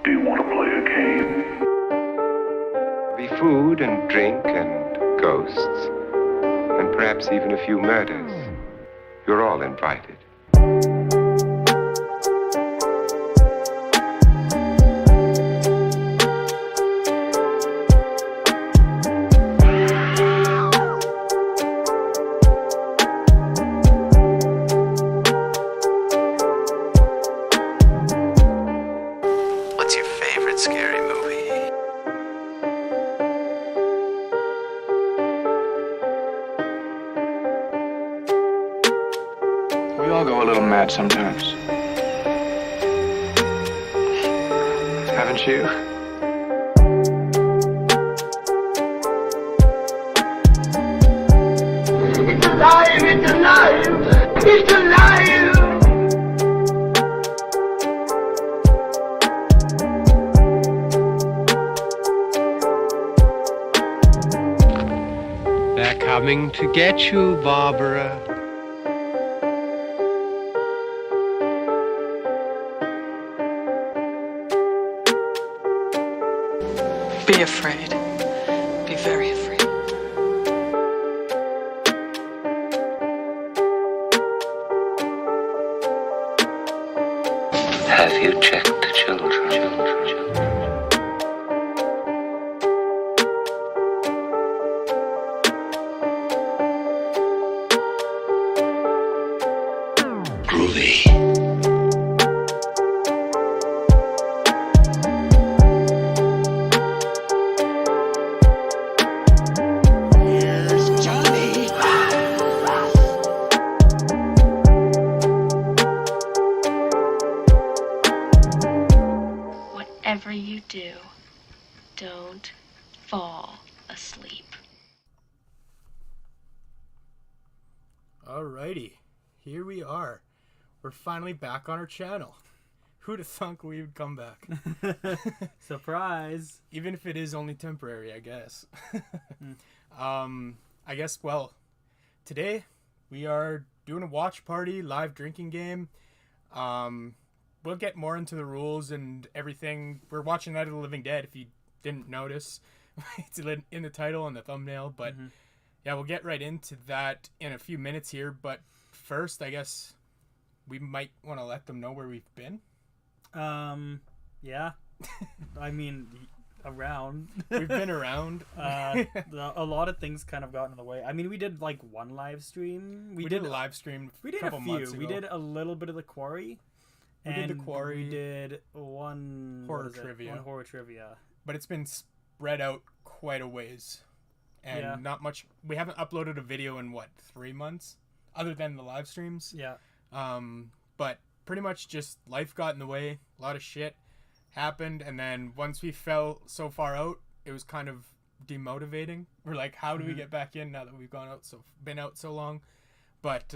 Do you want to play a game? Be food and drink and ghosts, and perhaps even a few murders. You're all invited. What's your favorite scary movie? We all go a little mad sometimes. Haven't you? It's alive! It's alive! It's alive! They're coming to get you, Barbara. Be afraid. Be very afraid. Have you checked the children? Groovy. Whatever you do, don't fall asleep. Alrighty, here we are. We're finally back on our channel. Who'd have thunk we would come back? Surprise! Even if it is only temporary, I guess. I guess, well, today we are doing a watch party, live drinking game. We'll get more into the rules and everything. We're watching Night of the Living Dead, if you didn't notice. It's in the title and the thumbnail, but yeah, we'll get right into that in a few minutes here. But first, I guess we might want to let them know where we've been. Yeah. I mean, around. We've been around. A lot of things kind of got in the way. I mean, we did like one live stream. We did a live stream We did couple a few. months ago. We did a little bit of the quarry. We did the quarry. We did one horror what is it? trivia. One horror trivia. But it's been spread out quite a ways. And not much. We haven't uploaded a video in, 3 months? Other than the live streams. Yeah. But pretty much just life got in the way. A lot of shit happened. And then once we fell so far out, it was kind of demotivating. We're like, how do we get back in now that we've been out so long? But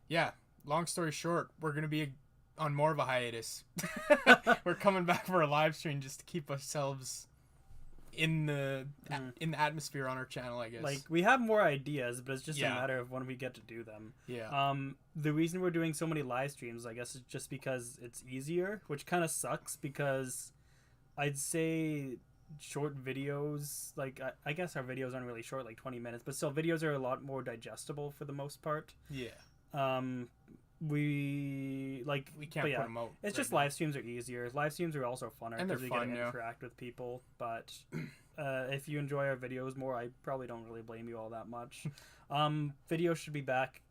yeah, long story short, we're going to be on more of a hiatus. We're coming back for a live stream just to keep ourselves in the atmosphere on our channel, I guess. Like, we have more ideas, but it's just a matter of when we get to do them. Yeah. The reason we're doing so many live streams, I guess, is just because it's easier, which kind of sucks because I'd say short videos, like, I guess our videos aren't really short, like 20 minutes, but still, videos are a lot more digestible for the most part. Yeah. We can't put them out. It's just live streams are easier. Live streams are also funner And they're because we fun, get to interact with people. But if you enjoy our videos more, I probably don't really blame you all that much. Videos should be back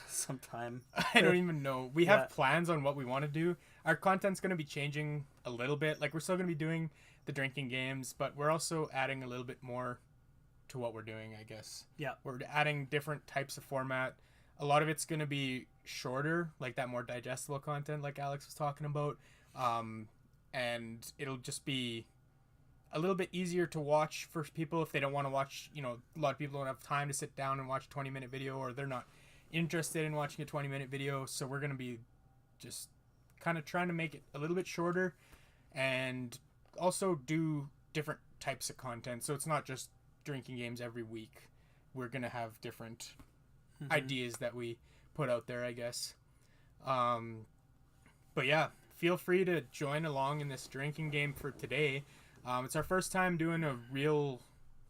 sometime. I don't even know. We have plans on what we want to do. Our content's going to be changing a little bit. Like, we're still going to be doing the drinking games, but we're also adding a little bit more to what we're doing, I guess. Yeah. We're adding different types of format. A lot of it's going to be shorter, like that more digestible content like Alex was talking about. And it'll just be a little bit easier to watch for people if they don't want to watch, a lot of people don't have time to sit down and watch a 20-minute video, or they're not interested in watching a 20-minute video. So we're going to be just kind of trying to make it a little bit shorter and also do different types of content. So it's not just drinking games every week. We're going to have different ideas that we put out there, I guess. But yeah, feel free to join along in this drinking game for today. It's our first time doing a real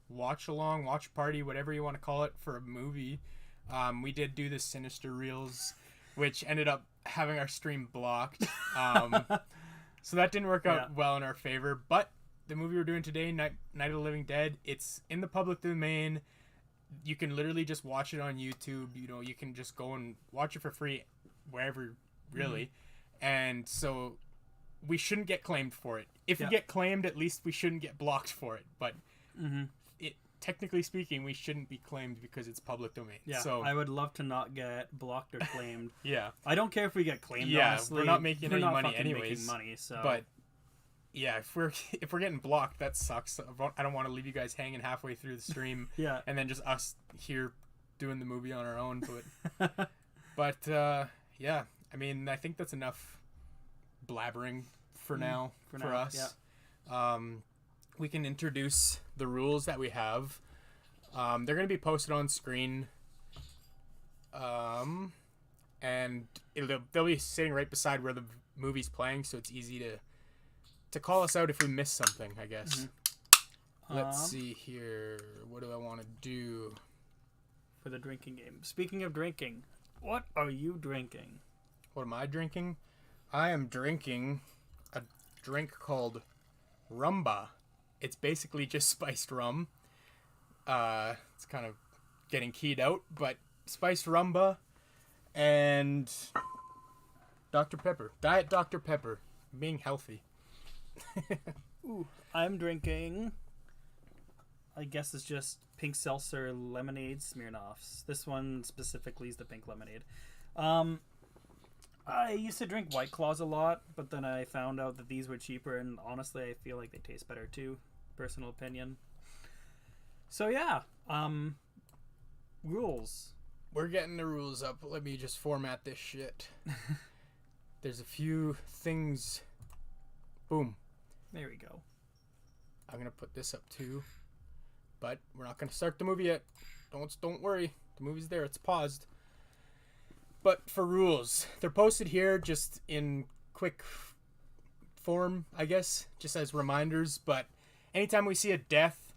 watch along, watch party, whatever you want to call it, for a movie. We did do the Sinister Reels, which ended up having our stream blocked. So that didn't work out well in our favor. But the movie we're doing today, Night of the Living Dead, it's in the public domain. You can literally just watch it on YouTube. You know, you can just go and watch it for free wherever, really. And so we shouldn't get claimed for it. If we get claimed, at least we shouldn't get blocked for it. But technically speaking, we shouldn't be claimed because it's public domain. Yeah, so I would love to not get blocked or claimed. Yeah. I don't care if we get claimed, honestly. We're not making any money anyways. So. But yeah, if we're getting blocked, that sucks. I don't want to leave you guys hanging halfway through the stream. And then just us here doing the movie on our own. But yeah, I mean, I think that's enough blabbering for now for us. Yeah. We can introduce the rules that we have. They're going to be posted on screen. And they'll be sitting right beside where the movie's playing, so it's easy to call us out if we miss something, I guess. Let's see here. What do I want to do? For the drinking game. Speaking of drinking, what are you drinking? What am I drinking? I am drinking a drink called Rumba. It's basically just spiced rum. It's kind of getting keyed out, but spiced Rumba and Dr. Pepper. Diet Dr. Pepper. Being healthy. Ooh, I'm drinking, I guess it's just pink seltzer lemonade Smirnoffs. This one specifically is the pink lemonade. I used to drink White Claws a lot, but then I found out that these were cheaper, and honestly, I feel like they taste better too. Personal opinion. So yeah, rules. We're getting the rules up. Let me just format this shit. There's a few things. Boom. There we go. I'm gonna put this up too, but we're not gonna start the movie yet. Don't worry. The movie's there. It's paused. But for rules, they're posted here just in quick form, I guess, just as reminders. But anytime we see a death,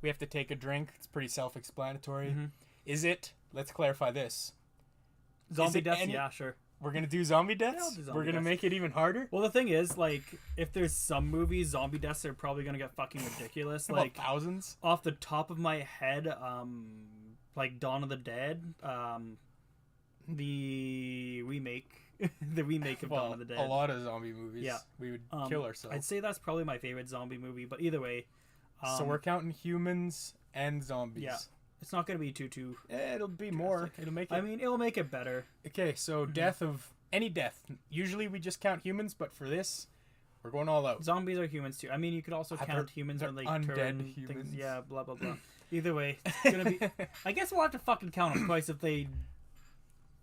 we have to take a drink. It's pretty self-explanatory. Is it? Let's clarify this. Zombie deaths? Yeah, sure. We're going to do zombie deaths? We're going to make it even harder? Well, the thing is, like, if there's some movies, zombie deaths are probably going to get fucking ridiculous. Like, thousands? Off the top of my head, like Dawn of the Dead, the remake of Dawn of the Dead. A lot of zombie movies. We would kill ourselves. I'd say that's probably my favorite zombie movie, but either way. So we're counting humans and zombies. Yeah. It's not going to be too... It'll be more. It'll make it... I mean, it'll make it better. Okay, so death of... Any death. Usually we just count humans, but for this, we're going all out. Zombies are humans too. I mean, you could also count humans when they undead turn humans. Things, yeah, blah, blah, blah. Either way, it's going to be... I guess we'll have to fucking count them twice if they...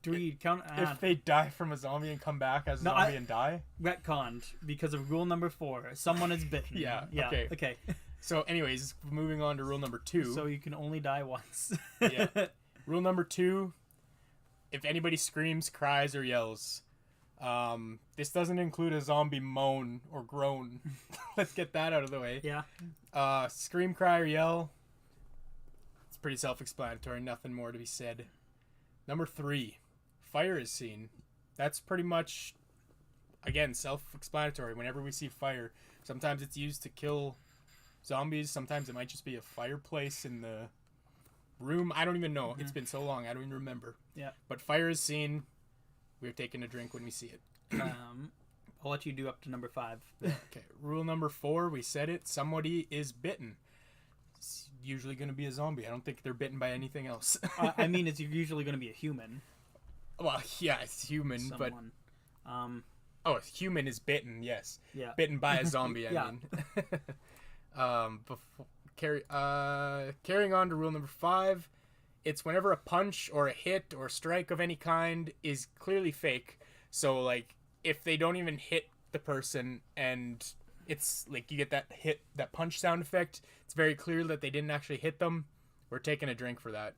If they die from a zombie and come back as a zombie and die? Retconned because of rule number 4. Someone is bitten. Yeah, okay. So anyways, moving on to rule number 2. So you can only die once. Yeah. Rule number 2, if anybody screams, cries, or yells. This doesn't include a zombie moan or groan. Let's get that out of the way. Yeah. Scream, cry, or yell. It's pretty self-explanatory. Nothing more to be said. Number 3, fire is seen. That's pretty much, again, self-explanatory. Whenever we see fire, sometimes it's used to kill zombies. Sometimes it might just be a fireplace in the room. I don't even know. It's been so long. I don't even remember. Yeah. But fire is seen. We're taking a drink when we see it. I'll let you do up to number 5. Okay. Rule number 4, we said it. Somebody is bitten. It's usually going to be a zombie. I don't think they're bitten by anything else. I mean, it's usually going to be a human. Well, yeah, it's human, but... Oh, a human is bitten, yes. Yeah. Bitten by a zombie, I mean. Carrying on to rule number 5, it's whenever a punch or a hit or strike of any kind is clearly fake. So, like, if they don't even hit the person and it's like you get that punch sound effect, it's very clear that they didn't actually hit them. We're taking a drink for that.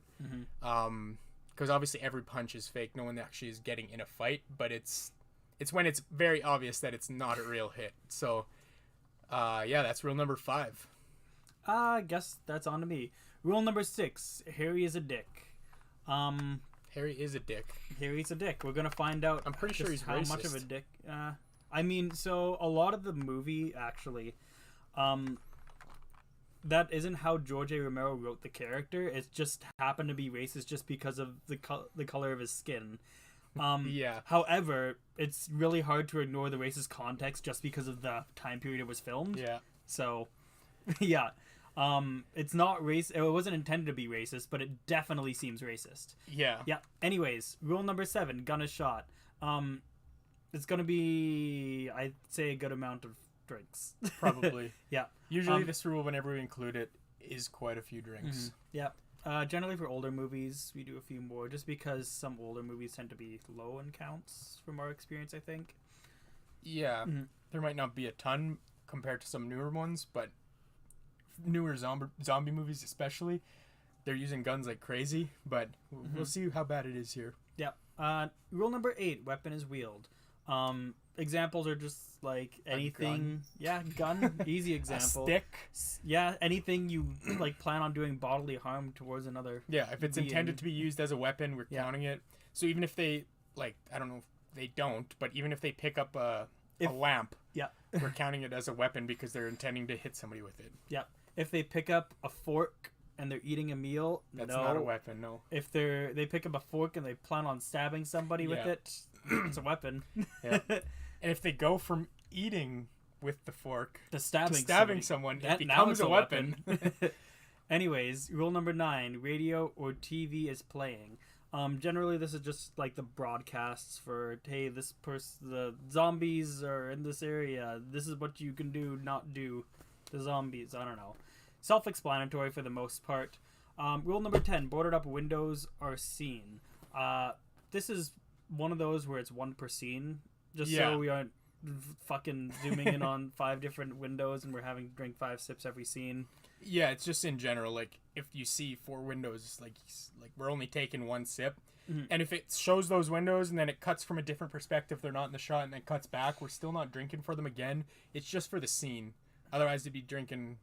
Because obviously every punch is fake. No one actually is getting in a fight, but it's It's when it's very obvious that it's not a real hit. So, yeah, that's rule number 5. I guess that's on to me. Rule number 6: Harry is a dick. Harry is a dick. Harry's a dick. We're gonna find out. I'm pretty sure he's how racist. much of a dick. I mean, so a lot of the movie actually, that isn't how George A. Romero wrote the character. It just happened to be racist just because of the color of his skin. Yeah. However, it's really hard to ignore the racist context just because of the time period it was filmed. Yeah. So, yeah. It's not it wasn't intended to be racist, but it definitely seems racist. Yeah. Yeah. Anyways, rule number 7: gun is shot. It's gonna be, I'd say, a good amount of drinks. Probably. Yeah. Usually this rule, whenever we include it, is quite a few drinks. Yeah. Generally for older movies, we do a few more, just because some older movies tend to be low in counts from our experience, I think. Yeah. There might not be a ton compared to some newer ones, but newer zombie movies especially, they're using guns like crazy, but we'll see how bad it is here. Yeah. Rule number 8: weapon is wheeled. Examples are just like anything. Gun. Easy example. A stick. Yeah, anything you like plan on doing bodily harm towards another. Yeah, if it's intended to be used as a weapon, we're counting it. So even if they, like, I don't know if they don't, but even if they pick up a lamp, we're counting it as a weapon because they're intending to hit somebody with it. Yeah. If they pick up a fork and they're eating a meal, that's not a weapon, no. If they pick up a fork and they plan on stabbing somebody with it, it's a weapon. Yeah. And if they go from eating with the fork to stabbing someone, it becomes a weapon. Anyways, rule number 9: radio or TV is playing. Generally, this is just like the broadcasts for, hey, the zombies are in this area. This is what you can do, not do. The zombies, I don't know. Self-explanatory for the most part. Rule number 10: boarded up windows are seen. This is one of those where it's one per scene, just so we aren't fucking zooming in on 5 different windows and we're having to drink 5 sips every scene. Yeah, it's just in general, like, if you see 4 windows, like we're only taking 1 sip, and if it shows those windows and then it cuts from a different perspective, they're not in the shot, and then cuts back, we're still not drinking for them again. It's just for the scene. Otherwise, they'd be drinking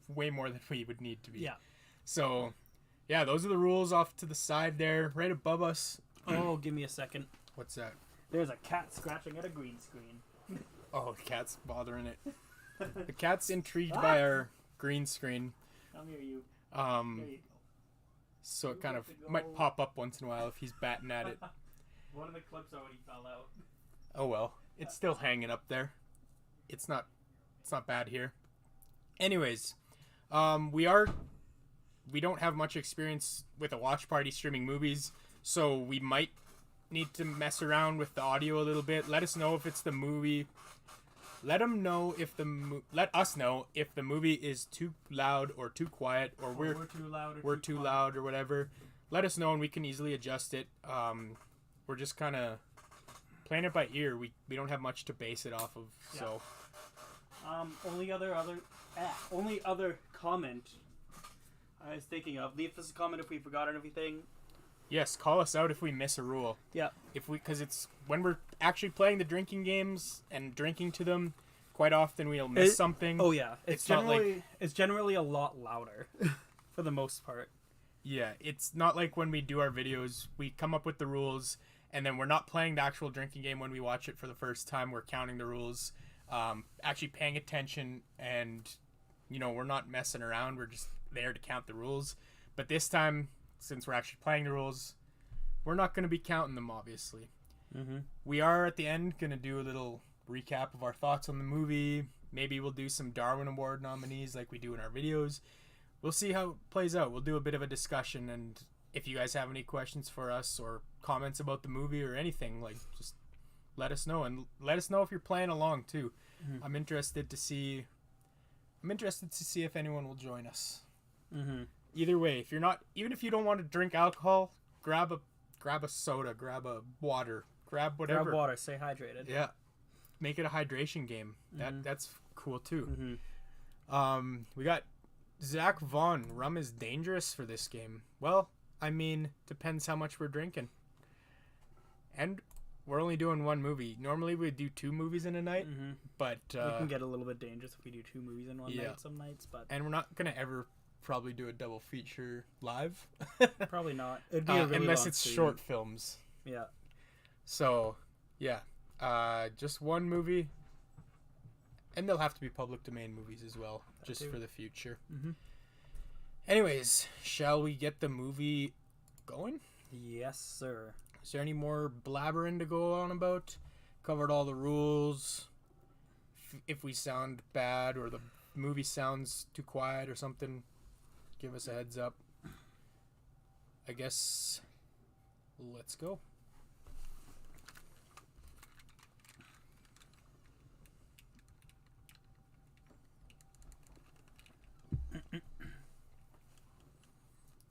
way more than we would need to be. Yeah. So, yeah, those are the rules off to the side there, right above us. Oh, give me a second. What's that? There's a cat scratching at a green screen. Oh, the cat's bothering it. The cat's intrigued by our green screen. Come here, you. There you go. So it kind of might pop up once in a while if he's batting at it. One of the clips already fell out. Oh well, it's still hanging up there. It's not bad here. Anyways, we don't have much experience with a watch party streaming movies, so we might need to mess around with the audio a little bit. Let us know if it's the movie. Let us know if the movie is too loud or too quiet, or we're too loud or whatever. Let us know and we can easily adjust it. We're just kind of playing it by ear. We don't have much to base it off of. So only other comment I was thinking of. Leave us a comment if we forgot anything. Yes, call us out if we miss a rule. Yeah. Because it's when we're actually playing the drinking games and drinking to them, quite often we'll miss something. Oh yeah, it's generally a lot louder, for the most part. Yeah, it's not like when we do our videos, we come up with the rules, and then we're not playing the actual drinking game when we watch it for the first time. We're counting the rules, actually paying attention, and we're not messing around. We're just there to count the rules. But this time, since we're actually playing the rules, we're not going to be counting them, obviously. Mm-hmm. We are, at the end, going to do a little recap of our thoughts on the movie. Maybe we'll do some Darwin Award nominees like we do in our videos. We'll see how it plays out. We'll do a bit of a discussion, and if you guys have any questions for us or comments about the movie or anything, just let us know, and let us know if you're playing along too. Mm-hmm. I'm interested to see if anyone will join us. Mm-hmm. Either way, even if you don't want to drink alcohol, grab a soda, grab a water, grab whatever. Grab water, stay hydrated. Yeah. Make it a hydration game. That's cool too. Mm-hmm. We got Zach Vaughn. Rum is dangerous for this game. Well, I mean, depends how much we're drinking. And we're only doing one movie. Normally we'd do 2 movies in a night, but it can get a little bit dangerous if we do 2 movies in one night some nights. But and we're not gonna ever probably do a double feature live. Probably not. It'd be a really unless long it's stream. short films. Yeah. So, yeah, just one movie, and they'll have to be public domain movies as well, just for the future. Anyways, shall we get the movie going? Yes, sir. Is there any more blabbering to go on about? Covered all the rules. If we sound bad or the movie sounds too quiet or something, give us a heads up. I guess let's go.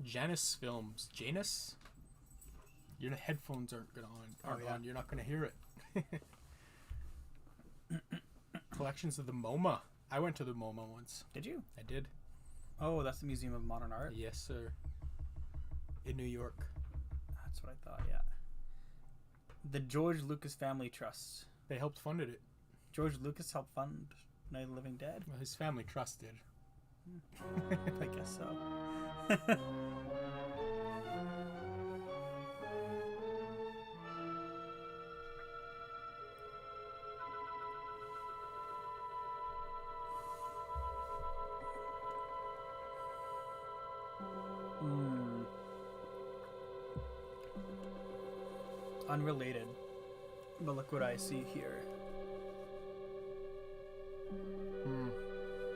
Janus Films. Janus? Your headphones aren't on. You're not gonna hear it. Collections of the MoMA. I went to the MoMA once. Did you? I did. Oh, that's the Museum of Modern Art? Yes, sir. In New York. That's what I thought, yeah. The George Lucas Family Trust. They helped funded it. George Lucas helped fund Night of the Living Dead? Well, his family trust did. I guess so. Unrelated, but look what I see here.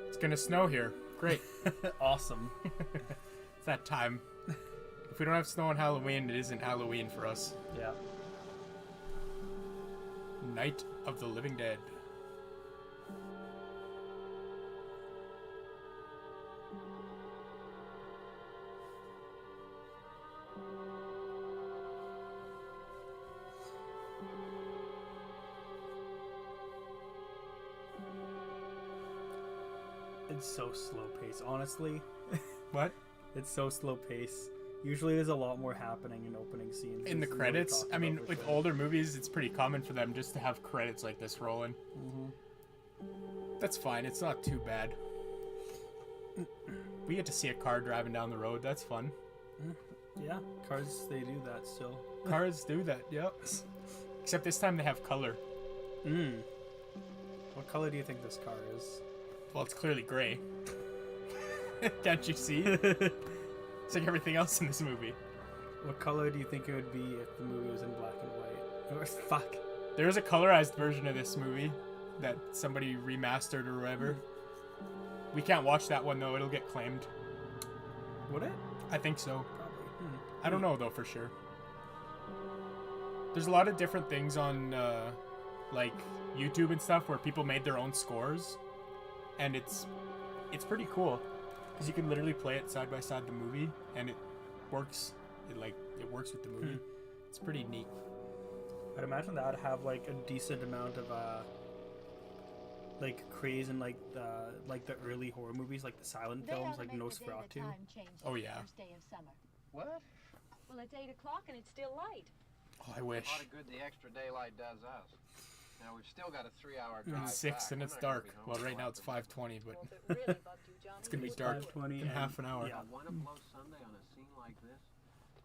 It's gonna snow here. Great. Awesome. It's that time. If we don't have snow on Halloween, it isn't Halloween for us. Yeah. Night of the Living Dead. It's so slow pace, honestly. What? It's so slow pace. Usually there's a lot more happening in opening scenes. In the credits? I mean, with older movies, it's pretty common for them just to have credits like this rolling. That's fine. It's not too bad. We get to see a car driving down the road. That's fun. Yeah, cars, they do that still. Cars do that, yep. Except this time they have color. What color do you think this car is? Well, it's clearly gray. Can't you see? It's like everything else in this movie. What color do you think it would be if the movie was in black and white? Or fuck. There is a colorized version of this movie that somebody remastered or whatever. We can't watch that one though, it'll get claimed. Would it? I think so. Probably. I don't know though for sure. There's a lot of different things on like YouTube and stuff where people made their own scores, and it's pretty cool because you can literally play it side by side the movie and it works. It works with the movie. It's pretty neat. I'd imagine that would have like a decent amount of like craze in like the early horror movies, like the silent films, like Nosferatu. Oh yeah. What? Well, it's 8 o'clock and it's still light. Oh, I wish. A lot of good the extra daylight does us. Now we've still got a 3-hour drive. It's 6 back. and it's dark. Well, right now it's 5:20, but Well, if it really bugged you, Johnny, it's gonna be it's dark 5:20 in half an hour. yeah. Want to blow Sunday on a scene like this?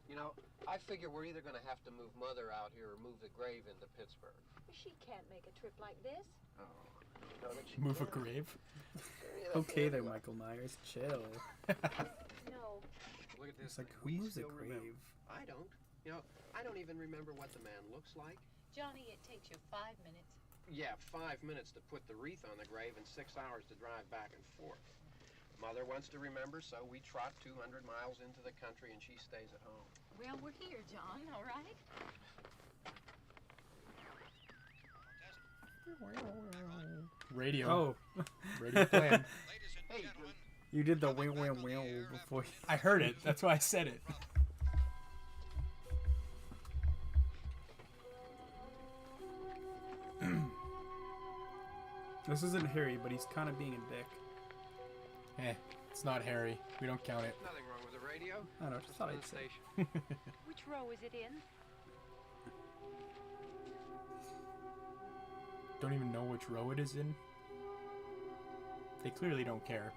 You know, I figure we're either going to have to move Mother out here or move the grave into Pittsburgh. She can't make a trip like this. Oh, no, that she Move a can't. grave. Okay there, Michael Myers, chill. No. Look at this. It's like, thing. who We moves a still remember. grave? I don't. You know, I don't even remember what the man looks like. Johnny, it takes you 5 minutes. Yeah, 5 minutes to put the wreath on the grave and 6 hours to drive back and forth. Mother wants to remember, so we trot 200 miles into the country and she stays at home. Well, we're here, John, all right? Radio. Oh, Radio playing. Hey, you did the wham wham wham before. I heard it. That's why I said it. This isn't Harry, but he's kind of being a dick. It's not Harry. We don't count it. nothing wrong with the radio. I don't know, just thought I'd say. Which row is it in? don't even know which row it is in. They clearly don't care.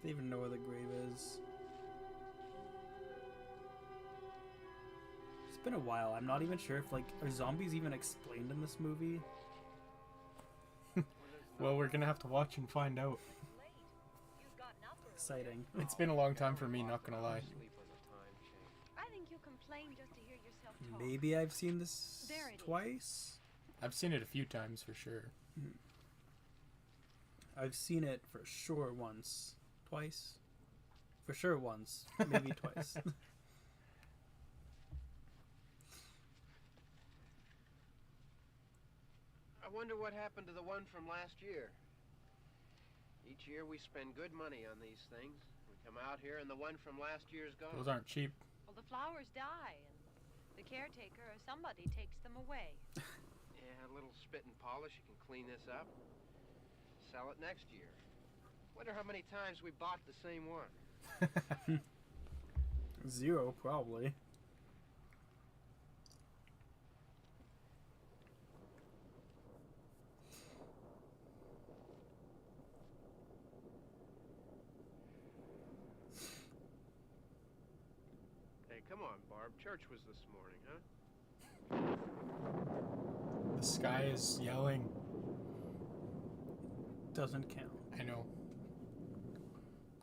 They even know where the grave is. It's been a while. I'm not even sure if, like, are zombies even explained in this movie? Well, we're gonna have to watch and find out. Exciting. It's been a long time for me, not gonna lie. I think you complain just to hear yourself talk. Maybe I've seen this There it is. twice. I've seen it a few times for sure. I've seen it for sure once. Twice? For sure once. Maybe twice. I wonder what happened to the one from last year. Each year we spend good money on these things. We come out here and the one from last year's gone. Those aren't cheap. Well, the flowers die, and the caretaker or somebody takes them away. Yeah, a little spit and polish. You can clean this up. Sell it next year. Wonder how many times we bought the same one. 0, probably. Hey, come on, Barb. Church was this morning, huh? The sky is yelling. Doesn't count. I know.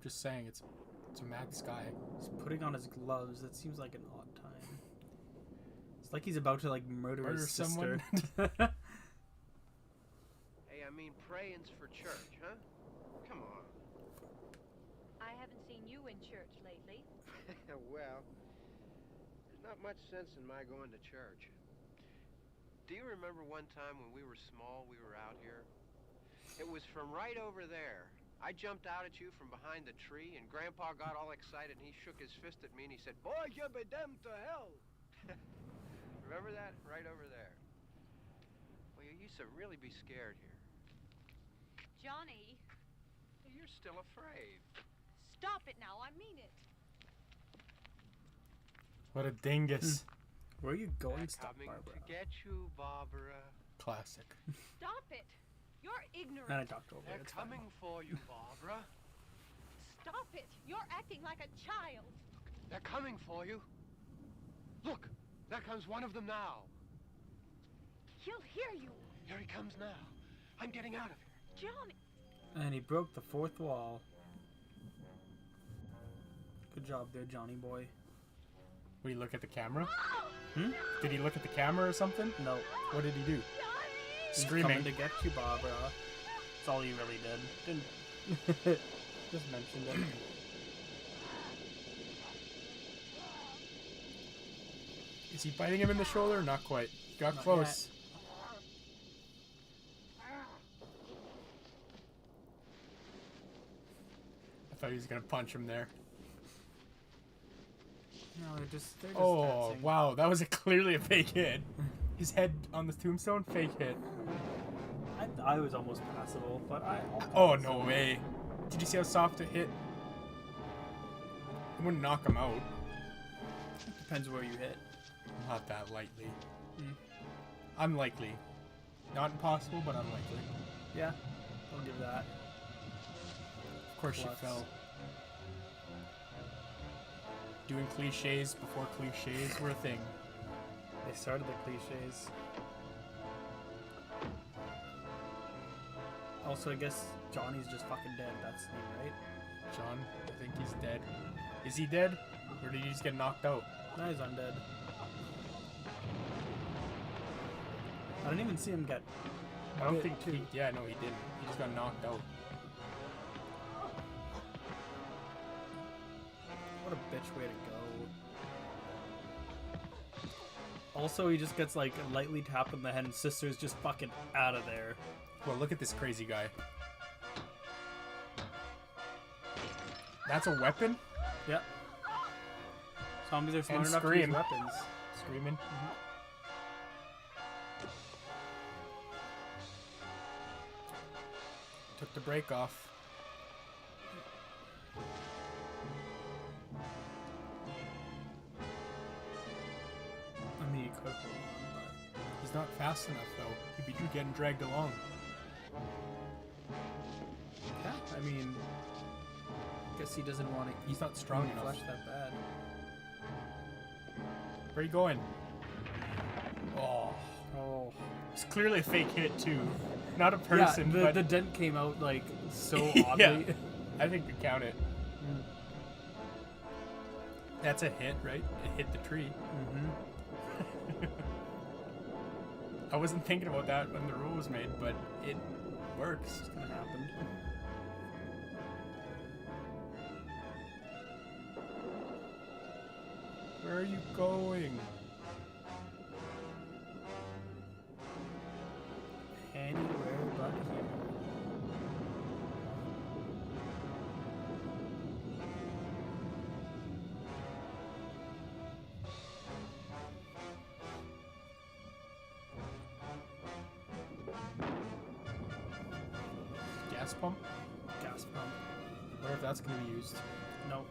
Just saying, it's a mad sky. He's putting on his gloves. That seems like an odd time. It's like he's about to, like, murder his sister. someone. Hey, I mean, praying's for church, huh? Come on. I haven't seen you in church lately. Well, there's not much sense in my going to church. Do you remember one time when we were small, we were out here? It was from right over there. I jumped out at you from behind the tree, and Grandpa got all excited, and he shook his fist at me, and he said, "Boy, you'll be damned to hell." Remember that? Right over there. Well, you used to really be scared here. Johnny, You're still afraid. stop it now. I mean it. What a dingus. Where are you going, They're Stop, coming Barbara? to get you, Barbara. Classic. Stop it. You're ignorant. And I talked over They're it. It's fine. coming for you, Barbara. Stop it. You're acting like a child. They're coming for you. Look, there comes one of them now. He'll hear you. Here he comes now. I'm getting out of here. Johnny. And he broke the fourth wall. Good job there, Johnny boy. Will he look at the camera? Hmm? Did he look at the camera or something? No. What did he do? He's Screaming. coming to get you, Barbara. That's all he really did. Didn't just mentioned it. Is he biting him in the shoulder? Not quite. Got Not close. I thought he was gonna punch him there. No, they're just Oh, dancing. wow. That was clearly a fake hit. His head on the tombstone, fake hit. I was almost passable, but Oh, no way. Did you see how soft it hit? It wouldn't knock him out. Depends where you hit. Not that lightly. Hmm. Unlikely. Not impossible, but unlikely. Yeah, I'll give that. Of course Plus. she fell. Doing cliches before cliches were a thing. They started the cliches. Also, I guess Johnny's just fucking dead. That's the name, right? John, I think he's dead. Is he dead? Or did he just get knocked out? No, he's undead. I didn't even see him get. I don't bit, think too. yeah, no, he didn't. He just got knocked out. What a bitch way to go. Also, he just gets like lightly tapped on the head, and Sister's just fucking out of there. Well, look at this crazy guy. That's a weapon? Yep. Zombies are smart And enough to scream. use weapons. Screaming. Took the brake off. I mean, you could hold on, He's not fast enough, though. He'd be getting dragged along. Yeah, I mean, guess he doesn't want to. He's not strong enough. Flesh that bad. Where are you going? Oh. It's clearly a fake hit, too. Not a person, yeah, but... the dent came out, like, so yeah, oddly. I think we count it. That's a hit, right? It hit the tree. I wasn't thinking about that when the rule was made, but it works. It's gonna happen. Where are you going? Anywhere but here. Gas pump? Gas pump. Wonder if that's going to be used. No.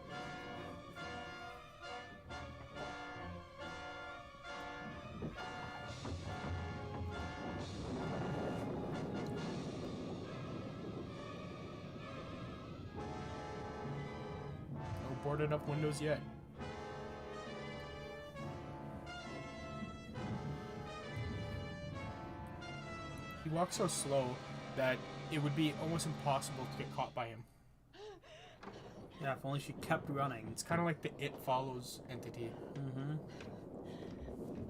No boarded up windows yet. He walks so slow that it would be almost impossible to get caught by him. Yeah, if only she kept running. It's kind of like the It Follows entity.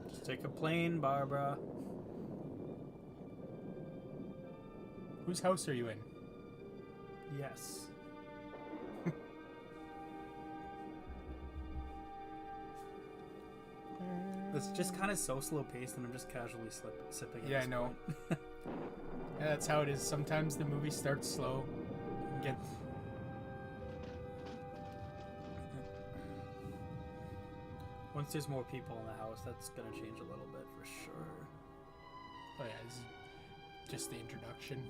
Just take a plane, Barbara. Whose house are you in? Yes. It's just kind of so slow paced, and I'm just casually sipping. Yeah, I know. Yeah, that's how it is. Sometimes the movie starts slow. Once there's more people in the house, that's gonna change a little bit for sure. Oh yeah, this is just the introduction.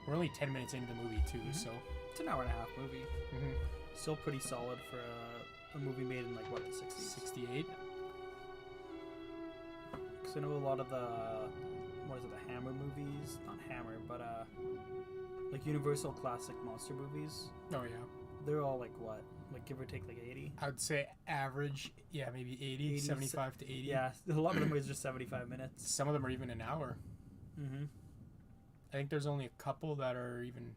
We're only 10 minutes into the movie too, so it's an hour and a half movie. Still pretty solid for a movie made in like what, the 60s? 68. Because I know a lot of the the Hammer movies, not Hammer, but like Universal classic monster movies. Oh yeah. They're all like what? Like give or take like 80? I would say average, yeah, maybe 80 75 to 80. Yeah, a lot of them are just 75 minutes. Some of them are even an hour. I think there's only a couple that are even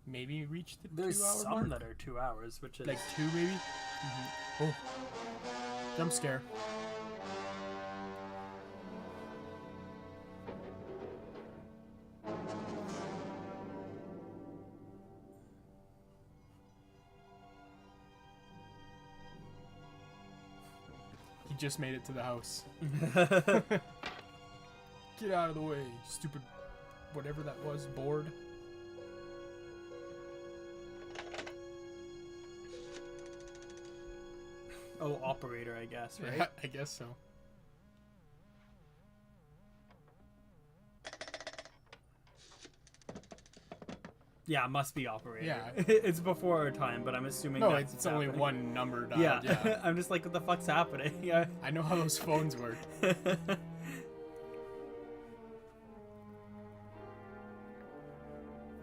maybe reach the 2 hour There's mark. some that are 2 hours, which is like 2 maybe. Oh, jump scare. He just made it to the house. Get out of the way, stupid whatever that was, board. Oh, operator, I guess, right? Yeah, I guess so. Yeah, it must be operator. Yeah. It's before our time, but I'm assuming No, that's it's only one number dialed. Yeah. I'm just like, what the fuck's happening? Yeah. I know how those phones work.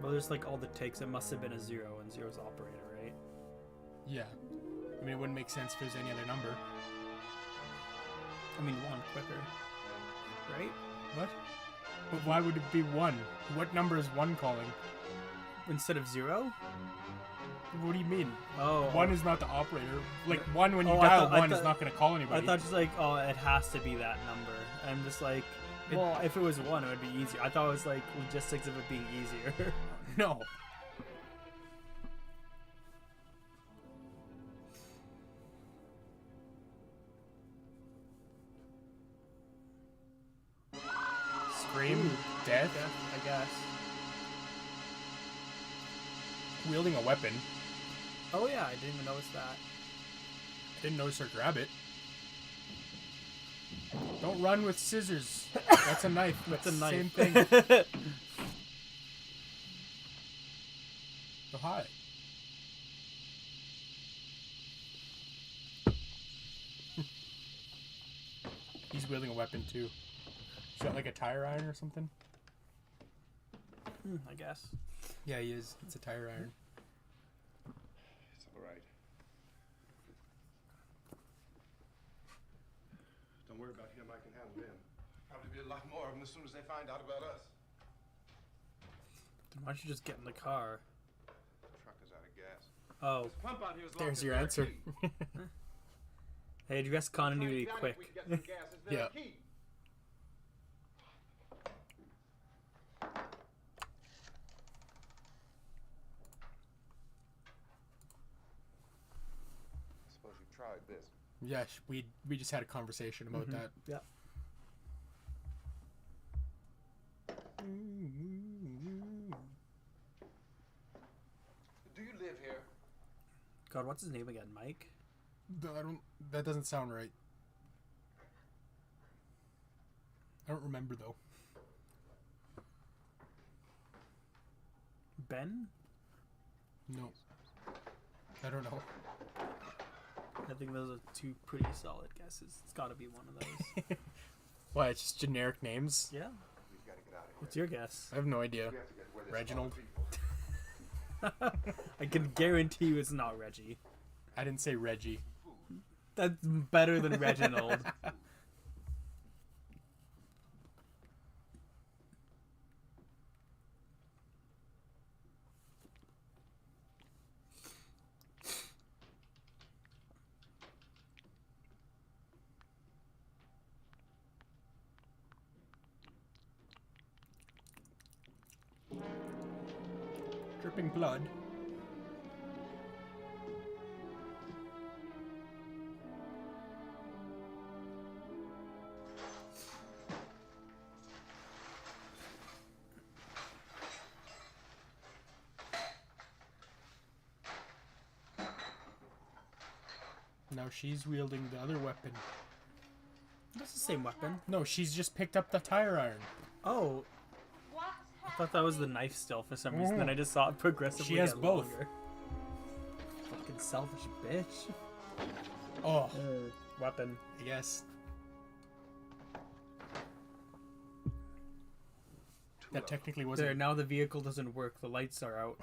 Well, there's like all the takes. It must have been a 0, and 0's operator, right? Yeah. I mean, it wouldn't make sense if there's any other number. I mean, 1 quicker, right? What? But why would it be 1? What number is 1 calling? Instead of 0? What do you mean? Oh. 1 is not the operator. Like, 1, when you Oh, dial 1, is not going to call anybody. I thought just like, oh, it has to be that number. I'm just like, well, if it was 1, it would be easier. I thought it was like logistics of it being easier. No. Scream, death, I guess. Wielding a weapon. Oh yeah, I didn't even notice that. Didn't notice her grab it. Don't run with scissors. That's a knife. That's a knife. Same thing. So hi. He's wielding a weapon too. He's got like a tire iron or something. I guess. Yeah, he is. It's a tire iron. It's all right. Don't worry about him. I can handle him. Probably be a lot more of them as soon as they find out about us. Then why don't you just get in the car? The truck is out of gas. Oh. This pump out here is There's locked your in answer. Hey, address continuity quick. Yeah. Suppose you've tried this. Yeah, we just had a conversation about that. Yeah. Do you live here? God, what's his name again? Mike? That doesn't sound right. I don't remember though. Ben? No. I don't know. I think those are two pretty solid guesses. It's got to be one of those. Why? It's just generic names? Yeah. We've got to get out of here. What's your guess? I have no idea. We have to get where there's Reginald? a lot of people. I can guarantee you it's not Reggie. I didn't say Reggie. That's better than Reginald. Dripping blood. Now she's wielding the other weapon. That's the same weapon. No, she's just picked up the tire iron. Oh. I thought that was the knife still for some reason. Then I just saw it progressively She has get both. longer. Fucking selfish bitch. Oh. Weapon. I guess. That technically wasn't... There, now the vehicle doesn't work. The lights are out.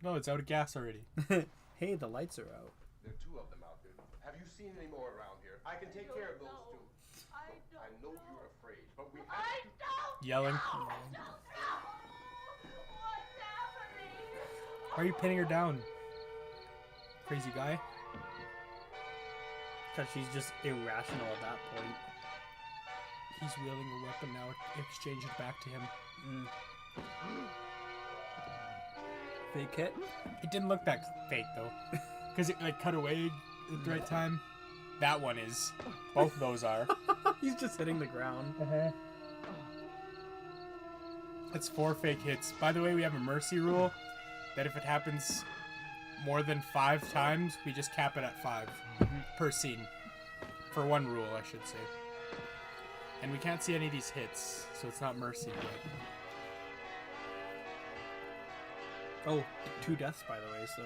No, it's out of gas already. Hey, the lights are out. There are two of them out there. Have you seen any more around here? I can take care of those two. I know you're afraid, but we have to... Yelling. Why are you pinning her down? Crazy guy. Because she's just irrational at that point. He's wielding a weapon now. Exchange it back to him. Fake hit? It didn't look that fake though. Because it like cut away at the right time. That one is. Both of those are. He's just hitting the ground. It's 4 fake hits. By the way, we have a mercy rule that if it happens more than 5 times, we just cap it at 5 per scene. For one rule, I should say. And we can't see any of these hits, so it's not mercy yet. Oh, 2 deaths by the way, so...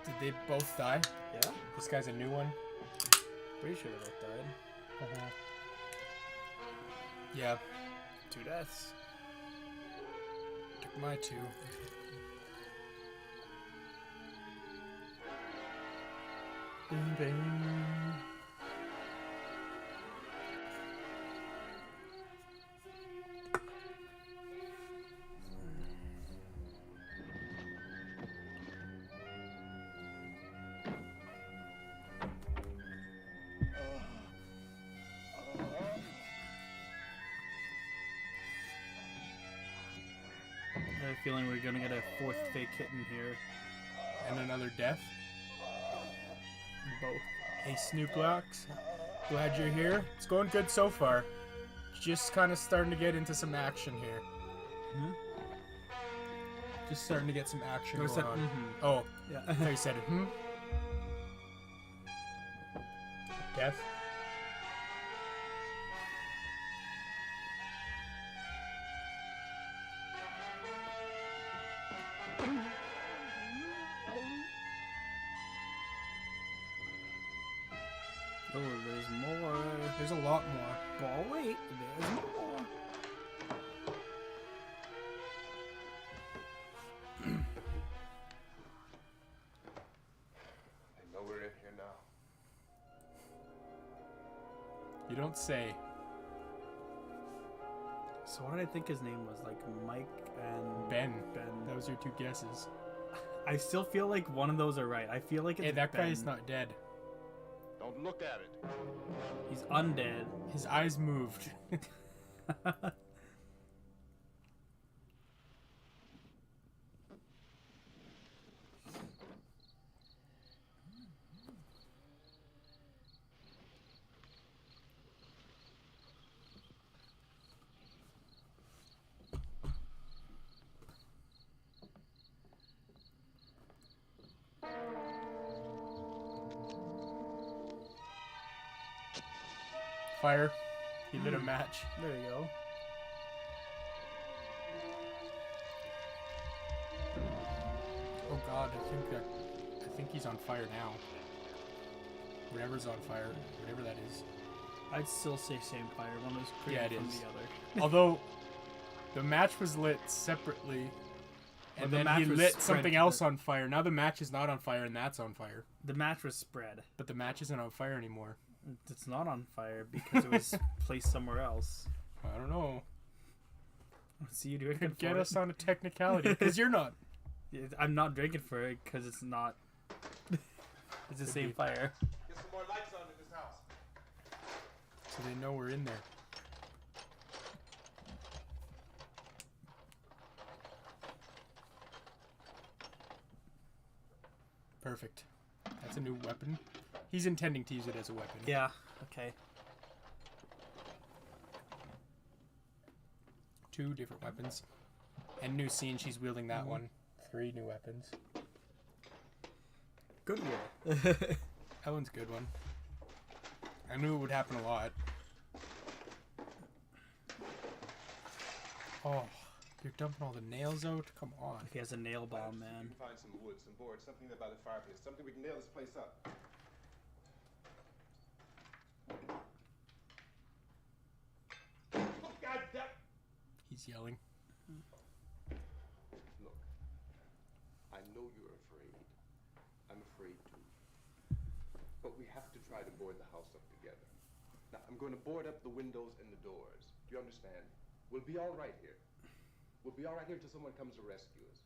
Did they both die? Yeah. This guy's a new one? Pretty sure they both died. Yeah. 2 deaths. Took my 2. Bing, bing. I have a feeling we're gonna get a 4th fake hit in here. And another death. Both. Hey, Snoop Locks. Glad you're here. It's going good so far. Just kind of starting to get into some action here. Just starting to get some action going on. Oh, Yeah. I thought you said it. Death. Oh, there's more. There's a lot more. Oh, wait. There's more. I know we're in here now. You don't say. So what did I think his name was? Like Mike and... Ben. Ben. That was your two guesses. I still feel like one of those are right. I feel like it's Hey, that Ben. guy is not dead. Don't look at it. He's undead. His eyes moved. Fire. He lit a match. There you go. Oh god, I think he's on fire now. Whatever's on fire, whatever that is. I'd still say same fire. One was pretty Yeah, it from is. the other. Although the match was lit separately, and the then match he was lit spread something to else the- on fire. Now the match is not on fire, and that's on fire. The match was spread. But the match isn't on fire anymore. It's not on fire because it was placed somewhere else. I don't know. See you doing Could it get for us it. on a technicality, because you're not. Yeah, I'm not drinking for it because it's not. It's the Could same be. fire. Get some more lights on in this house. So they know we're in there. Perfect. That's a new weapon. He's intending to use it as a weapon. Yeah. Okay. 2 different weapons. And new scene, she's wielding that one. 3 new weapons. Good one. That one's a good one. I knew it would happen a lot. Oh, you're dumping all the nails out? Come on. He has a nail bomb, man. We can find some wood, some boards, something there by the fireplace, something we can nail this place up. Oh, God damn! He's yelling. Look, I know you're afraid. I'm afraid too. But we have to try to board the house up together. Now, I'm going to board up the windows and the doors. Do you understand? We'll be all right here. We'll be all right here until someone comes to rescue us.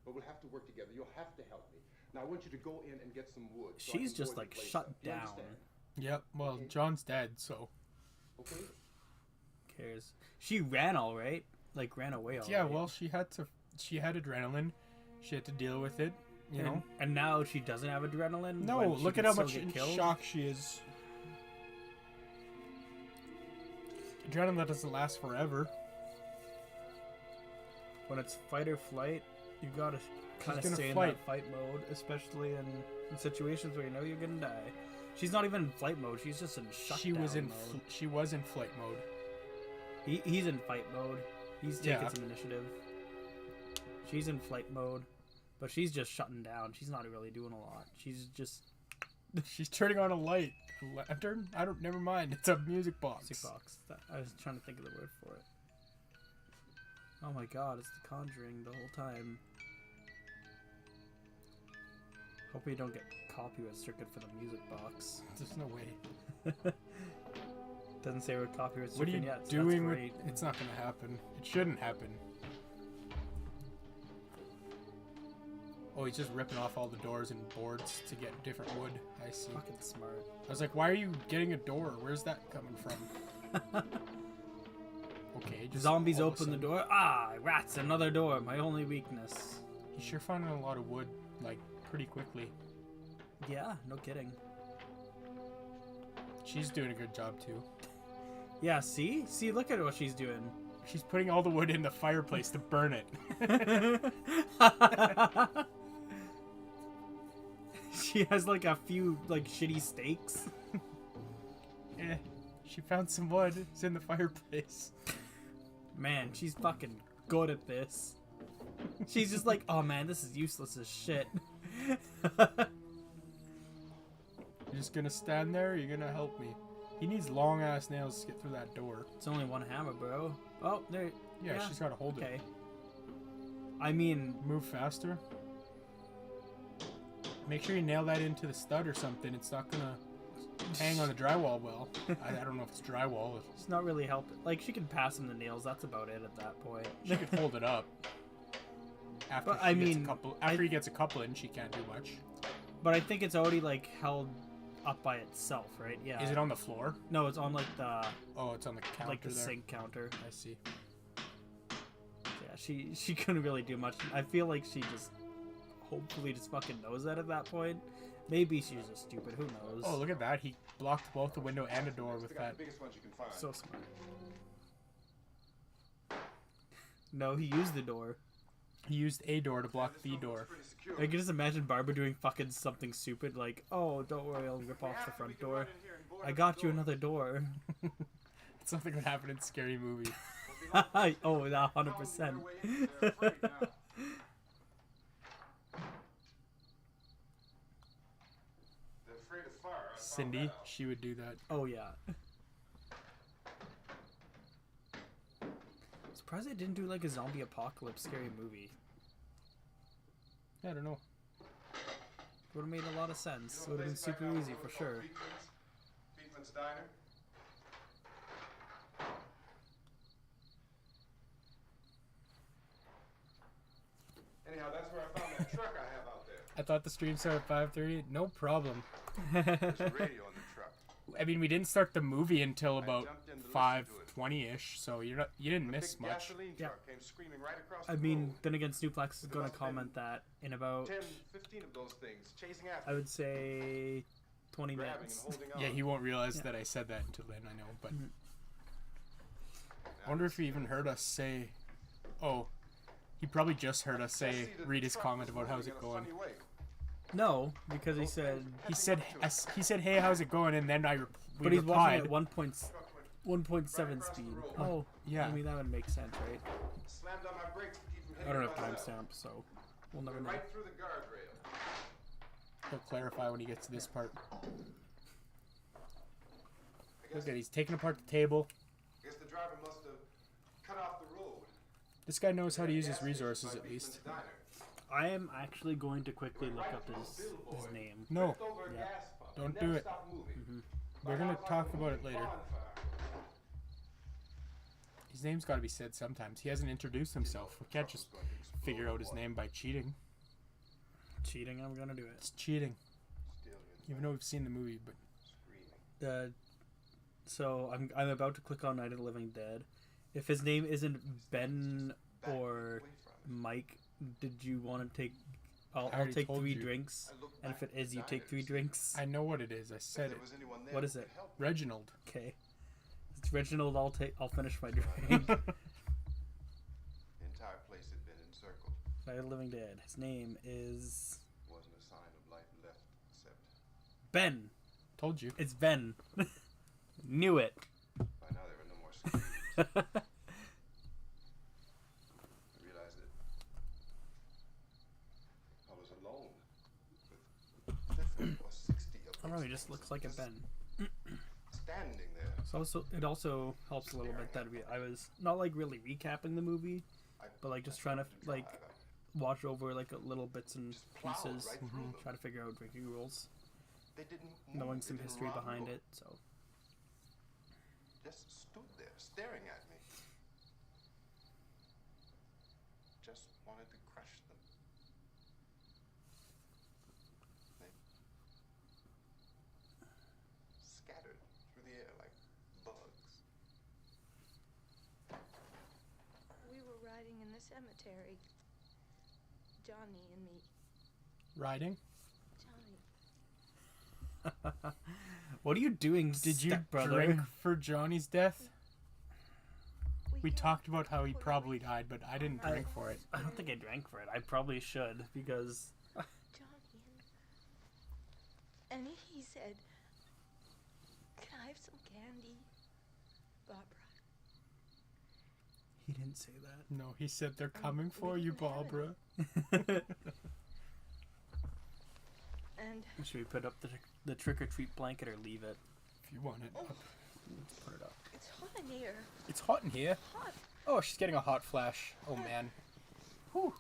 But we'll have to work together. You'll have to help me. Now, I want you to go in and get some wood. so I She's can just board the like place shut up. You down. understand? Yep, well, Okay. John's dead, so. Okay? Cares? She ran all right. Like ran away all Yeah, right. well, she had adrenaline. She had to deal with it, you know? And now she doesn't have adrenaline. No, when she look can at how still much get in killed? shock she is. Adrenaline doesn't last forever. When it's fight or flight, you gotta kind of gonna stay fight. in that fight mode, especially in situations where you know you're gonna die. She's not even in flight mode. She's just in shutdown She was in mode. she was in flight mode. He's in fight mode. He's taking Yeah. some initiative. She's in flight mode, but she's just shutting down. She's not really doing a lot. She's just She's turning on a light. A lantern? I don't. Never mind. It's a music box. music box. I was trying to think of the word for it. Oh my god, it's The Conjuring the whole time. Hope we don't get copyright stricken for the music box. There's no way. Doesn't say we're copyright What are stricken you yet. So doing that's with? great. It's not gonna happen. It shouldn't happen. Oh, he's just ripping off all the doors and boards to get different wood. I see. Fucking smart. I was like, why are you getting a door? Where's that coming from? Okay, just Zombies all of a open the sudden- door. Ah, rats! Another door. My only weakness. He's sure finding a lot of wood, like, pretty quickly. Yeah, no kidding. She's doing a good job, too. Yeah, see? See, look at what she's doing. She's putting all the wood in the fireplace to burn it. She has like a few like shitty steaks. Eh, she found some wood. It's in the fireplace. Man, she's fucking good at this. She's just like, oh man, this is useless as shit. You're just gonna stand there? Or are you gonna help me? He needs long ass nails to get through that door. It's only one hammer, bro. Oh, there. Yeah, she's gotta hold okay. it. I mean, move faster. Make sure you nail that into the stud or something. It's not gonna hang on the drywall well. I don't know if it's drywall. It's not really helping. Like, she can pass him the nails. That's about it at that point. She could hold it up. After he gets a couple in, she can't do much. But I think it's already like held up by itself, right? Yeah. Is it on the floor? No, it's on like the. Oh, it's on the counter. Like the there. sink counter. I see. Yeah, she couldn't really do much. I feel like she just hopefully just fucking knows that at that point. Maybe she's just stupid. Who knows? Oh, look at that. He blocked both the window and the door with that. So smart. No, he used the door. He used a door to block the door. I can just imagine Barbara doing fucking something stupid like, oh, don't worry, I'll rip off the front door. I got you another door. It's something that happened in Scary Movie. Oh, 100%. Cindy, she would do that. Oh, yeah. Surprised they didn't do like a zombie apocalypse Scary Movie. I don't know. Would have made a lot of sense. Would have been super easy for sure. Diner. Anyhow, that's where I found that truck I have out there. I thought the stream started at 5:30. No problem. There's a radio on the truck. I mean, we didn't start the movie until about 5:20ish, so you didn't miss much. Yeah. I mean, then again, Snowplex is going to comment that in about 10, 15 of those things chasing after. I would say 20 minutes. Yeah, he won't realize that I said that until then, I know, but I wonder if he even heard us say, oh, he probably just heard us say, read his comment about how's it going. No, because he said, hey, how's it going? And then we but he's replied, watching at 1.7 speed. Oh, yeah. I mean, that would make sense, right? I don't have timestamps, so we'll never know. Right through the guardrail. He'll clarify when he gets to this part. Look at, he's taking apart the table. I guess the driver must have cut off the road. This guy knows how to use his resources at least. I am actually going to quickly look up his name. No. Yeah. Don't do it. We're going to talk about it later. His name's got to be said sometimes. He hasn't introduced himself. We can't just figure out his name by cheating. Cheating, I'm going to do it. It's cheating. Even though we've seen the movie, but... So, I'm about to click on Night of the Living Dead. If his name isn't Ben or Mike, did you want to take... I'll take 3 drinks, and if it is, you take 3 drinks. I know what it is. I said it. What is it? Reginald. Okay. It's Reginald. I'll finish my drink. The entire place had been encircled. Night of the Living Dead. His name is... Wasn't a sign of life left except... Ben. Told you. It's Ben. Knew it. By now there were no more screams. I realized that I was alone with 50 or 60 of I don't know, he just looks like a Ben. standing there. So it also helps a little bit that I was not like really recapping the movie, but like just trying to like watch over like little bits and pieces, try to figure out drinking rules, knowing some history behind it. So just stood there staring at me. Just wanted to crush them. They scattered through the air like bugs. We were riding in the cemetery. Johnny and me. Riding? Johnny. what are you doing? Did you drink for Johnny's death? We talked about how he probably died, but I didn't drink for it. I don't think I drank for it. I probably should because. Johnny and he said, "Can I have some candy, Barbara?" He didn't say that. No, he said they're coming for you, Barbara. And should we put up the trick-or-treat blanket or leave it. If you want it. Oh. Let's put it up. It's hot in here. It's hot in here. Hot. Oh, she's getting a hot flash. Oh, man. Whew.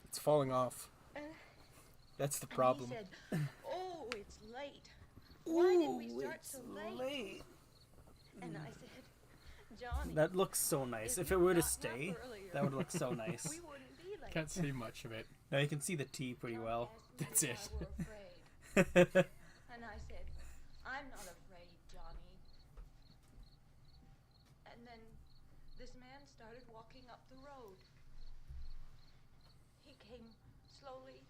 It's falling off. That's the problem. And he said, oh, it's late. Why did we start so late? And I said, Johnny. That looks so nice. If it were to stay, that would look so nice. We wouldn't be late. Can't see much of it. Now you can see the tea pretty well. That's it. And I said, I'm not afraid, Johnny. And then this man started walking up the road. He came slowly,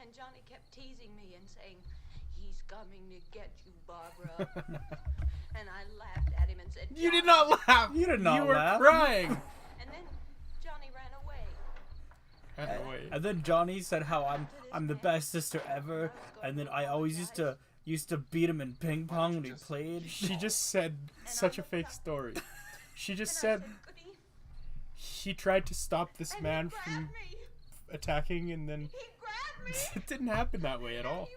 and Johnny kept teasing me and saying, he's coming to get you, Barbara. And I laughed at him and said, You did not laugh. You did not laugh. You were crying. And then Johnny ran away. And then Johnny said how I'm the best sister ever, and then I always used to beat him in ping pong when he played. She just said such a fake story. She just said he tried to stop this man from attacking, and then it didn't happen that way at all.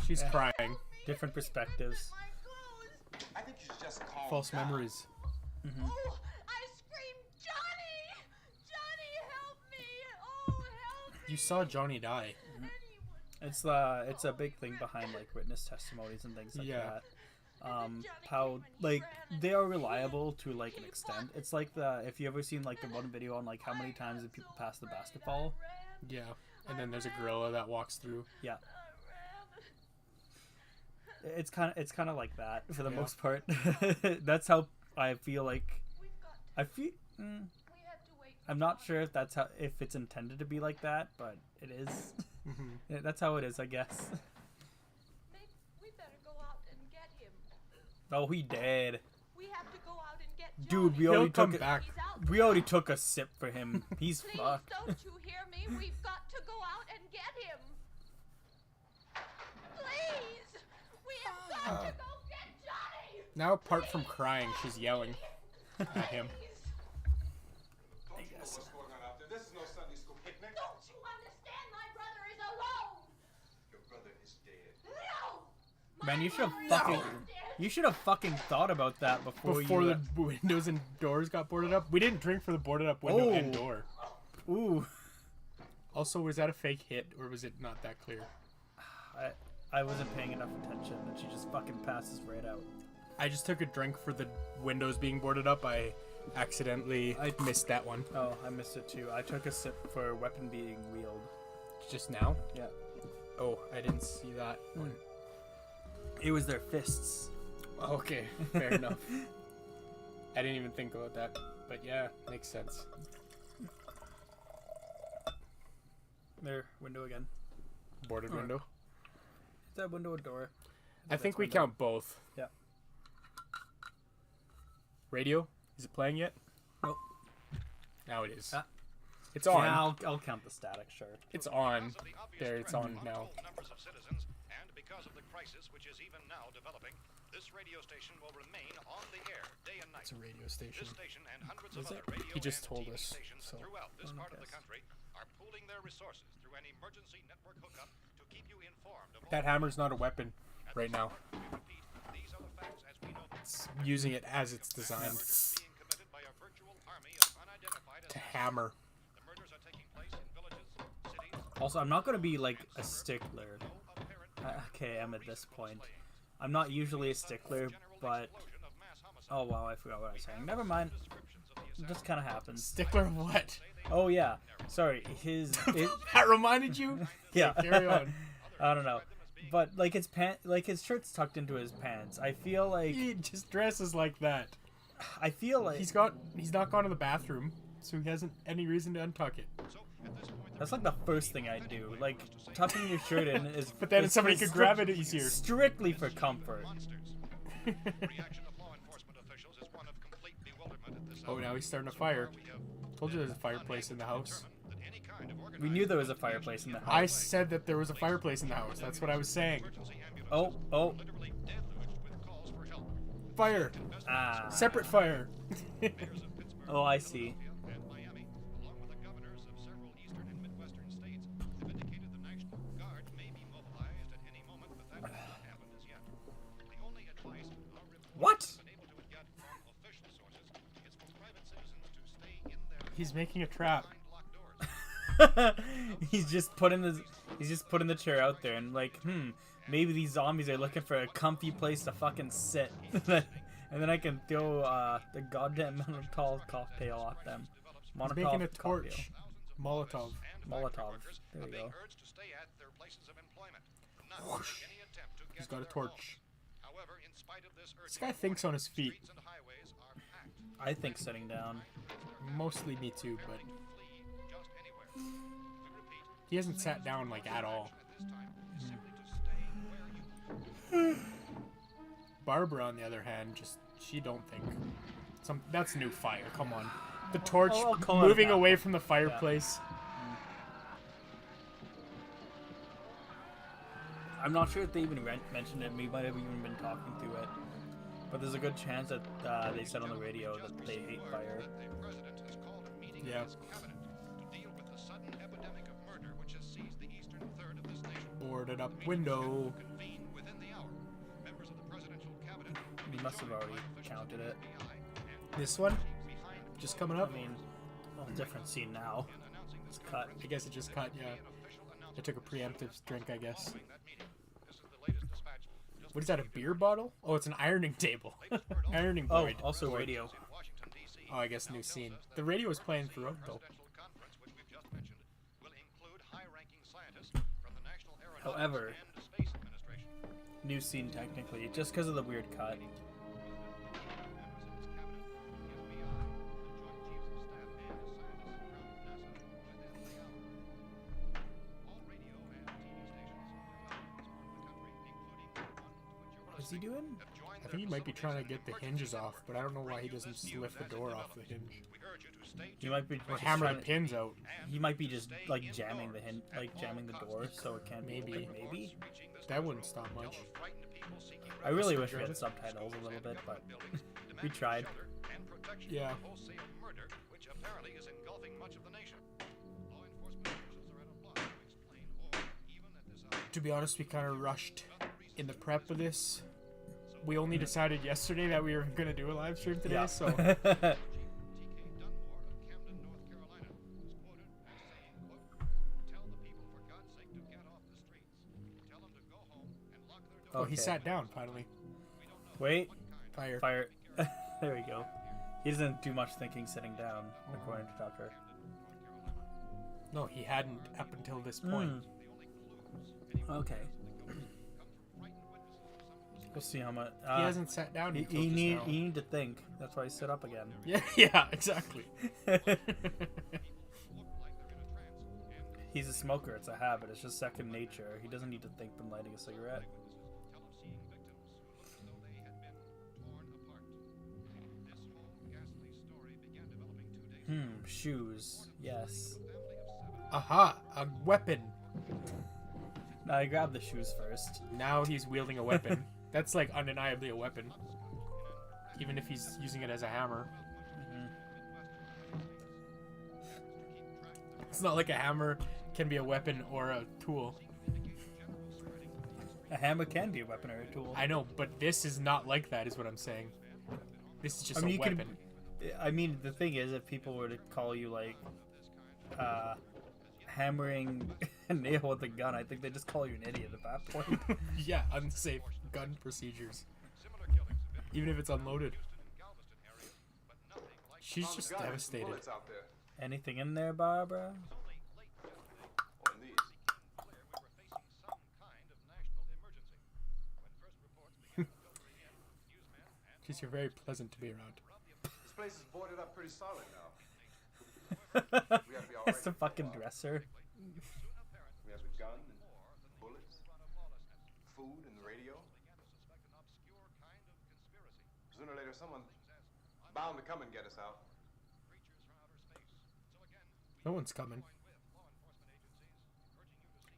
She's crying. Different perspectives. I think you should just calm False down. memories. Mm-hmm. Oh, I screamed, Johnny! Johnny, help me! Oh, help me! You saw Johnny die. It's a big thing behind like witness testimonies and things like that. How like they are reliable to like an extent. It's like if you ever seen like the one video on like how many times did people pass the basketball? Yeah, and then there's a gorilla that walks through. Yeah. It's kind of like that for the most part. That's how I feel like. I'm not sure if it's intended to be like that, but it is. Yeah, that's how it is, I guess. We better go out and get him. Oh, he dead. We have to go out and get Johnny. Dude, we already took a sip for him. He's Please, fucked. don't you hear me? We've got to go out and get him. Please, we have got to go get Johnny. Now, apart from crying, she's yelling at him. Don't you know what's going on out there? This is no Sunday school picnic. Don't you understand? My brother is alone. Your brother is dead. No. Man, you should have fucking thought about that before the windows and doors got boarded up. We didn't drink for the boarded up window and door. Ooh. Also, was that a fake hit, or was it not that clear? I wasn't paying enough attention, and she just fucking passes right out. I just took a drink for the windows being boarded up. I accidentally missed that one. Oh, I missed it too. I took a sip for weapon being wheeled. Just now? Yeah. Oh, I didn't see that one. It was their fists. Okay, fair enough. I didn't even think about that, but yeah, makes sense. There, window again. Boarded window? Is that window a door? I think we count both. Yeah. Radio? Is it playing yet? Nope. Now it is. It's on. Yeah, I'll count the static, sure. It's on. There, it's on now. Because of the crisis which is even now developing, this radio station will remain on the air day and night. It's a radio station. This station and hundreds of other radio He just and told TV us. stations So. throughout this part of the country are pooling their resources through an emergency network hookup to keep you informed of That hammer's not a weapon right now. It's using it as it's designed. To hammer. Also, I'm not going to be like a stickler. Okay, I'm at this point. I'm not usually a stickler, but... Oh wow, I forgot what I was saying. Never mind. It just kind of happens. Stickler of what? Oh yeah. Sorry, That reminded you? Yeah. Okay, carry on. I don't know. But like his shirt's tucked into his pants. I feel like... He just dresses like that. I feel like... He's not gone to the bathroom, so he hasn't any reason to untuck it. That's like the first thing I do. Like, tucking your shirt in is... But then somebody could grab it easier. Strictly for comfort. Oh, now he's starting a fire. Told you there's a fireplace in the house. We knew there was a fireplace in the house. I said that there was a fireplace in the house. That's what I was saying. Oh. Fire. Separate fire. Oh, I see. He's making a trap. He's just putting the chair out there and like, maybe these zombies are looking for a comfy place to fucking sit. And then I can throw the goddamn Molotov cocktail at them. He's making a torch. Molotov. There we go. Whoosh. He's got a torch. This guy thinks on his feet. I think sitting down. Mostly me too, but he hasn't sat down like at all. Barbara, on the other hand, she don't think. That's new fire. Come on, the torch moving away from the fireplace. Yeah. I'm not sure if they even mentioned it. We might have even been talking through it, but there's a good chance that they said on the radio that they hate fire. Yeah. Boarded up window. We must have already counted it. This one? Just coming up? I mean, different scene now. It's cut. I guess it just cut, yeah. I took a preemptive drink, I guess. What is that, a beer bottle? Oh, it's an ironing table. Ironing board. Oh, also radio. Oh, I guess new scene. The radio is playing throughout, though. However, new scene technically, just because of the weird cut. What's he doing? I think he might be trying to get the hinges off, but I don't know why he doesn't just lift the door off the hinge. He might be or hammer the pins out. He might be just like jamming jamming the door so it can't maybe. Maybe that wouldn't stop much. I really wish we had subtitles a little bit, but we tried. Yeah. To be honest, we kind of rushed in the prep of this. We only decided yesterday that we were going to do a live stream today, yeah. So... Oh, he sat down finally. Wait. Fire. There we go. He doesn't do much thinking sitting down, according to Tucker. No, he hadn't up until this point. Okay. We'll see how much. He hasn't sat down. He need to think. That's why he stood up again. Yeah, exactly. He's a smoker. It's a habit. It's just second nature. He doesn't need to think when lighting a cigarette. Shoes. Yes. Aha! A weapon! No, I grabbed the shoes first. Now he's wielding a weapon. That's like undeniably a weapon. Even if he's using it as a hammer. It's not like a hammer can be a weapon or a tool. A hammer can be a weapon or a tool. I know, but this is not like that, is what I'm saying. This is just a weapon. I mean, the thing is, if people were to call you, like, hammering a nail with a gun, I think they just call you an idiot at that point. Yeah, unsafe gun procedures. Even if it's unloaded. She's just devastated. Anything in there, Barbara? She's very pleasant to be around. This place is boarded up pretty solid now. It's a fucking dresser. We have a gun and bullets, food and the radio. Sooner or later, someone's bound to come and get us out. No one's coming.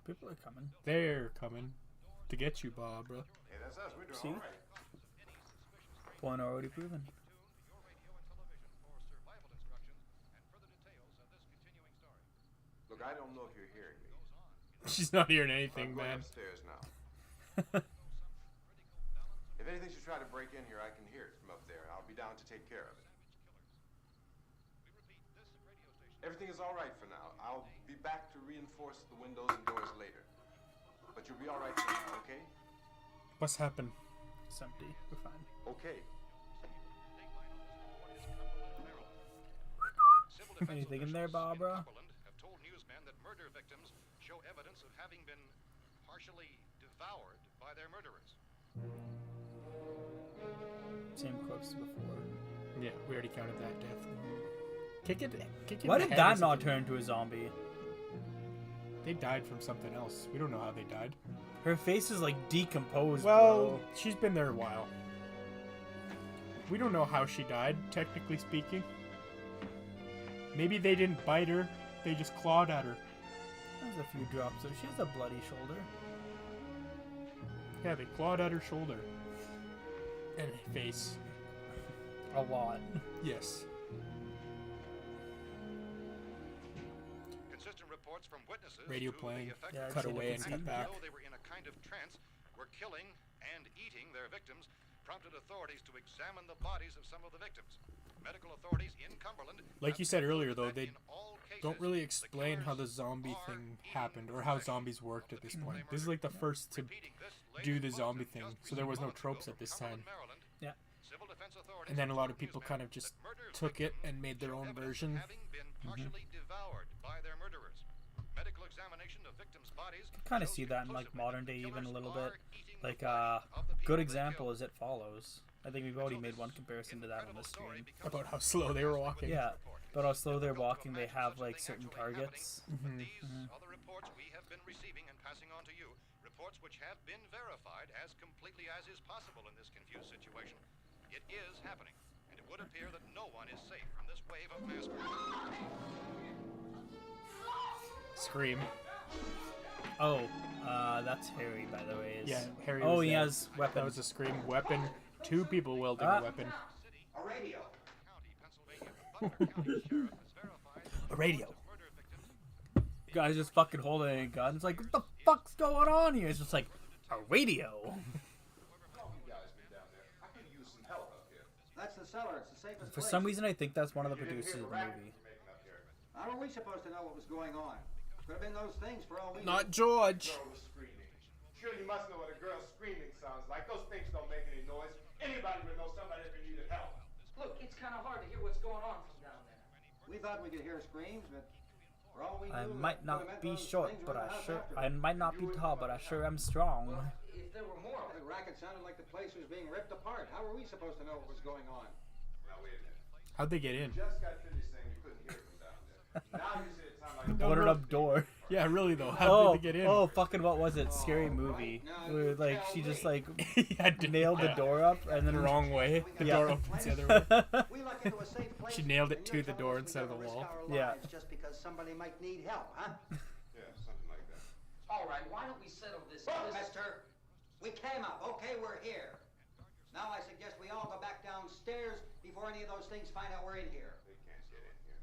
People are coming. They're coming to get you, Barbara. Hey, that's us. We're doing all right. Point already proven. Look, I don't know if you're hearing me. She's not hearing anything, man. Upstairs now. If anything should try to break in here, I can hear it from up there. I'll be down to take care of it. Everything is all right for now. I'll be back to reinforce the windows and doors later. But you'll be all right for now, okay? What's happened? It's empty. We're fine. Okay. Anything in there, Barbara? Have told newsmen that murder victims show evidence of having been partially devoured by their murderers. Same corpse as before. Yeah, we already counted that death. Kick it in Why the did head that is not turn into a zombie? They died from something else. We don't know how they died. Her face is like decomposed, Well, bro. she's been there a while. We don't know how she died, technically speaking. Maybe they didn't bite her, they just clawed at her. There's a few drops of. She has a bloody shoulder. Yeah, they clawed at her shoulder. And face. A lot. Yes. Consistent reports from witnesses Radio to playing, the effect yeah, cut away and cut back. though they were in a kind of trance, were killing and eating their victims, prompted authorities to examine the bodies of some of the victims. Medical authorities in Cumberland, Like you said earlier, though, they in all cases, don't really explain how the zombie thing happened or how zombies worked at this point. This is like the first to do the zombie thing, so there was no tropes at this time. Yeah. And then a lot of people kind of just took it and made their own version. having been partially devoured by their murderers. Medical examination of victims' bodies Kind of see that in like modern day even a little bit. Like good example is It Follows. I think we've already made one comparison to that on this stream. About how slow they were walking. Yeah, but how slow they're walking. They have like certain targets. These are the reports we have been receiving and passing on to you. Reports which have been verified as completely as is possible in this confused situation. It is happening, and it would appear that no one is safe from this wave of mass murder. Scream. Oh, that's Harry, by the way. Yeah, Harry Oh, was he there. has weapon. That was a Scream weapon. Two people wielding a weapon. A radio. A radio. Guy's just fucking holding a gun. It's like, what the fuck's going on here? It's just like, a radio. That's the cellar. It's the safest For place. some reason, I think that's one of the producers of the movie. How are we supposed to know what was going on? Could have been those things for all we Not know. George. Girl was screaming. Sure, you must know what a girl's screaming sounds like. Those things don't make any noise. Anybody would know somebody if they needed help. Look, it's kind of hard to hear what's going on from down there. We thought we could hear screams, but for all we I knew, might that not could have be meant those short, things but were in I the house sure after I us. might not be tall, but I sure am strong. If there were more of The it, racket sounded like the place was being ripped apart. How were we supposed to know what was going on? Now, wait a minute. How'd they get in? You just got finished saying you couldn't hear from down there. Now you said it sounded like Boarded up door. Yeah, really though. How did they get in? Oh, fucking what was it? Scary movie. Where like she just like nailed the door up and then the wrong way. The Yeah. door opens the other way. We luck into a safe place. She nailed it and to you're the telling door us we instead of gotta the risk wall. our Yeah. lives just because somebody might need help, huh? Yeah, something like that. all right, why don't we settle this? Look, mister, we came up. Okay, we're here. Now I suggest we all go back downstairs before any of those things find out we're in here. They can't get in here.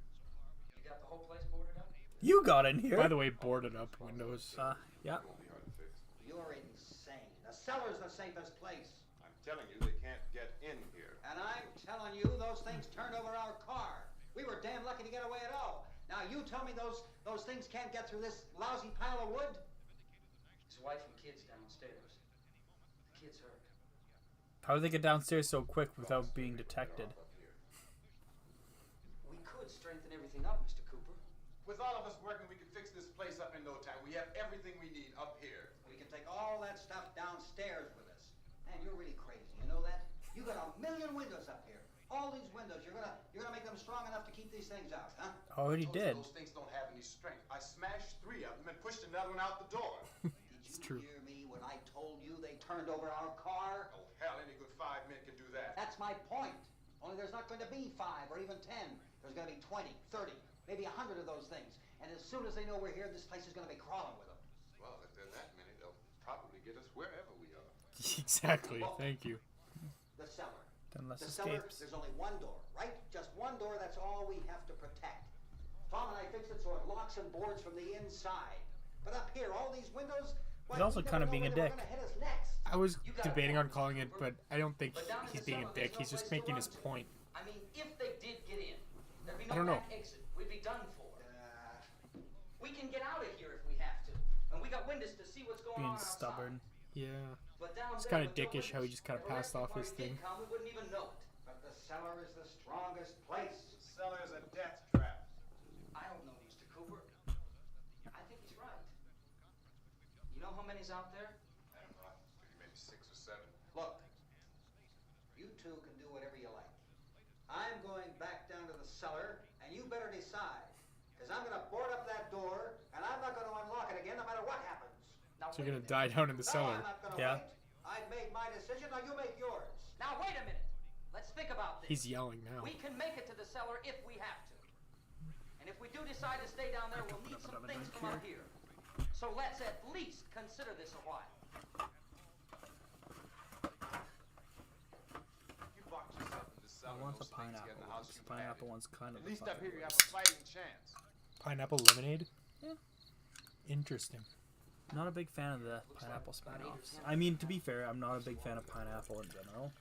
You got the whole place boarded up? You got in here. By the way, boarded up windows. Yeah. It won't be hard to fix. You're insane. The cellar's the safest place. I'm telling you, they can't get in here. And I'm telling you, those things turned over our car. We were damn lucky to get away at all. Now you tell me those things can't get through this lousy pile of wood? His wife and kids downstairs. The kids hurt. How did they get downstairs so quick without being detected? We could strengthen everything up, Mr. Cooper. With all of us working, we can fix this place up in no time. We have everything we need up here. We can take all that stuff downstairs with us. Man, you're really crazy. You know that? You got a million windows up here. All these windows. You're gonna make them strong enough to keep these things out, huh? Already Told you did. Those things don't have any strength. I smashed 3 of them and pushed another one out the door. It's true. Did you hear me when I told you they turned over our car? Oh, hell, any good 5 men can do that. That's my point. Only there's not going to be 5 or even 10. There's going to be 20, 30, maybe 100 of those things. And as soon as they know we're here, this place is going to be crawling with them. Well, if there are that many, they'll probably get us wherever we are. Exactly. Thank you. The cellar. Then less The cellar, escapes. there's only one door, right? Just one door, that's all we have to protect. Tom and I fixed it so it locks and boards from the inside. But up here, all these windows... He's also kind of being a dick. I was debating on calling it, but I don't think he's being a dick. He's just making his point. I mean, if they did get in, there'd be I no don't know. back exit. We'd be done for. We can get out of here if we have to. And we got windows to see what's going Being on outside. stubborn. Yeah. But down It's there kind of with no dickish how he windows, just kind of if a passed off rescue his party thing. did come, we wouldn't even know it. But the cellar is the strongest place. The cellar is a death trap. I don't know, Mr. Cooper. I think he's right. You know how many's out there? I don't know. Maybe 6 or 7. Look, you two can do whatever you like. I'm going back down to the cellar, and you better decide. Because I'm going to board up that door, and I'm not going to unlock it again no matter what happens. Now, So you're gonna die down in the cellar. I'm not gonna Yeah. wait. I've made my decision, now you make yours. Now, wait a minute. Let's think about this. He's yelling now. We can make it to the cellar if we have to. And if we do decide to stay down there, we'll need some things from up here. So let's at least consider this a while. You box yourself in the I cellar. want no the snakes get in pineapple the one. house, The you can have pineapple it. one's kind of At the least up fun here you have worst. a fighting chance. Pineapple lemonade? Yeah. Interesting. Not a big fan of the pineapple spin-offs. I mean, to be fair, I'm not a big fan of pineapple in general.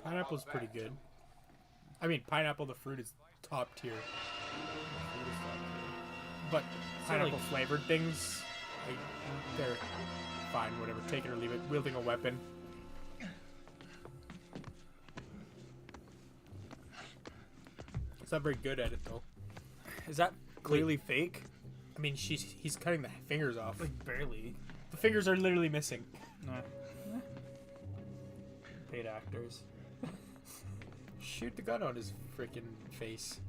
Pineapple's pretty good. I mean, pineapple, the fruit is top tier. But pineapple flavored things, like, they're fine, whatever. Take it or leave it. Wielding a weapon. It's not very good at it, though. Is that clearly fake? I mean, he's cutting the fingers off. Like, barely. The fingers are literally missing. No. Paid actors. Shoot the gun on his freaking face.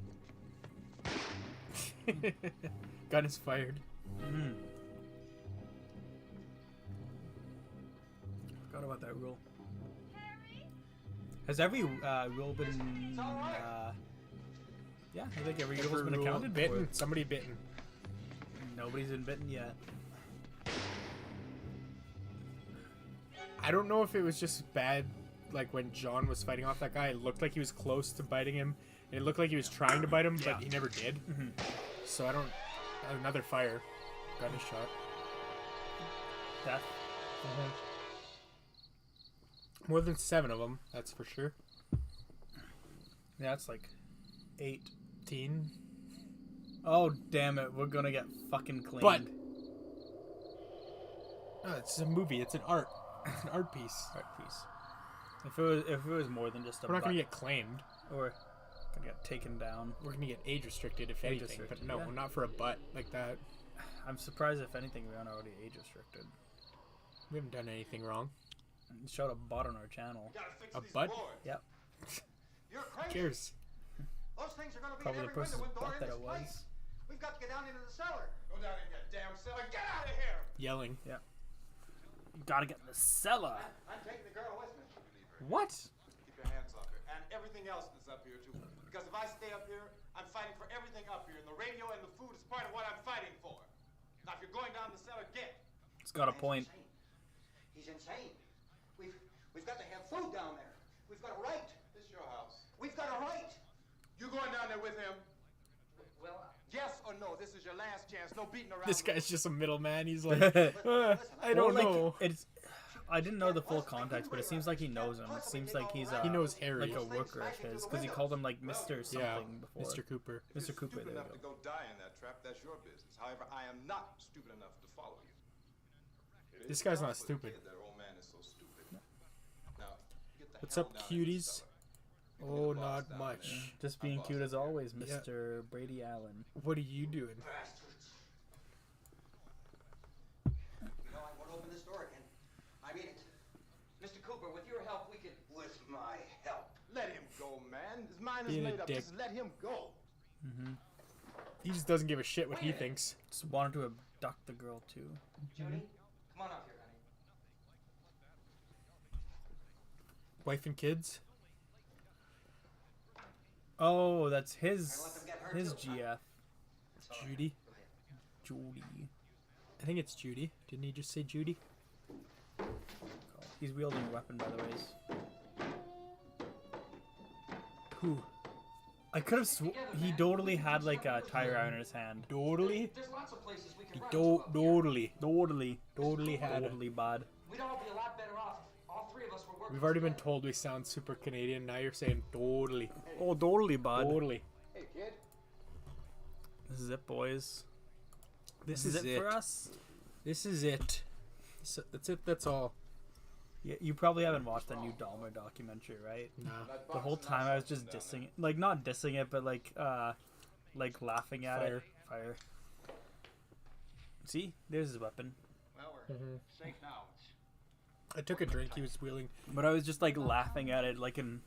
Gun is fired. Mm. Forgot about that rule. Has every rule been? Yeah, I think every rule's been accounted bitten. for. Somebody bitten. Nobody's been bitten yet. I don't know if it was just bad, like when John was fighting off that guy. It looked like he was close to biting him. And it looked like he was trying to bite him, but he never did. Mm-hmm. So I don't. Another fire. Gun is shot. Death. More than 7 of them, that's for sure. Yeah, it's like 18. Oh, damn it. We're gonna get fucking cleaned. But no, it's a movie. It's an art. It's an art piece. Art piece. If it was more than just a We're not butt, gonna get claimed. or gonna get taken down. We're gonna get age restricted if anything. restricted, But no, yeah. not for a butt like that. I'm surprised if anything we aren't already age restricted. We haven't done anything wrong. We showed a butt on our channel. A butt? Yep. You're Who crazy. cares? Those things are going to be Probably in the every person's window and door butt in that this it was. place. We've got to get down into the cellar. Go down in your damn cellar. Get out of here! Yelling. Yeah. You gotta get in the cellar. I'm taking the girl with me. What? Keep your hands off her. And everything else that's up here, too. Because if I stay up here, I'm fighting for everything up here. And the radio and the food is part of what I'm fighting for. Now, if you're going down the cellar, get. It's got a point. He's insane. We've got to have food down there. We've got a right. This is your house. We've got a right. You going down there with him? Well, Yes or no? This is your last chance. No beating around. This guy's just a middleman. He's like, I Well, don't like, know. it's. I didn't know the full context, but it seems like he knows him. It seems like he's He knows Harry. like a worker of his, because he called him like Mr. something Yeah, before. Mr. Cooper. Mr. Cooper. Stupid There enough you to go. go die in that trap, that's your business. However, I am not stupid enough to follow you. It This is guy's tough not for the stupid. kid, that old man is so stupid. Now, get the What's hell up, down in the cuties? cellar. You can Oh, get the boss not down much. there. Just being My cute boss as always, Yeah. Mr. Brady Allen. What are you doing? You know, I won't open this door again. I mean it. Mr. Cooper, with your help, we can. With my help. Let him go, man. His mind is Being a made up. dick. Just let him go. Mm-hmm. He just doesn't give a shit what he thinks. Just wanted to abduct the girl too. Judy, come on up here, honey. Wife and kids? Oh, that's I let his them get her his too, GF. Judy? Judy. I think it's Judy. Didn't he just say Judy? He's wielding a weapon, by the way. Who? I could have he totally had like a tire iron in his hand. Totally? There's lots of places we He can run to up here. totally had it. Totally bad. We'd all be a lot better off if all three of us were working. We've already been together. told we sound super Canadian. Now you're saying totally. Oh, totally bad. Totally. Hey, kid. This is it, boys. This is is it for us. This is it. So, that's it. That's all. Yeah, you probably haven't watched the new Dahmer documentary, right? No. The whole time I was just dissing it, like not dissing it, but like laughing at it. Fire. See, there's his weapon. Well, we're safe now. I took a drink. He was wheeling. But I was just like laughing at it, like doing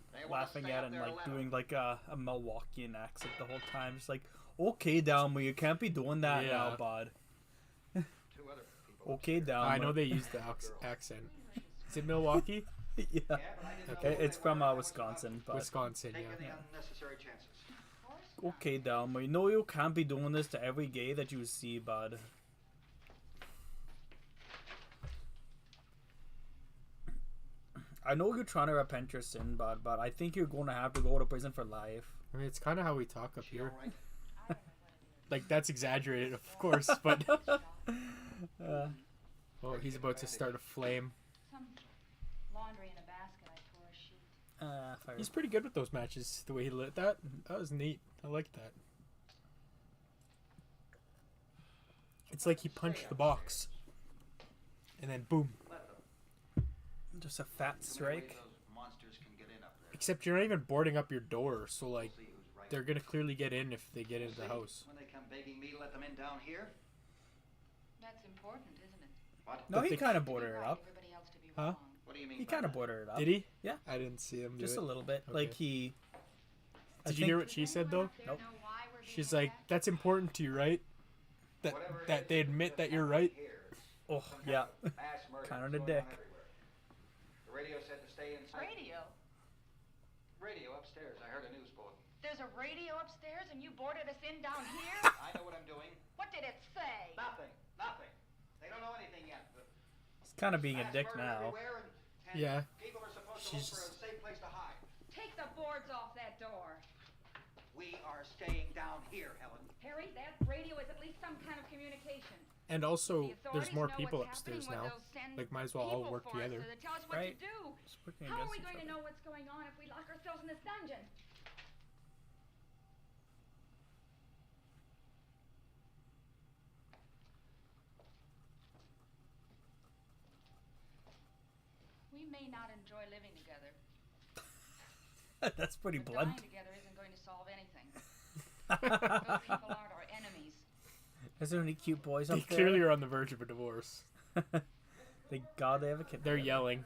like a Milwaukeean accent the whole time. Just like, okay, Dahmer, you can't be doing that now, bud. Okay, Dahmer. I know they use the accent. Is it Milwaukee? Yeah. Okay, it's from Wisconsin. But Wisconsin, Take yeah. any unnecessary chances. okay, Dahmer, you know you can't be doing this to every gay that you see, bud. I know you're trying to repent your sin, bud, but I think you're going to have to go to prison for life. I mean, it's kind of how we talk up here. Like, that's exaggerated, of course, but... Oh, he's about to start a flame. Some laundry in a basket. I tore a sheet. Fire. He's pretty good with those matches, the way he lit that. That was neat. I like that. It's like he punched the box. And then boom. Just a fat strike. Except you're not even boarding up your door, so like they're gonna clearly get in if they get into the house. When they come begging me to let them in down here. That's important, isn't it? What? No, he kind of boarded it up. Everybody else to be Huh? wrong. What do you mean? He kind of boarded it up. Did he? Yeah. I didn't see him do Just it. a little bit. Okay. Like he... Did you hear what she said though? Nope. She's like, that's important to you, right? That they admit that you're right. Oh, yeah. Kind of a dick. The radio said to stay inside. Radio? Radio upstairs. I heard a news bulletin. There's a radio upstairs and you boarded us in down here? I know what I'm doing. What did it say? Nothing. Nothing. They don't know anything yet. He's kind of being a dick now. And Yeah. people are supposed She's to look for a safe place to hide. Take the boards off that door. We are staying down here, Helen. Harry, that radio is at least some kind of communication. And also, The there's authorities more know people what's upstairs happening, now. well, they'll send Like, might as well all people work for us together. to tell us what Right. to do. Just working How are against we each going to other. know what's going on if we lock ourselves in this dungeon? We may not enjoy living together. That's pretty But blunt. dying together isn't going to solve anything. Those people aren't our enemies. Is there any cute boys up They there? clearly are on the verge of a divorce. Thank God they have a kid. They're together. yelling.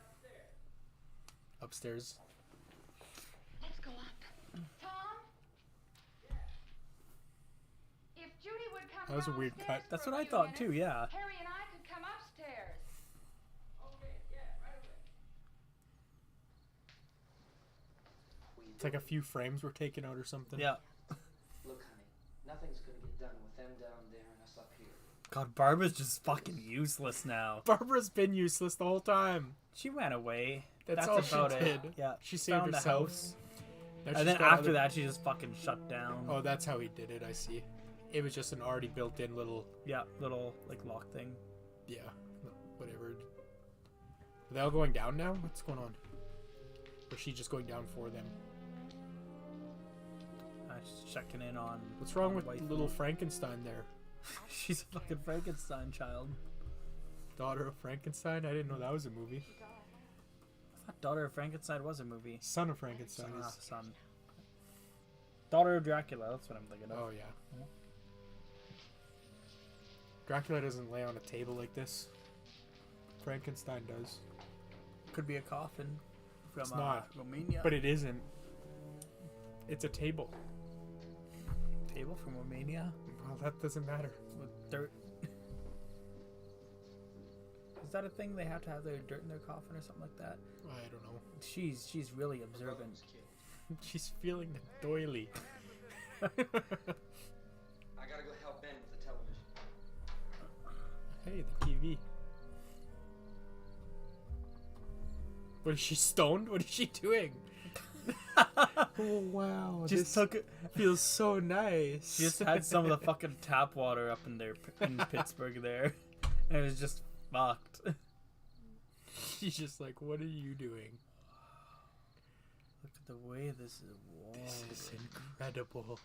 Upstairs. Let's go up. Tom? If Judy would come That was a weird downstairs cut. That's for what a I few thought too, minutes, yeah. Harry and I could come upstairs. It's like a few frames were taken out or something. Yeah. Look, honey, nothing's gonna get done with them down there and us up here. God, Barbara's just fucking useless now. Barbara's been useless the whole time. She ran away. That's That's all about she it. did. Yeah. She saved found the herself. house. Now And she's then got after other- that, she just fucking shut down. Oh, that's how he did it. I see. It was just an already built-in little. Yeah, little like lock thing. Yeah, whatever. Are they all going down now? What's going on? Or is she just going down for them? Just checking in on. What's wrong on with waifu. little Frankenstein there? She's a fucking Frankenstein child. Daughter of Frankenstein? I didn't know that was a movie. I thought Daughter of Frankenstein was a movie. Son of Frankenstein is. Son. Daughter of Dracula, that's what I'm thinking of. Oh, yeah. Dracula doesn't lay on a table like this. Frankenstein does. Could be a coffin from It's not. Romania. But it isn't. It's a table. Table from Romania? Well, that doesn't matter. With dirt. Is that a thing? They have to have their dirt in their coffin or something like that? I don't know. She's really observant. She's feeling the doily. I gotta go help Ben with the television. Hey, the TV. What is she stoned? What is she doing? Oh wow! Just took it. Feels so nice. She just had some of the fucking tap water up in there in Pittsburgh there, and it was just fucked. She's just like, what are you doing? Look at the way this is warm. This is incredible.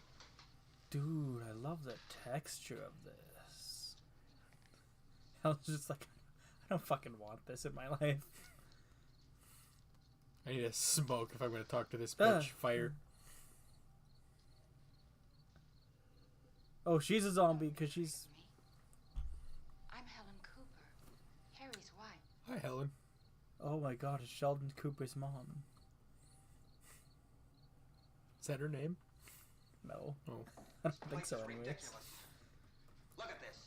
Dude, I love the texture of this. I was just like, I don't fucking want this in my life. I need a smoke if I'm going to talk to this bitch. Fire. Oh, she's a zombie because she's... I'm Helen Cooper, Harry's wife. Hi, Helen. Oh my god, it's Sheldon Cooper's mom. Is that her name? No. Oh. I don't think so anyways. Ridiculous. Look at this.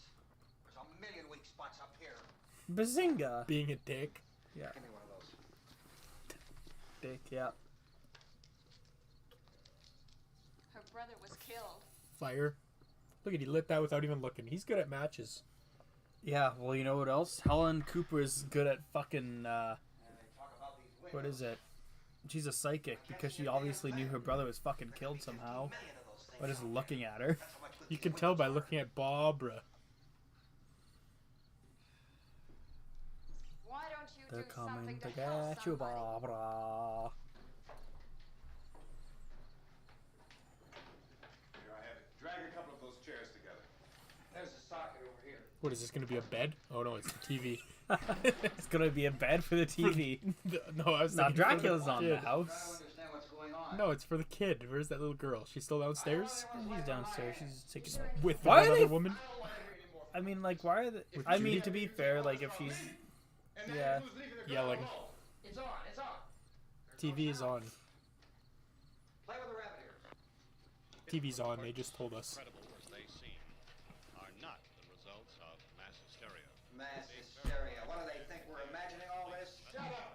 There's a million weak spots up here. Bazinga! Being a dick. Yeah. Give me one of those. Dick, yeah. Her brother was killed. Fire. Look at he lit that without even looking. He's good at matches. Yeah, well, you know what else? Helen Cooper is good at fucking, what is it? She's a psychic because she obviously knew her brother was fucking killed somehow by just looking at her. You can tell by looking at Barbara. Why don't you They're do coming something to to help get you, somebody? Barbara. Here I have it. Drag a couple of those chairs together. There's a socket over here. What is this going to be, a bed? Oh no, it's the TV. It's gonna be a bed for the TV. No, I was Now thinking for Dracula's on the kid. house. No, it's for the kid. Where's that little girl? She's still downstairs? She's downstairs. She's taking With Why are another they? woman? I mean, like, why are they? With I mean, Judy? to be fair, like, if she's, yeah, Yelling. It's on. It's on. TV is on. Play with the rabbit ears. TV's on, they just told us. Incredible as they seem, are not the results of mass hysteria. Mass hysteria. What do they think? We're imagining all this? Shut up.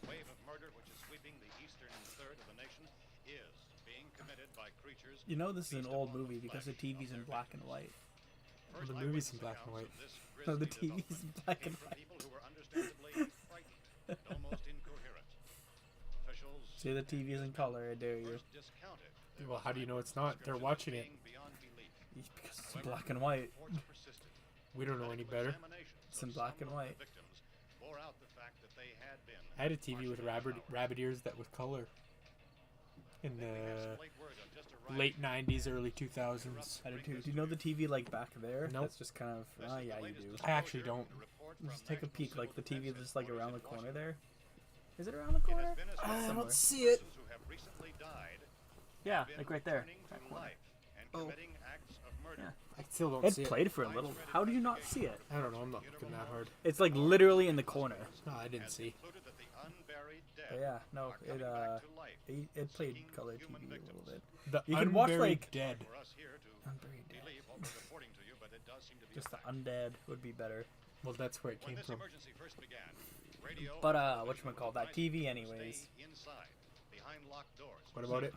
Wave of murder which is sweeping the eastern third of the nation is being committed by creatures. you know, this is an old movie because the TV's in black and white. Well, the movie's in black and white. No, the TV's in black and white. People who were understandably frightened and almost incoherent. Officials See, the TV is in color. I dare you. discounted Well, how do you know it's not? They're watching it. beyond belief. Because it's in black and white. Persisted. We don't know any better. It's in black and white. Victims bore out the fact that they had been I had a TV with rabbit ears that was color. In the late 90s, early 2000s. I do too. Do you know the TV like back there? Nope. That's just kind of. Oh yeah, you do. I actually don't. Just take a peek. Like the TV is just like around the corner there. Is it around the corner? I Somewhere. don't see it. who have recently died Yeah, like right there. That to corner. life and committing acts of murder. Yeah. I still don't It see played for a little. How do you not see it? I don't know, I'm not looking that hard. It's like literally in the corner. No, I didn't see. Concluded that the unburied dead But yeah, no, are coming back to life, it played color TV a little bit. The You can watch unburied like dead. for us here to unburied dead. believe what we're reporting to you, but it does seem to be Just a the fact. undead would be better. Well, that's where it When came this from. emergency first began, radio But whatchamacallit, that TV anyways. stay inside, behind locked doors. What about it?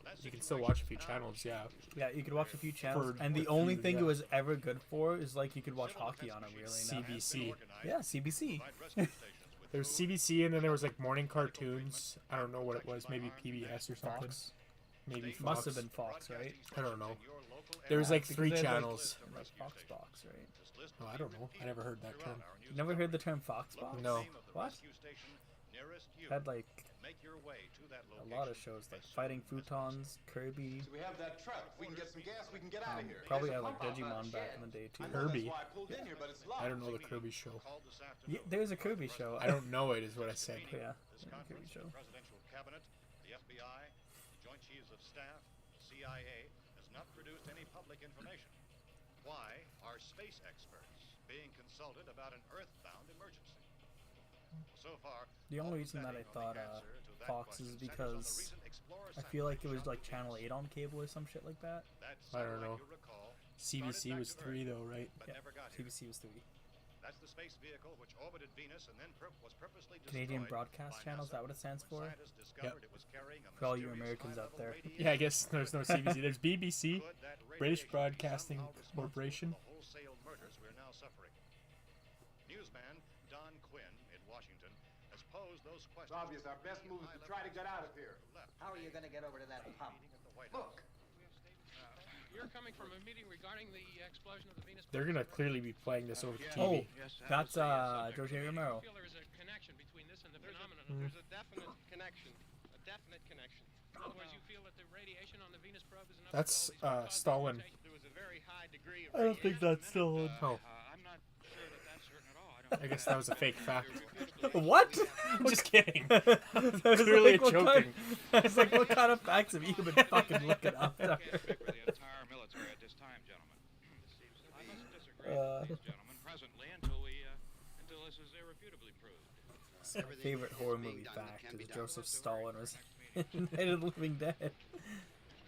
That You can still watch a few channels, yeah. Yeah, you could watch a few channels, For and the a only few, thing yeah. it was ever good for is like you could watch hockey on it. Really, now. CBC. Yeah, CBC. There was CBC, and then there was like morning cartoons. I don't know what it was. Maybe PBS or something. Fox. Maybe Fox. Must have been Fox, right? I don't know. There was like Because 3 they had, like, channels. like Fox Box, right? Oh, I don't know. I never heard that term. You never heard the term Fox Box? No. What? Had like a lot of shows like Fighting Futons, Kirby. So we have that truck. If we can get some gas, we can get out of here. Probably had like Digimon back in the day too. Kirby. That's why I pulled in here, but it's locked. I don't know the Kirby show. Yeah, there's a Kirby show. I don't know it, is what I said. Yeah, Kirby show. The presidential cabinet, the FBI, the Joint Chiefs of Staff, the CIA has not produced any public information. Why are space experts being consulted about an earthbound emergency? So far, The only reason that I thought Fox is because I feel like it was like Channel 8 on cable or some shit like that. I don't know. CBC was 3 though, right? Yeah, CBC was 3. That's the space vehicle which orbited Venus and then was purposely Canadian destroyed Broadcast by Channel, is NASA that what it stands when for? scientists discovered it was carrying a For all you mysterious Americans out there. high-level Yeah, I guess there's no CBC. There's BBC, Could that British radiation be Broadcasting somehow responsible Corporation. for the wholesale murders we're now suffering? Newsman Don Quinn in Washington has posed those questions. It's obvious our best move is to try to get out of here. How are you going to get over to that pump? Look. You're coming from a meeting regarding the explosion of the Venus. They're gonna clearly be playing this over Oh, TV. that's George Romero. I feel there is a connection between this and the phenomenon. Mm. There's a definite connection. A definite connection. In other words, you feel that the radiation on the Venus probe is enough That's to cause Stalin. There was a very high degree of I don't think that's Stalin. Oh. I'm not sure that that's certain at all. I guess that was a fake fact. What? Just kidding. I was Clearly like, what joking. I was like, what kind of facts have you been fucking looking up? For the entire military at this time, gentlemen. I must disagree with these gentlemen presently until this is irrefutably proved. My favorite horror movie fact is Joseph Stalin was in Night of the Living Dead.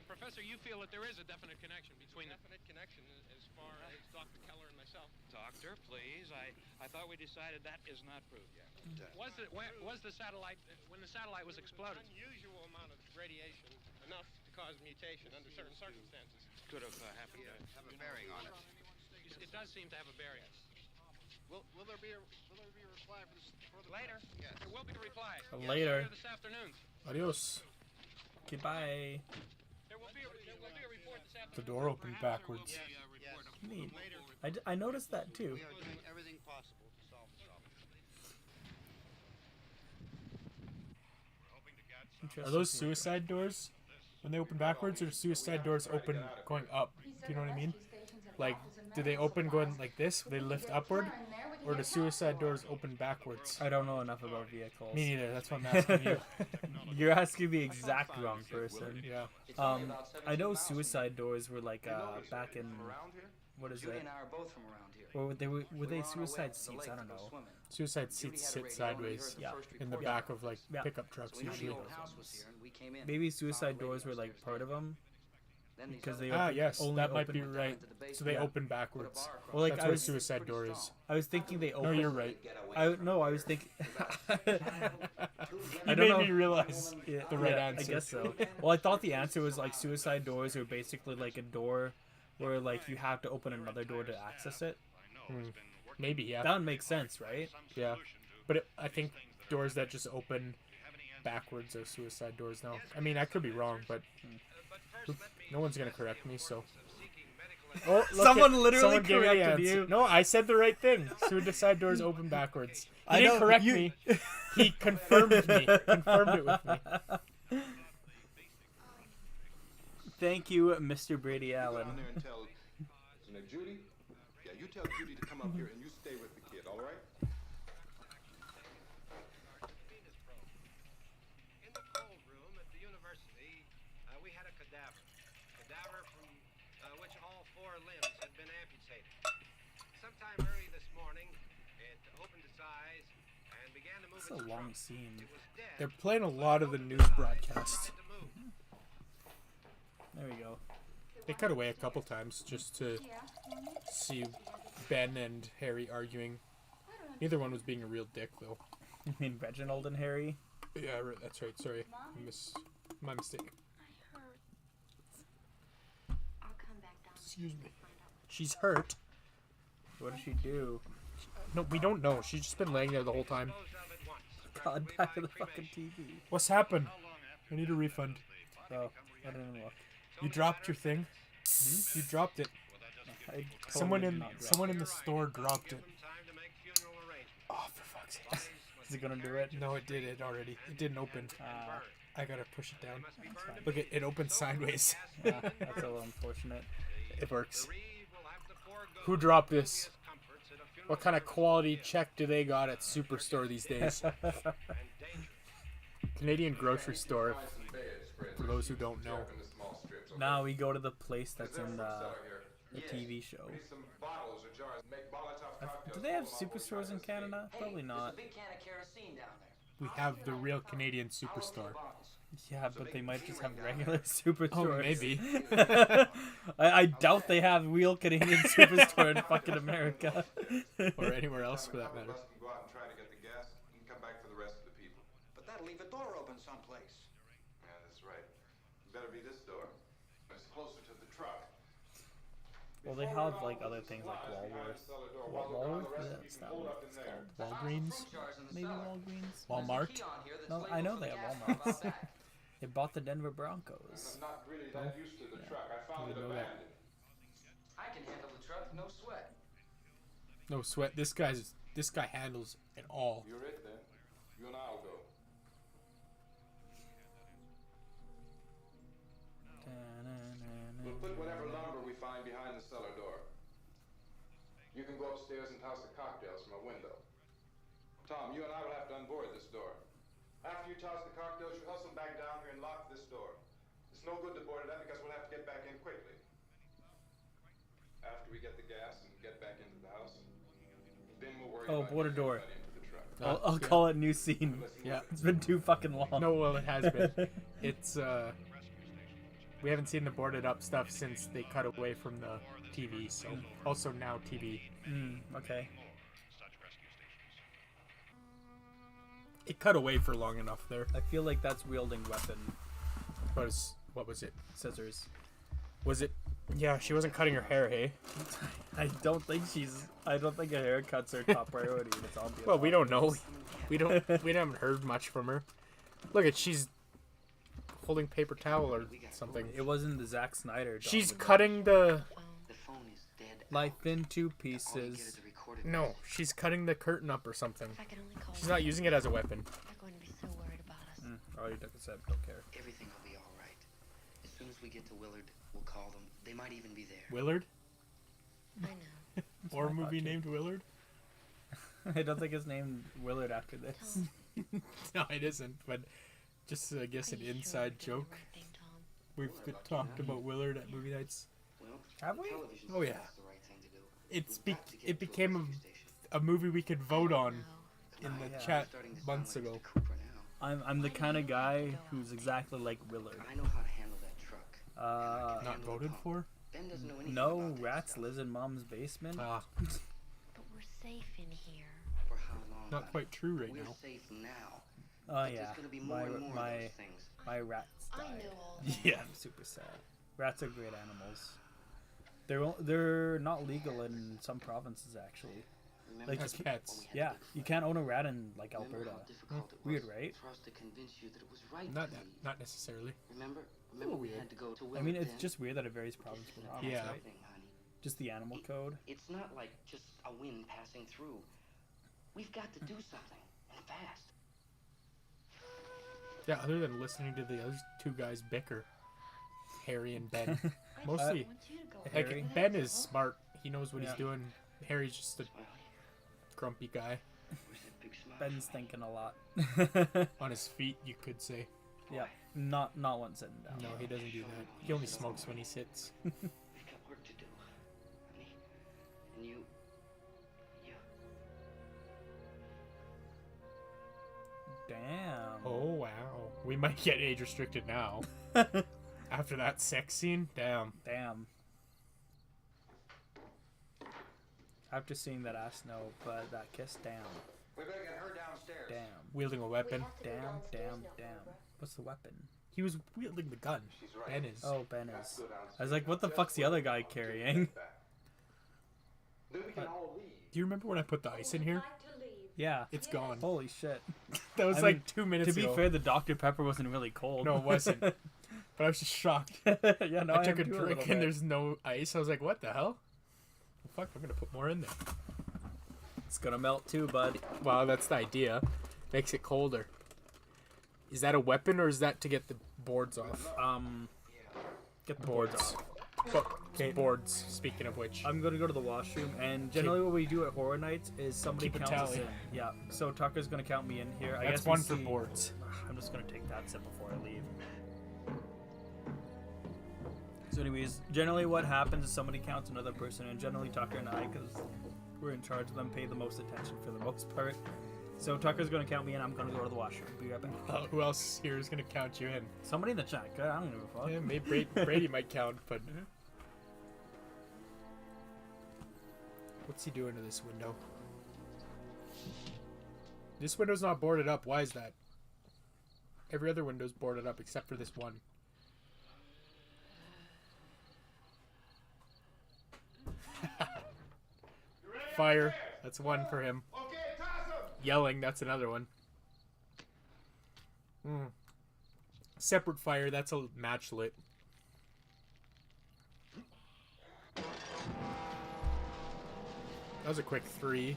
Professor, you feel that there is a definite connection between definite connection as far as Dr. Keller and myself. Doctor, please. I thought we decided that is not proved yet. Was the satellite when the satellite was exploded? Unusual amount of radiation enough to cause mutation under certain circumstances. Could have happened. Have a bearing on it. It does seem to have a bearing. Will there be a reply for the Later? Yes. There will be a reply. Later. This afternoon. Adios. Goodbye. There will be a report this afternoon. The door opened backwards. Neat. I noticed that too. We are doing everything possible to solve the problem. Are those suicide doors when they open backwards, or do suicide doors open going up? Do you know what I mean? Like, do they open going like this? They lift upward? Or do suicide doors open backwards? I don't know enough about vehicles. Me neither. That's what I'm asking you. You're asking the exact wrong person. Yeah. I know suicide doors were like back in what is Judy that? and I are both from around here. Or were they suicide seats? I don't know. Suicide seats sit sideways. Yeah. In the back of like pickup trucks usually. Maybe suicide doors were like part of them. Because they yes, only that might be open- right. So they open backwards. Well, like that's I what a was suicide door is. I was thinking they open. No, you're right. I was thinking. You made me realize the right answer. I guess so. Well, I thought the answer was like suicide doors are basically like a door where like you have to open another door to access it. Maybe, yeah. That would make sense, right? Yeah. But I think doors that just open backwards are suicide doors now. I mean, I could be wrong, but no one's going to correct me, so. Oh, Someone literally someone gave me the corrected answer. you. No, I said the right thing. Suicide doors open backwards. He I didn't know, correct you- me. He confirmed me. Confirmed it with me. Thank you, Mr. Brady Allen. Down there and tell, Judy? Yeah, you tell Judy to come up here and you stay with the kid, all right? In the cold room at the university, we had a cadaver. Cadaver from which all 4 limbs had been amputated. Sometime early this morning, it opened its eyes and began to move It's a its long trunk. scene. They're playing a lot of the news broadcasts. There we go. They cut away a couple times just to see Ben and Harry arguing. Neither one was being a real dick, though. You mean Reginald and Harry? Yeah, right, that's right. Sorry. My mistake. Excuse me. She's hurt. What did she do? No, we don't know. She's just been laying there the whole time. God, back to the fucking TV. What's happened? I need a refund. Oh, I didn't look. You dropped your thing? You dropped it. I Someone totally in did not drop someone it. in the store dropped it. Oh, for fuck's sake. Is it gonna do it? No, it did it already. It didn't open. Ah. I gotta push it down. Look, it opens sideways. That's a little unfortunate. It works. Who dropped this? What kind of quality check do they got at Superstore these days? Canadian grocery store, for those who don't know. Now we go to the place that's in the TV show. Do they have superstores in Canada? Probably not. Big can of kerosene down there. We have the real Canadian Superstore. Yeah, but they might just have regular superstores. Oh, maybe. I doubt they have real Canadian superstore in fucking America. Or anywhere else for that matter. Go out and try to get the gas and come back for the rest of the people. But that'll leave a door open someplace. Yeah, that's right. Better be this door. It's closer to the truck. Well, they have like other things like Walworth. Walworth? That's not what it's called. Walgreens? Maybe Walgreens? Walmart? No, I know they have Walmarts. They bought the Denver Broncos. I'm not really that used to the truck. I found it know that. abandoned. I can handle the truck, no sweat. No sweat. This guy handles it all. You're it then. You and I'll go. We'll put whatever lumber we find behind the cellar door. You can go upstairs and toss the cocktails from a window. Tom, you and I will have to unboard this door. After you toss the cocktails, you hustle back down here and lock this door. It's no good to board it up because we'll have to get back in quickly. After we get the gas and get back into the house, then we'll worry about board a getting door. everybody into the truck. I'll call it new scene. Yeah. It's been too fucking long. No, well, it has been. It's we haven't seen the boarded up stuff since they cut away from the TV. So also now TV. Okay. It cut away for long enough there. I feel like that's wielding weapon. What was it? Scissors. Was it? Yeah, she wasn't cutting her hair, hey? I don't think her haircuts are top priority. It's obvious. Well, we don't know. We haven't heard much from her. Look at she's holding paper towel or something. It wasn't the Zack Snyder. She's cutting the life into pieces. No, she's cutting the curtain up or something. She's not using it as a weapon. They're going to be so worried about us. Already took a sip. Don't care. Everything will be all right. As soon as we get to Willard, we'll call them. They might even be there. Willard? I know. Or a movie named Willard? I don't think it's named Willard after this. No, it isn't. But just, I guess, an inside joke. We've talked about Willard at movie nights. Have we? Oh yeah. It became a movie we could vote on in the chat months ago. I'm the kind of guy who's exactly like Willard. I know how to handle that truck. Not voted for? Ben doesn't know anything No, about that rats stuff. lives in mom's basement. But we're safe in here. For how long? Not quite true right We're now. safe now. Oh But yeah, there's gonna be more and more of those things. my rats died. I know all that. Yeah. I'm super sad. Rats are great animals. They're not legal in some provinces actually. Remember Like As pets. yeah, you can't own a rat in like Alberta. Weird, right? For us to convince you that it was right Not to leave. not necessarily. Remember we weird. had to go to I mean, Willard it's then? just weird that it varies province to province, Yeah. right? Just the animal code. It's not like just a wind passing through. We've got to do something, and fast. Yeah, other than listening to the other two guys bicker. Harry and Ben. Mostly. Harry? Ben is smart. He knows what Yeah. he's doing. Harry's just a grumpy guy. Ben's thinking a lot. On his feet, you could say. Yeah, not when sitting down. No, he doesn't do that. He only smokes when he sits. We've got work to do, honey. And you. Damn. Oh, wow. We might get age restricted now. After that sex scene? Damn. Damn. After seeing that ass, no, but that kiss, damn. We better get her downstairs. Damn. Wielding a weapon. Damn. What's the weapon? He was wielding the gun. Ben is. Oh, Ben is. I was like, what the fuck's the other guy carrying? Then we can all leave. Do you remember when I put the ice in here? Yeah. It's gone. Holy shit. That was I like mean, 2 minutes To ago. be fair, the Dr. Pepper wasn't really cold. No, it wasn't. But I was just shocked. Yeah, no, I I took am a too, a drink little and bit. there's no ice. I was like, what the hell? Well, fuck, I'm gonna put more in there. It's gonna melt too, bud. Wow, that's the idea. Makes it colder. Is that a weapon or is that to get the boards off? Get the boards off. Okay. Boards, speaking of which. I'm gonna go to the washroom, and generally what we do at Horror Nights is somebody Keep a counts us tally. in. Yeah, so Tucker's gonna count me in here. I That's guess we one for see- boards. I'm just gonna take that sip before I leave. So anyways, generally what happens is somebody counts another person, and generally Tucker and I, because we're in charge of them, pay the most attention for the most part. So Tucker's gonna count me in, I'm gonna go to the washroom. Be right back. Who else here is gonna count you in? Somebody in the chat, good, I don't give a fuck. Yeah, maybe Brady might count, but... What's he doing to this window? This window's not boarded up. Why is that? Every other window's boarded up except for this one. Fire. That's one for him. Yelling. That's another one. Separate fire. That's a match lit. That was a quick 3.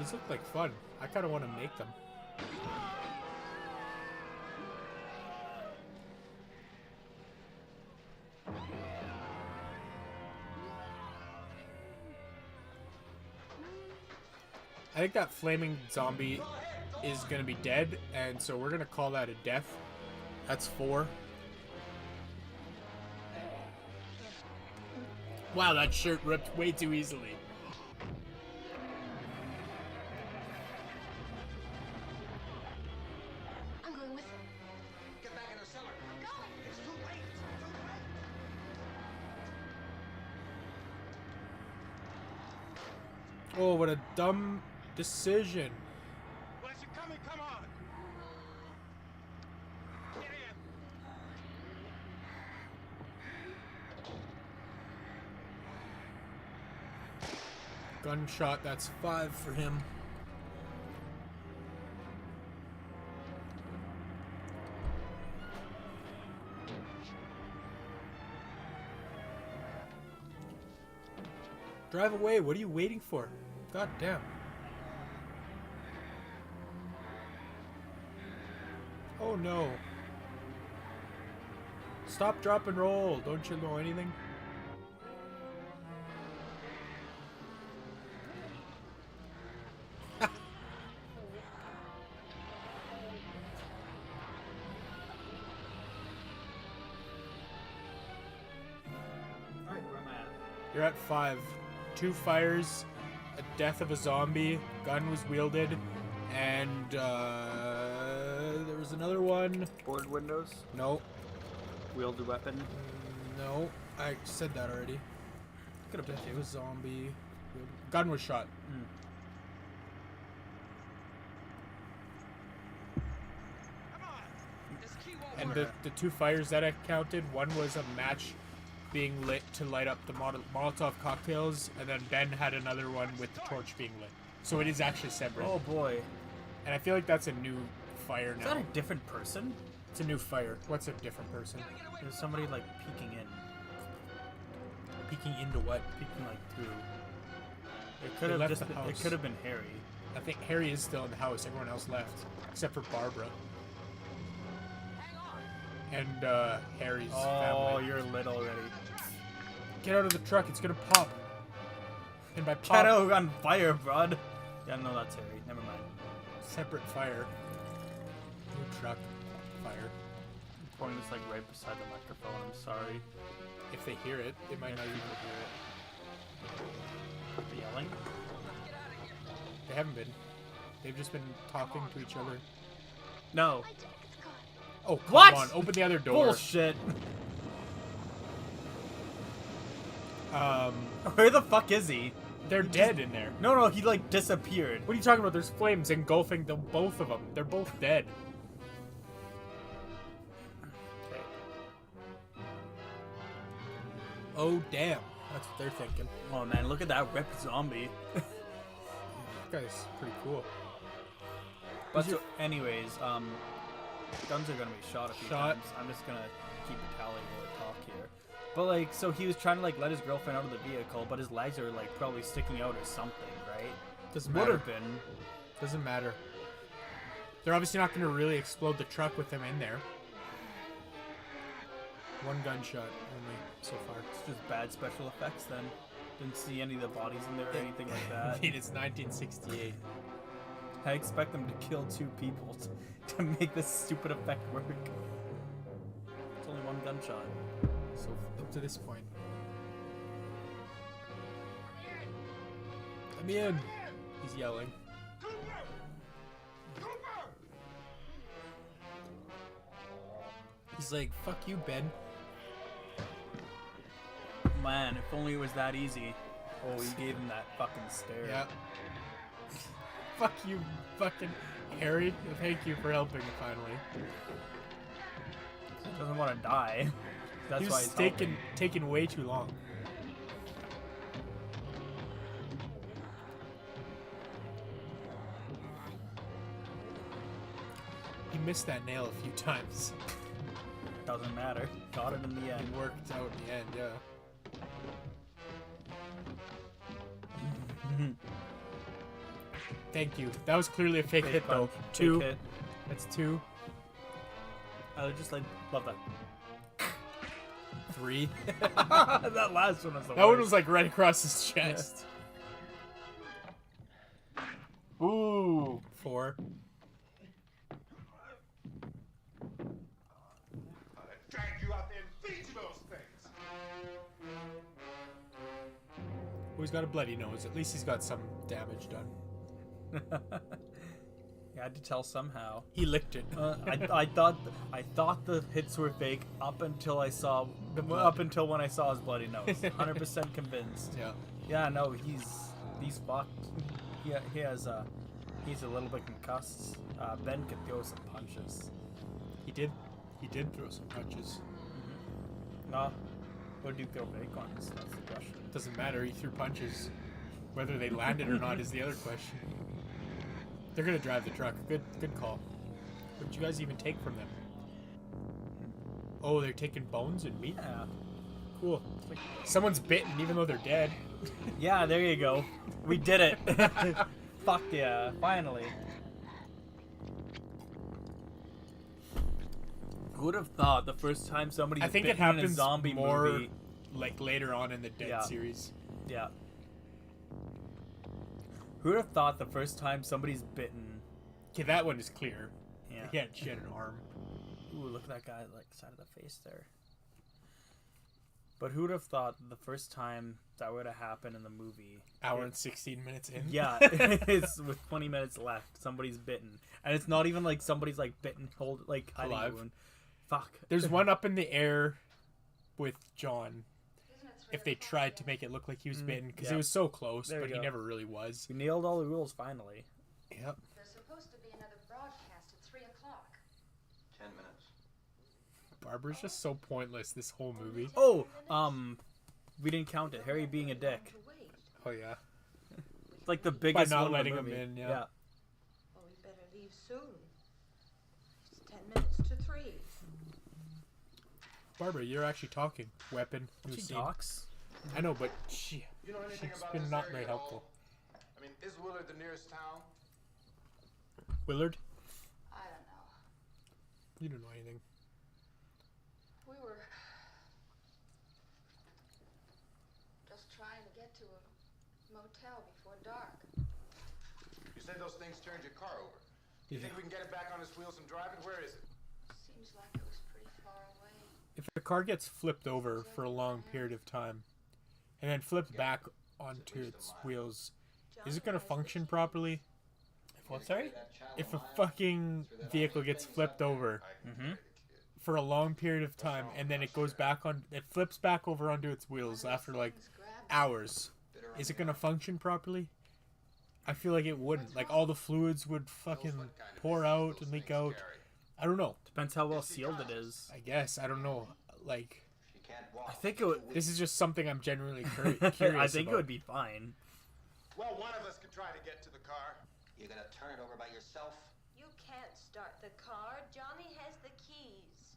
These look like fun. I kind of want to make them. I think that flaming zombie is going to be dead, and so we're going to call that a death. That's 4. Wow, that shirt ripped way too easily. I'm going with him. Get back in the cellar. I'm going. It's too late. It's too late. Oh, what a dumb decision. Well, is it coming? Come on. Get in. Gunshot, that's 5 for him. Drive away, what are you waiting for? God damn. Oh no. Stop, drop, and roll. Don't you know anything? You're at 5. 2 fires, a death of a zombie, gun was wielded, and there was another one. Board windows? No. Wielded weapon? No. I said that already. Could have been Death of a zombie. Gun was shot. And the 2 fires that I counted, one was a match being lit to light up the Molotov cocktails, and then Ben had another one with the torch being lit. So it is actually separate. Oh boy. And I feel like that's a new fire now. Is that a different person? It's a new fire. What's a different person? There's somebody like peeking in. Peeking into what? Peeking like through. It could have just been, it could have been Harry. I think Harry is still in the house. Everyone else left. Except for Barbara. And Harry's family. Oh, you're lit already. Get out of the truck. It's gonna pop. And by pop... Get out on fire, bud. Yeah, no, that's Harry. Never mind. Separate fire. New truck. Fire. I'm pouring this like right beside the microphone. I'm sorry. If they hear it, they might not even hear it. They're yelling? They haven't been. They've just been talking to each other. No. Oh, come what? on. Open the other door. Bullshit. Where the fuck is he? They're dead in there. No, he like disappeared. What are you talking about? There's flames engulfing the both of them. They're both dead. Okay. Oh, damn. That's what they're thinking. Oh man, look at that ripped zombie. That guy's pretty cool. But so, anyways, guns are gonna be shot a few times. I'm just gonna keep a tally while I talk here. But like, so he was trying to like let his girlfriend out of the vehicle, but his legs are like probably sticking out or something, right? Doesn't matter. Would have been. Doesn't matter. They're obviously not gonna really explode the truck with him in there. 1 gunshot only so far. It's just bad special effects then. Didn't see any of the bodies in there or anything like that. I mean, it's 1968. I expect them to kill 2 people to make this stupid effect work. It's only 1 gunshot. So up to this point. Let me in. He's yelling. He's like, fuck you, Ben. Man, if only it was that easy. Oh, he gave him that fucking stare. Yeah. Fuck you, fucking Harry. Thank you for helping finally. He doesn't want to die. That's why he's taking way too long. He missed that nail a few times. Doesn't matter. Got it in the end. It worked out in the end, yeah. Thank you. That was clearly a fake hit, though. Fake 2. hit. That's 2. I just like love that. 3. That last one was the That one worst. was like right across his chest. Ooh. 4. Drag you out there and feed you those things. Oh, he's got a bloody nose. At least he's got some damage done. You had to tell somehow. He licked it. I thought the hits were fake up until when I saw his bloody nose. 100% convinced. Yeah. Yeah, no, he's fucked. He's a little bit concussed. Ben could throw some punches. He did throw some punches. No, what do you throw fake ones? That's the question. Doesn't matter. He threw punches. Whether they landed or not is the other question. They're gonna drive the truck. Good call. What did you guys even take from them? Oh, they're taking bones and meat? Yeah. Cool. Someone's bitten even though they're dead. Yeah, there you go. We did it. Fuck yeah, finally. Who would have thought the first time somebody's I think it bitten in a happens zombie more movie? like later on in the Dead series. Yeah. Who would have thought the first time somebody's bitten? Okay, that one is clear. Yeah. She had an arm. Ooh, look at that guy, like, side of the face there. But who would have thought the first time that would have happened in the movie? Hour and 16 minutes in. Yeah, it's with 20 minutes left. Somebody's bitten, and it's not even like somebody's like bitten, hiding Alive. a wound. Fuck. There's one up in the air with John. If they tried to make it look like he was bitten, because it was so close, There but you he go. never really was. You nailed all the rules finally. Yep. There's supposed to be another broadcast at 3 o'clock. 10 minutes. Barbara's just so pointless this whole movie. Oh, we didn't count it. Harry being a dick. Oh yeah. It's like the biggest By not one letting in the him movie. in, yeah. Well, we better leave soon. It's 10 minutes to 3. Barbara, you're actually talking. Weapon. new She scene. talks. I know, but she's You know anything about been this not area very at all? helpful. I mean, is Willard the nearest town? Willard? I don't know. You don't know anything. We were just trying to get to a motel before dark. You said those things turned your car over. You think we can get it back on its wheels and drive it? Where is it? Seems like it was pretty far away. If the car gets flipped over for a long period of time, and then flipped back onto its wheels, is it going to function properly? What, sorry? If a fucking vehicle gets flipped over for a long period of time, and then it goes back on, it flips back over onto its wheels after like hours, is it going to function properly? I feel like it wouldn't. Like all the fluids would fucking pour out and leak out. I don't know. Depends how well sealed it is. I guess. I don't know. Like, I think it would. this is just something I'm genuinely curious I think about. it would be fine. Well, one of us could try to get to the car. You gonna turn it over by yourself? You can't start the car. Johnny has the keys.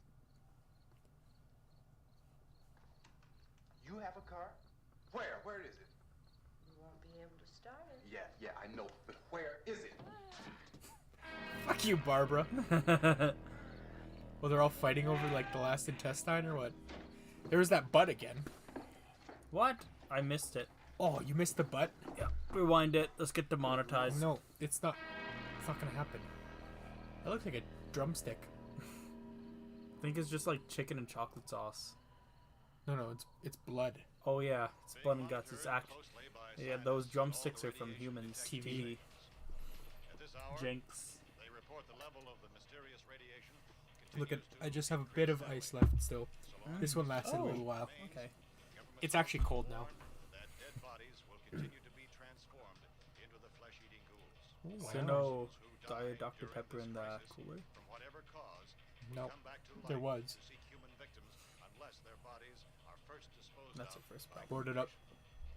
You have a car? Where? Where is it? You won't be able to start it. Yeah, I know. But where is it? Fuck you, Barbara. Well, they're all fighting over like the last intestine or what? There was that butt again. What? I missed it. Oh, you missed the butt? Yeah. Rewind it. Let's get demonetized. No, it's not. It's not gonna happen. That looks like a drumstick. I think it's just like chicken and chocolate sauce. No, it's blood. Oh yeah, it's blood and guts. It's yeah, those drumsticks are from humans. TV. Jinx. Look at, I just have a bit of ice left still. This one lasted a little while. Okay. It's actually cold now. Ooh, So no Dr. Pepper in the cooler? No, there was. That's our first problem. Board it up.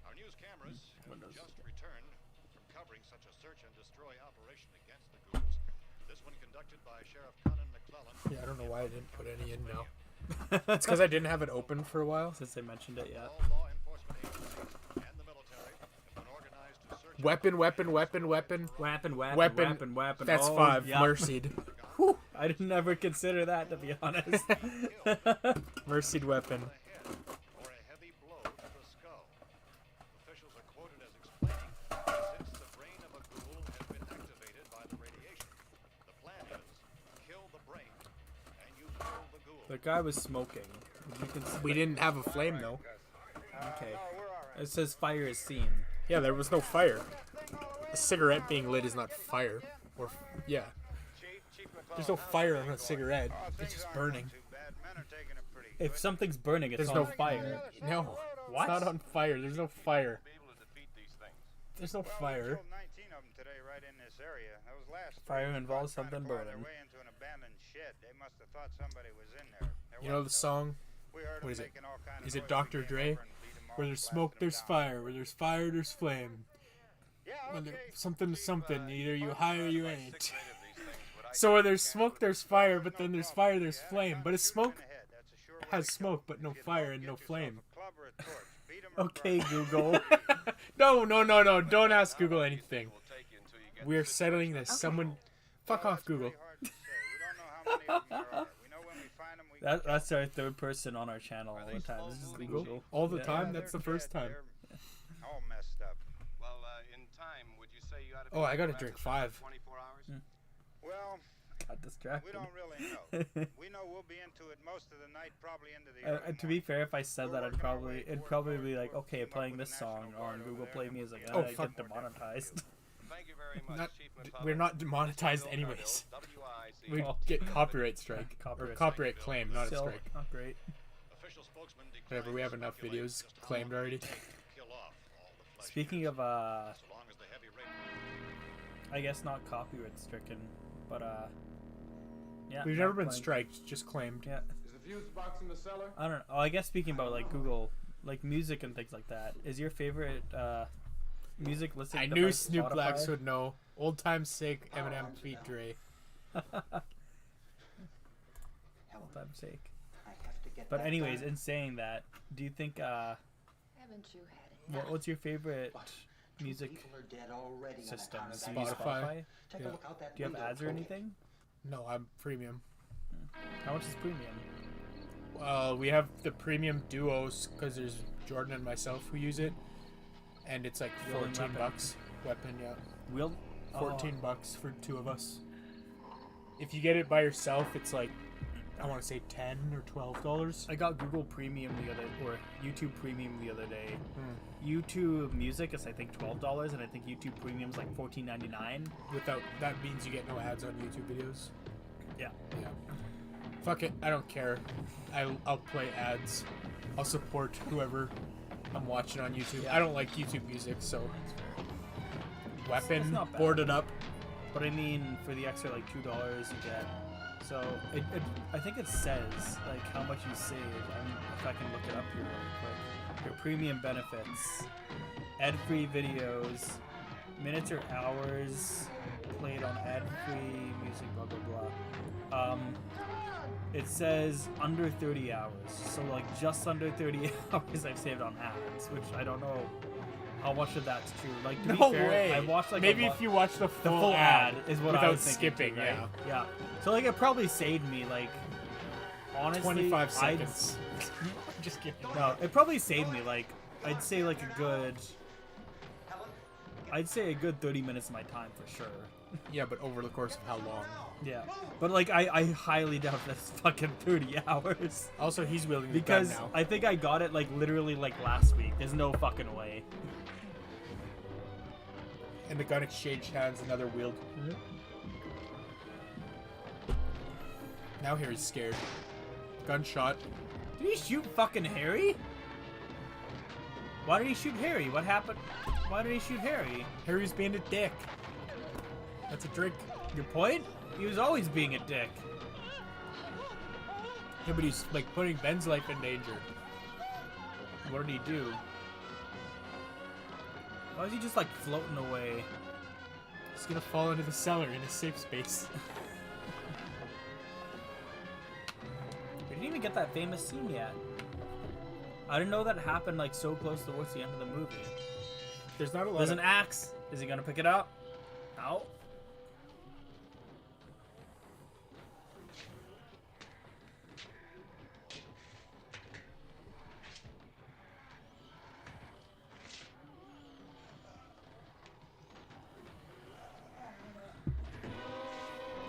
Our news cameras have just returned from covering such a search and destroy operation against the ghouls. This one conducted by Sheriff Conan McClellan. Yeah, I don't know why I didn't put any in now. It's because I didn't have it open for a while. Since they mentioned it, yeah. All law enforcement agencies and the military have been organized to search Weapon, weapon, weapon, weapon. Weapon. That's Oh, 5. yeah. Mercied. Whew, I didn't ever consider that, to be honest. Mercied weapon. or a heavy blow to the skull. Officials are quoted as explaining that since the brain of a ghoul has been activated by the radiation, the plan is kill the brain and you kill the ghoul. The guy was smoking. You can see We didn't have a flame though. Okay. It says fire is seen. Yeah, there was no fire. A cigarette being lit is not fire. Or yeah. There's no fire on a cigarette. It's just burning. If something's burning, it's There's on no fire. No. What? It's not on fire. There's no fire. There's no fire. Fire involves something burning. You know the song? What is it? Is it Dr. Dre? Where there's smoke, there's fire. Where there's fire, there's flame. When there's something to something. Either you high or you ain't. So where there's smoke, there's fire. But then there's fire, there's flame. But a smoke has smoke, but no fire and no flame. Okay, Google. No. Don't ask Google anything. We're settling this. Someone... Fuck off, Google. That's our third person on our channel all the time. This is Google. All the time? That's the first time. All messed up. Well, in time, would you say you ought to Oh, I gotta drink 5. 24 hours? Well, Got distracted. we don't really know. We know we'll be into it most of the night, probably into the early To be fair, if I said that, it'd probably be like, okay, playing this song on Google Play Music, and I get demonetized. Thank you very much, We're not demonetized anyways. We get copyright strike. Or copyright claim, not a Still, strike. not great. Whatever, we have enough videos claimed already. Speaking of, I guess not copyright stricken, but yeah. We've never been striked, just claimed. Yeah. Is the fuse box in the cellar? I don't know. Oh, I guess speaking about like Google, like music and things like that, is your favorite music listening I device knew Snoop Spotify? Blacks would know. Old time's sake, Eminem feat Dre. Old time's sake. I have to get But that anyways, done. in saying that, do you think Haven't you had enough? what's your favorite music People are dead already on system? account of Do that. you use Spotify. Spotify? Take a look out that Do you have window, ads or Tony. anything? No, I'm premium. How much is premium? We have the premium duos because there's Jordan and myself who use it, and it's like Wielding 14 weapon. bucks. Weapon, yeah. Will 14 bucks for 2 of us. If you get it by yourself, it's like I want to say $10 or $12. I got Google Premium or YouTube Premium the other day. YouTube Music is I think $12, and I think YouTube Premium is like $14.99. Without that means you get no ads on YouTube videos. Yeah. Yeah. Fuck it, I don't care. I'll play ads. I'll support whoever I'm watching on YouTube. Yeah. I don't like YouTube Music, so It's Weapon not bad. boarded up. But I mean, for the extra like $2 you get. So I think it says like how much you save. If I can look it up here really quick. Your premium benefits, ad-free videos, minutes or hours played on ad-free music, blah blah blah. It says under 30 hours. So like just under 30 hours I've saved on ads, which I don't know how much of that's true. Like to No be fair, way. I watched like Maybe if you watch the full ad ad is what without I was thinking skipping, too, right? yeah. So like it probably saved me like honestly 25 I'd- seconds. Just kidding. No, it probably saved me like I'd say like a good 30 minutes of my time for sure. Yeah, but over the course of how long? Yeah. But like I highly doubt that's fucking 30 hours. Also, he's wielding the because gun now. I think I got it like literally like last week. There's no fucking way. And the gun exchanged hands, another wield. Now Harry's scared. Gunshot. Did he shoot fucking Harry? Why did he shoot Harry? What happened? Why did he shoot Harry? Harry's being a dick. That's a drink. Your point? He was always being a dick. Yeah, but he's like putting Ben's life in danger. What did he do? Why is he just like floating away? He's gonna fall into the cellar in a safe space. We didn't even get that famous scene yet. I didn't know that happened like so close towards the end of the movie. There's not a lot. There's an axe. Is he gonna pick it up? No.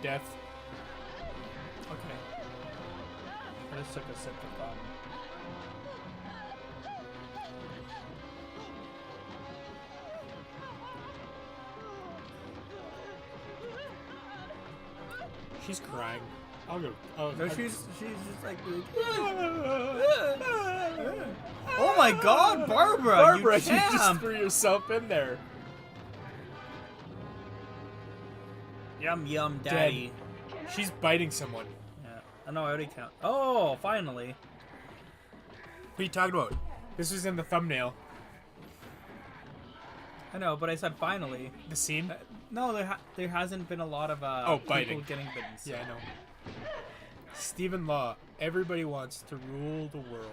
Death. Okay. I just took a sip of She's crying. I'll go. Oh, no, she's just like. Oh my God, Barbara! Barbara, you just champ! threw yourself in there. Yum yum, daddy. Dead. She's biting someone. Yeah. I know. I already count. Oh, finally. What are you talking about? This was in the thumbnail. I know, but I said finally. The scene? No, there hasn't been a lot of biting. people getting bitten. So. Yeah, I know. Stephen Law. Everybody wants to rule the world.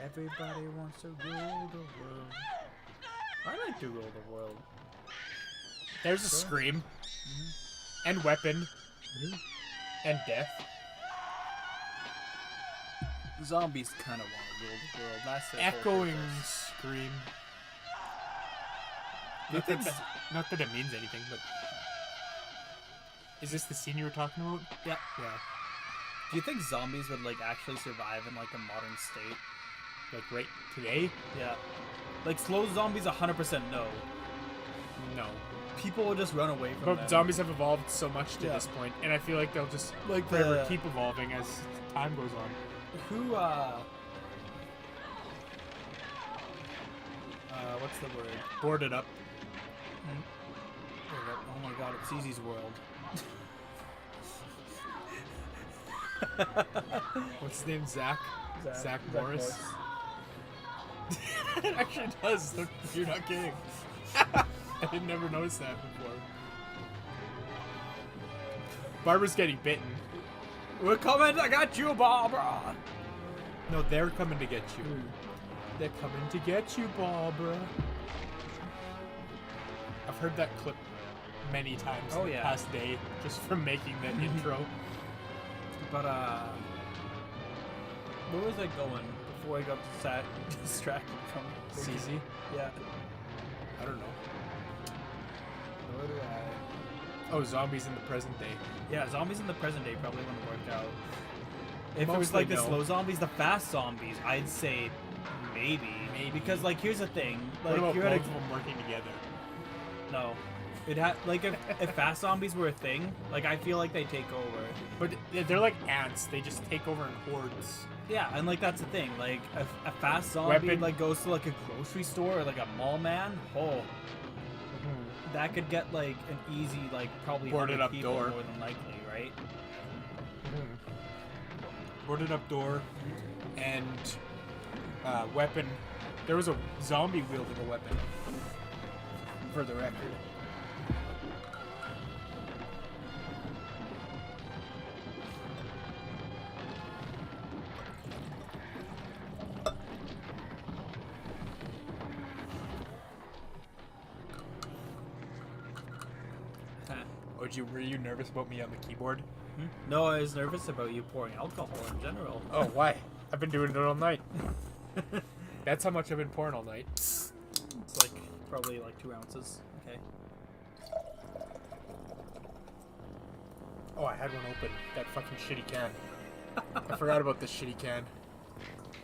Everybody wants to rule the world. I like to rule the world. There's a scream. And weapon. And death. Zombies kind of want to rule the world. That's the echoing scream. Not that it means anything, but... Is this the scene you were talking about? Yeah. Yeah. Do you think zombies would, like, actually survive in, like, a modern state? Like, right today? Yeah. Like, slow zombies, 100% no. No. People will just run away from them. But zombies have evolved so much to this point, and I feel like they'll just like forever keep evolving as time goes on. Who, what's the word? Boarded up. Oh my God, it's Easy's world. What's his name? Zach Morris. It actually does. Look, you're not kidding. I didn't never notice that before. Barbara's getting bitten. We're coming to get you, Barbara. No, they're coming to get you. They're coming to get you, Barbara. I've heard that clip many times in the past day, just from making that intro. But, where was I going before I got distracted from CZ? Yeah. I don't know. Where do I... Oh, zombies in the present day. Yeah, zombies in the present day probably wouldn't work out. If Mostly it was like the no. slow zombies, the fast zombies, I'd say maybe. Because, like, here's the thing. Like, What about you're both at of them working together? No. Like, if fast zombies were a thing, like, I feel like they take over. But they're like ants. They just take over in hordes. Yeah, and, like, that's the thing. Like, a fast zombie, like, goes to, like, a grocery store or, like, a mall man. Oh. That could get, like, an easy, like, probably Boarded 100 up people door. more than likely, right? Boarded up door and weapon. There was a zombie wielding a weapon. For the record. Were you nervous about me on the keyboard? No, I was nervous about you pouring alcohol in general. Oh, why? I've been doing it all night. That's how much I've been pouring all night. It's like probably like 2 ounces. Okay. Oh, I had one open. That fucking shitty can. I forgot about this shitty can.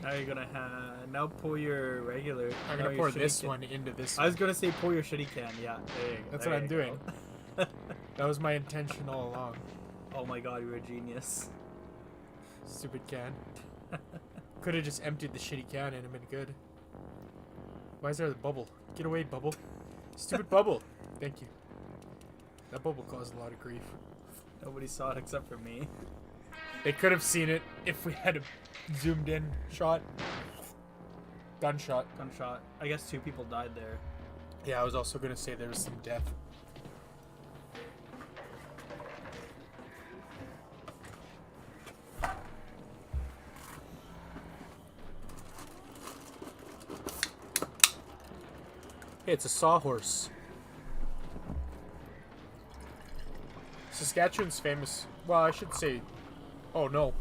Now you're gonna now pour your regular. I'm gonna pour this one into this one. I was gonna say pour your shitty can. Yeah, there you go. That's what I'm doing. That was my intention all along. Oh my God, you're a genius. Stupid can. Could have just emptied the shitty can and it'd been good. Why is there a bubble? Get away, bubble. Stupid bubble. Thank you. That bubble caused a lot of grief. Nobody saw it except for me. They could have seen it if we had a zoomed in shot. Gunshot. I guess 2 people died there. Yeah, I was also gonna say there was some death. Hey, it's a sawhorse. Saskatchewan's famous. Well, I should say. Oh no.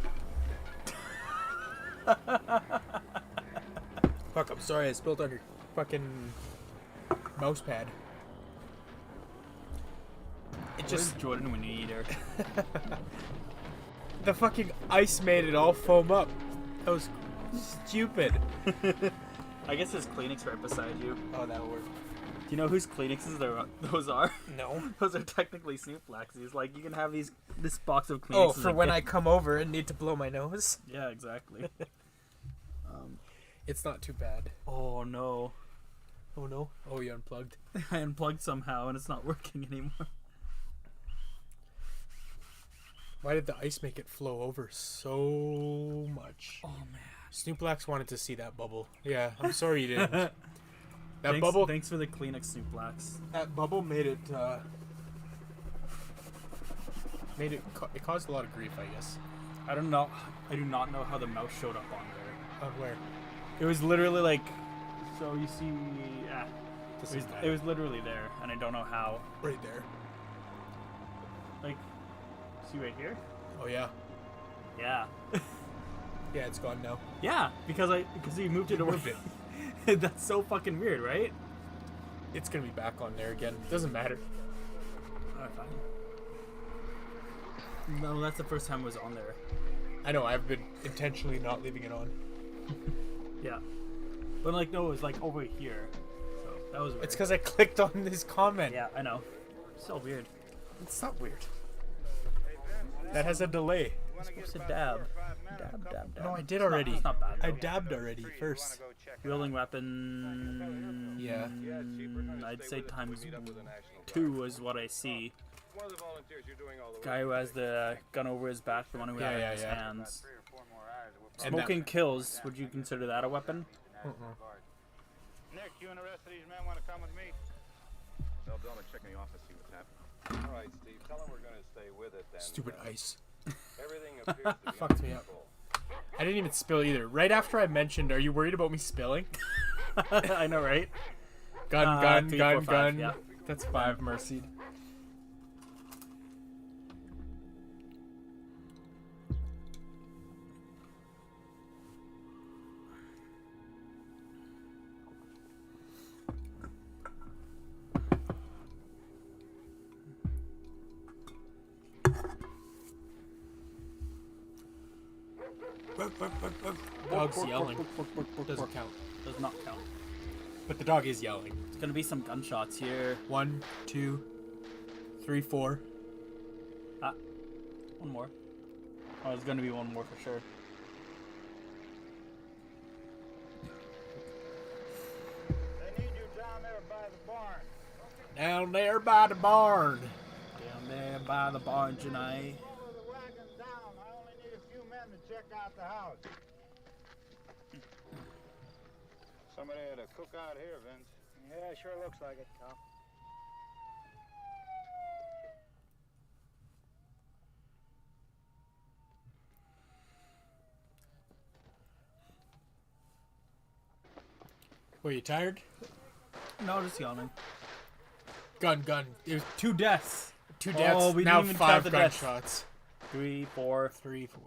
Fuck! I'm sorry. I spilled on your fucking mouse pad. It just Jordan when you need her. The fucking ice made it all foam up. That was stupid. I guess there's Kleenex right beside you. Oh, that'll work. Do you know whose Kleenexes those are? No. Those are technically Snooflaxies. Like, you can have this box of Kleenexes. Oh, for when I come over and need to blow my nose? Yeah, exactly. It's not too bad. Oh, no. Oh, no? Oh, you unplugged? I unplugged somehow, and it's not working anymore. Why did the ice make it flow over so much? Oh, man. Snooflax wanted to see that bubble. Yeah, I'm sorry you didn't. That Thanks, bubble. Thanks for the Kleenex Snooflax. That bubble made it. It caused a lot of grief, I guess. I don't know. I do not know how the mouse showed up on there. On where? It was literally like. So you see. It was literally there, and I don't know how. Right there. Like. See right here? Oh yeah. Yeah. Yeah, it's gone now. Yeah, because you moved it away. That's so fucking weird, right? It's gonna be back on there again. Doesn't matter. Alright, fine. No, that's the first time it was on there. I know. I've been intentionally not leaving it on. Yeah. But like, no, it was like over here. So that was weird. It's because I clicked on this comment. Yeah, I know. So weird. It's not weird. That has a delay. You're supposed to dab. Dab. No, I did already. It's not bad. I dabbed already first. Wielding weapon. Yeah. I'd say times 2 is what I see. Guy who has the gun over his back, the one who had it in his hands. Smoking kills. Would you consider that a weapon? Nick, you and the rest of these men want to come with me? Tell Donna to check in the office, see what's happening. All right, Steve. Tell him we're going to stay with it. Stupid ice. Everything appears to be fucked me up. I didn't even spill either. Right after I mentioned, are you worried about me spilling? I know, right? Gun. 3, 4, 5, yeah. That's 5, mercied. Dog's yelling. Doesn't count. Does not count. But the dog is yelling. There's gonna be some gunshots here. 1, 2, 3, 4. One more. Oh, there's gonna be one more for sure. They need you down there by the barn. Down there by the barn. Down there by the barn, Janai. Follow the wagon down. I only need a few men to check out the house. Somebody had a cookout here, Vince. Yeah, sure looks like it, Tom. Were you tired? No, just yawning. Gun. It was 2 deaths. 2 Oh, deaths. we Now didn't even 5 count the deaths. gunshots. 3, 4. 3, 4.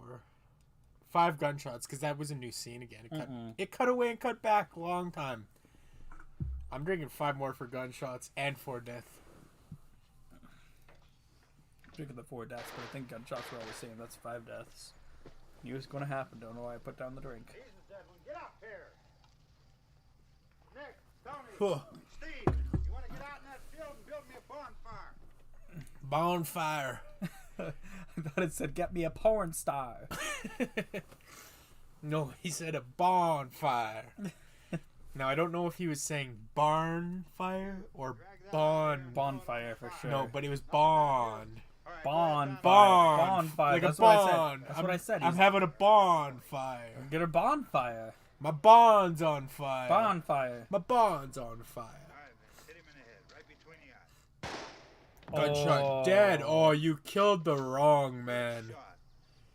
5 gunshots, because that was a new scene again. It cut away and cut back a long time. I'm drinking 5 more for gunshots and 4 deaths. Drinking the 4 deaths, but I think gunshots were all the same. That's 5 deaths. Knew it was going to happen. Don't know why I put down the drink. Get up here. Nick, Tony, Whew. Steve, you want to get out in that field and build me a bonfire? Bonfire. I thought it said, get me a porn star. No, he said a bonfire. Now, I don't know if he was saying barn fire or bonfire for sure. No, but it was bond. Bonfire. Like That's a what I said. bond. That's what I said. I'm having a bonfire. Get a bonfire. My bond's on fire. Bonfire. My bond's on fire. Hit him in the head, right between the eyes. Gunshot dead. Oh, you killed the wrong man.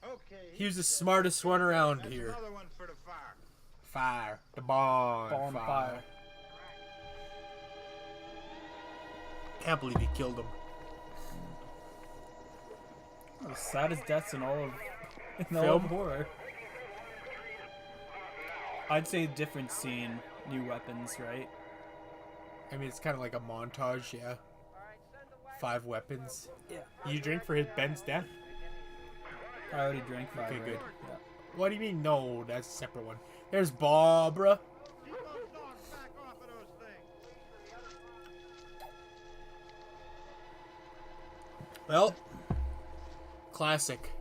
Okay. He was the smartest one around here. Another one for the fire. Fire. The bonfire. Can't believe he killed him. The saddest deaths in all of Film? horror. I'd say different scene, new weapons, right? I mean, it's kind of like a montage, yeah. 5 weapons. Yeah. You drink for Ben's death? I already drank 5. Okay, right? good. Yeah. What do you mean? No, that's a separate one. There's Barbara. Well, classic.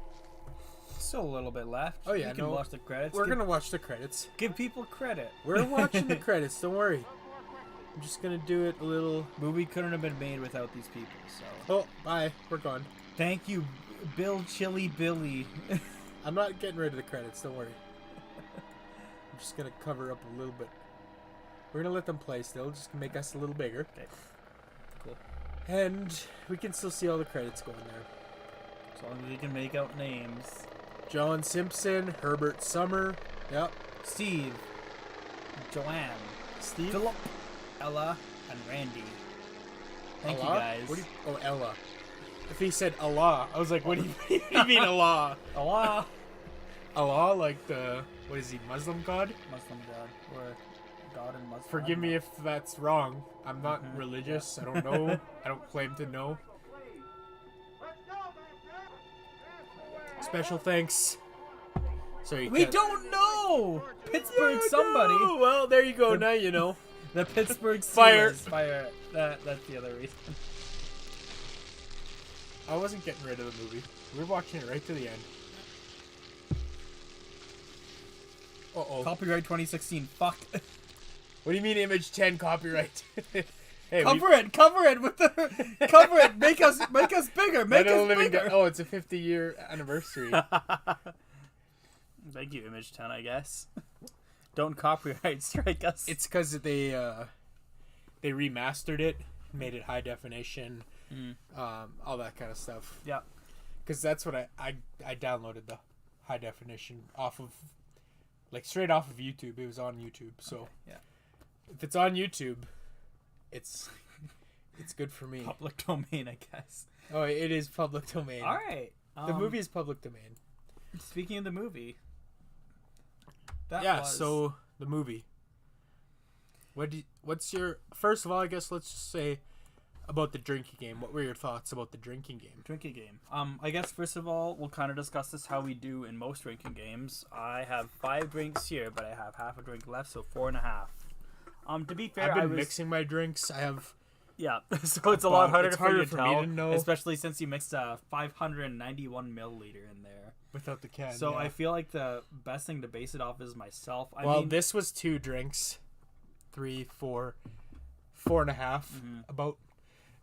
Still a little bit left. Oh yeah, you can watch the credits. We're gonna watch the credits. Give people credit. We're watching the credits. Don't worry. I'm just gonna do it a little. Movie couldn't have been made without these people. So. Oh, bye. We're gone. Thank you, Bill Chili Billy. I'm not getting rid of the credits. Don't worry. I'm just gonna cover up a little bit. We're gonna let them play still, just to make us a little bigger. Okay. Cool. And we can still see all the credits going there. As long as we can make out names. John Simpson, Herbert Summer. Yep. Steve. Joanne. Steve. Philip. Ella and Randy. Thank Allah? you guys. What do you, oh, Ella. If he said Allah, I was like, what do you mean Allah? Allah. Allah, like the, what is he, Muslim god? Muslim god. Or God and Muslim. Forgive me if that's wrong. I'm not religious. I don't know. I don't claim to know. Special thanks. Sorry, we don't know! Pittsburgh somebody. No. Well, there you go. Now you know. The Pittsburgh Fire. Fire. That's the other reason. I wasn't getting rid of the movie. We were watching it right to the end. Uh-oh. Copyright 2016. Fuck. What do you mean image 10 copyright? Hey, cover it with the cover it. Make us bigger. Make us bigger. Oh, it's a 50-year anniversary. Thank you, Image 10. I guess. Don't copyright strike us. It's because they remastered it, made it high definition, all that kind of stuff. Yeah. Because that's what I downloaded the high definition off of, like straight off of YouTube. It was on YouTube, so okay, yeah. If it's on YouTube, it's good for me. Public domain, I guess. Oh, it is public domain. All right. The movie is public domain. Speaking of the movie. So the movie. What's your first of all? I guess let's just say about the drinking game. What were your thoughts about the drinking game? Drinking game. I guess first of all, we'll kind of discuss this how we do in most drinking games. I have 5 drinks here, but I have half a drink left, so 4.5. To be fair, I've been mixing my drinks. I have. Yeah, so it's a lot harder for you to tell, me to know. Especially since you mixed a 591 milliliter in there. Without the can. So yeah. I feel like the best thing to base it off is myself. I mean, mean, this was 2 drinks, 3, 4, 4.5 about,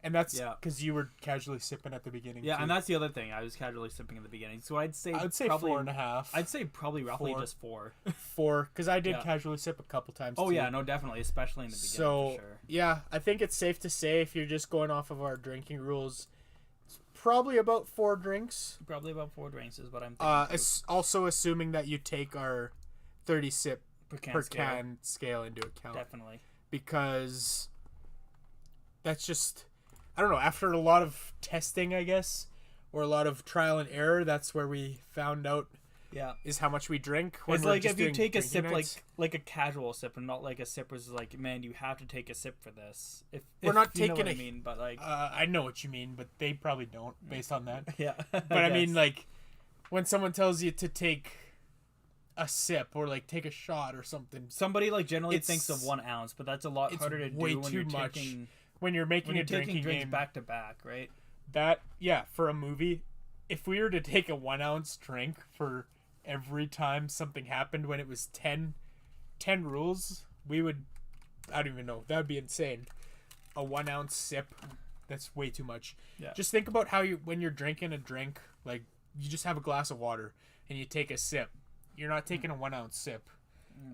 and that's because you were casually sipping at the beginning. Yeah, too. and that's the other thing. I was casually sipping at the beginning, so I'd say probably 4.5. I'd say probably roughly 4. just 4. 4, because I did casually sip a couple times. Oh too. yeah, no, definitely, especially in the beginning. So for sure. Yeah, I think it's safe to say if you're just going off of our drinking rules. Probably about 4 drinks. Probably about 4 drinks is what I'm thinking. Also assuming that you take our 30 sip per scale. can scale into account. Definitely. Because that's just, I don't know, after a lot of testing, I guess, or a lot of trial and error, that's where we found out is how much we drink. When It's we're like just if you take a sip nights. like a casual sip and not like a sip was like, man, you have to take a sip for this. We're not you know taking what I mean, but like I know what you mean, but they probably don't based on that. Yeah. But I mean, like when someone tells you to take a sip or like take a shot or something, somebody like generally thinks of 1 ounce, but that's a lot harder to do way when too you're much taking when you're making a drinking drinks game back to back, right? That for a movie, if we were to take a 1 ounce drink for every time something happened when it was 10 rules, we would, I don't even know, that would be insane. A 1 ounce sip, that's way too much. Yeah. Just think about how when you're drinking a drink, like you just have a glass of water and you take a sip, you're not taking a 1 ounce sip.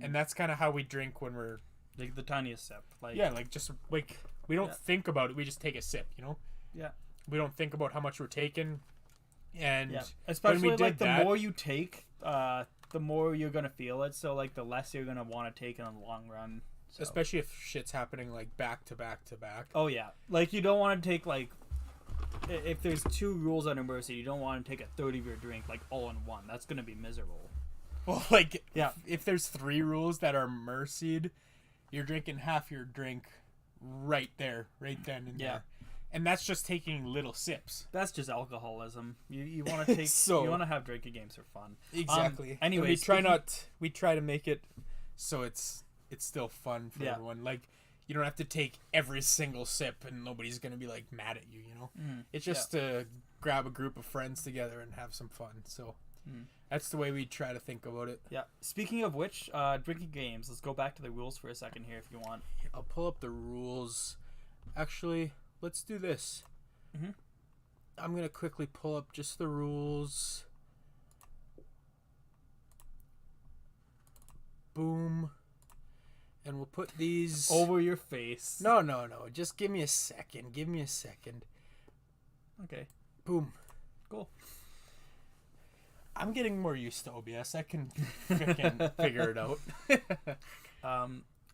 And that's kind of how we drink when we're like the tiniest sip, like just like we don't think about it, we just take a sip, you know. We don't think about how much we're taking. And especially when we like did the more you take, the more you're gonna feel it. So like the less you're gonna want to take in the long run. So. Especially if shit's happening like back to back to back. Oh yeah, like you don't want to take like, if there's 2 rules on Mercy, you don't want to take a third of your drink like all in one. That's gonna be miserable. Well, like if there's 3 rules that are mercied, you're drinking half your drink right there, right then and there. And that's just taking little sips. That's just alcoholism. You want to take you want to have drinking games for fun. Exactly. Anyway, we try to make it so it's still fun for everyone. Like you don't have to take every single sip and nobody's going to be like mad at you, you know. It's just to grab a group of friends together and have some fun. So that's the way we try to think about it. Yeah. Speaking of which, drinking games, let's go back to the rules for a second here if you want. I'll pull up the rules. Actually, let's do this. I'm going to quickly pull up just the rules. Boom. And we'll put these... over your face. No. Just give me a second. Okay. Boom. Cool. I'm getting more used to OBS. I can figure it out.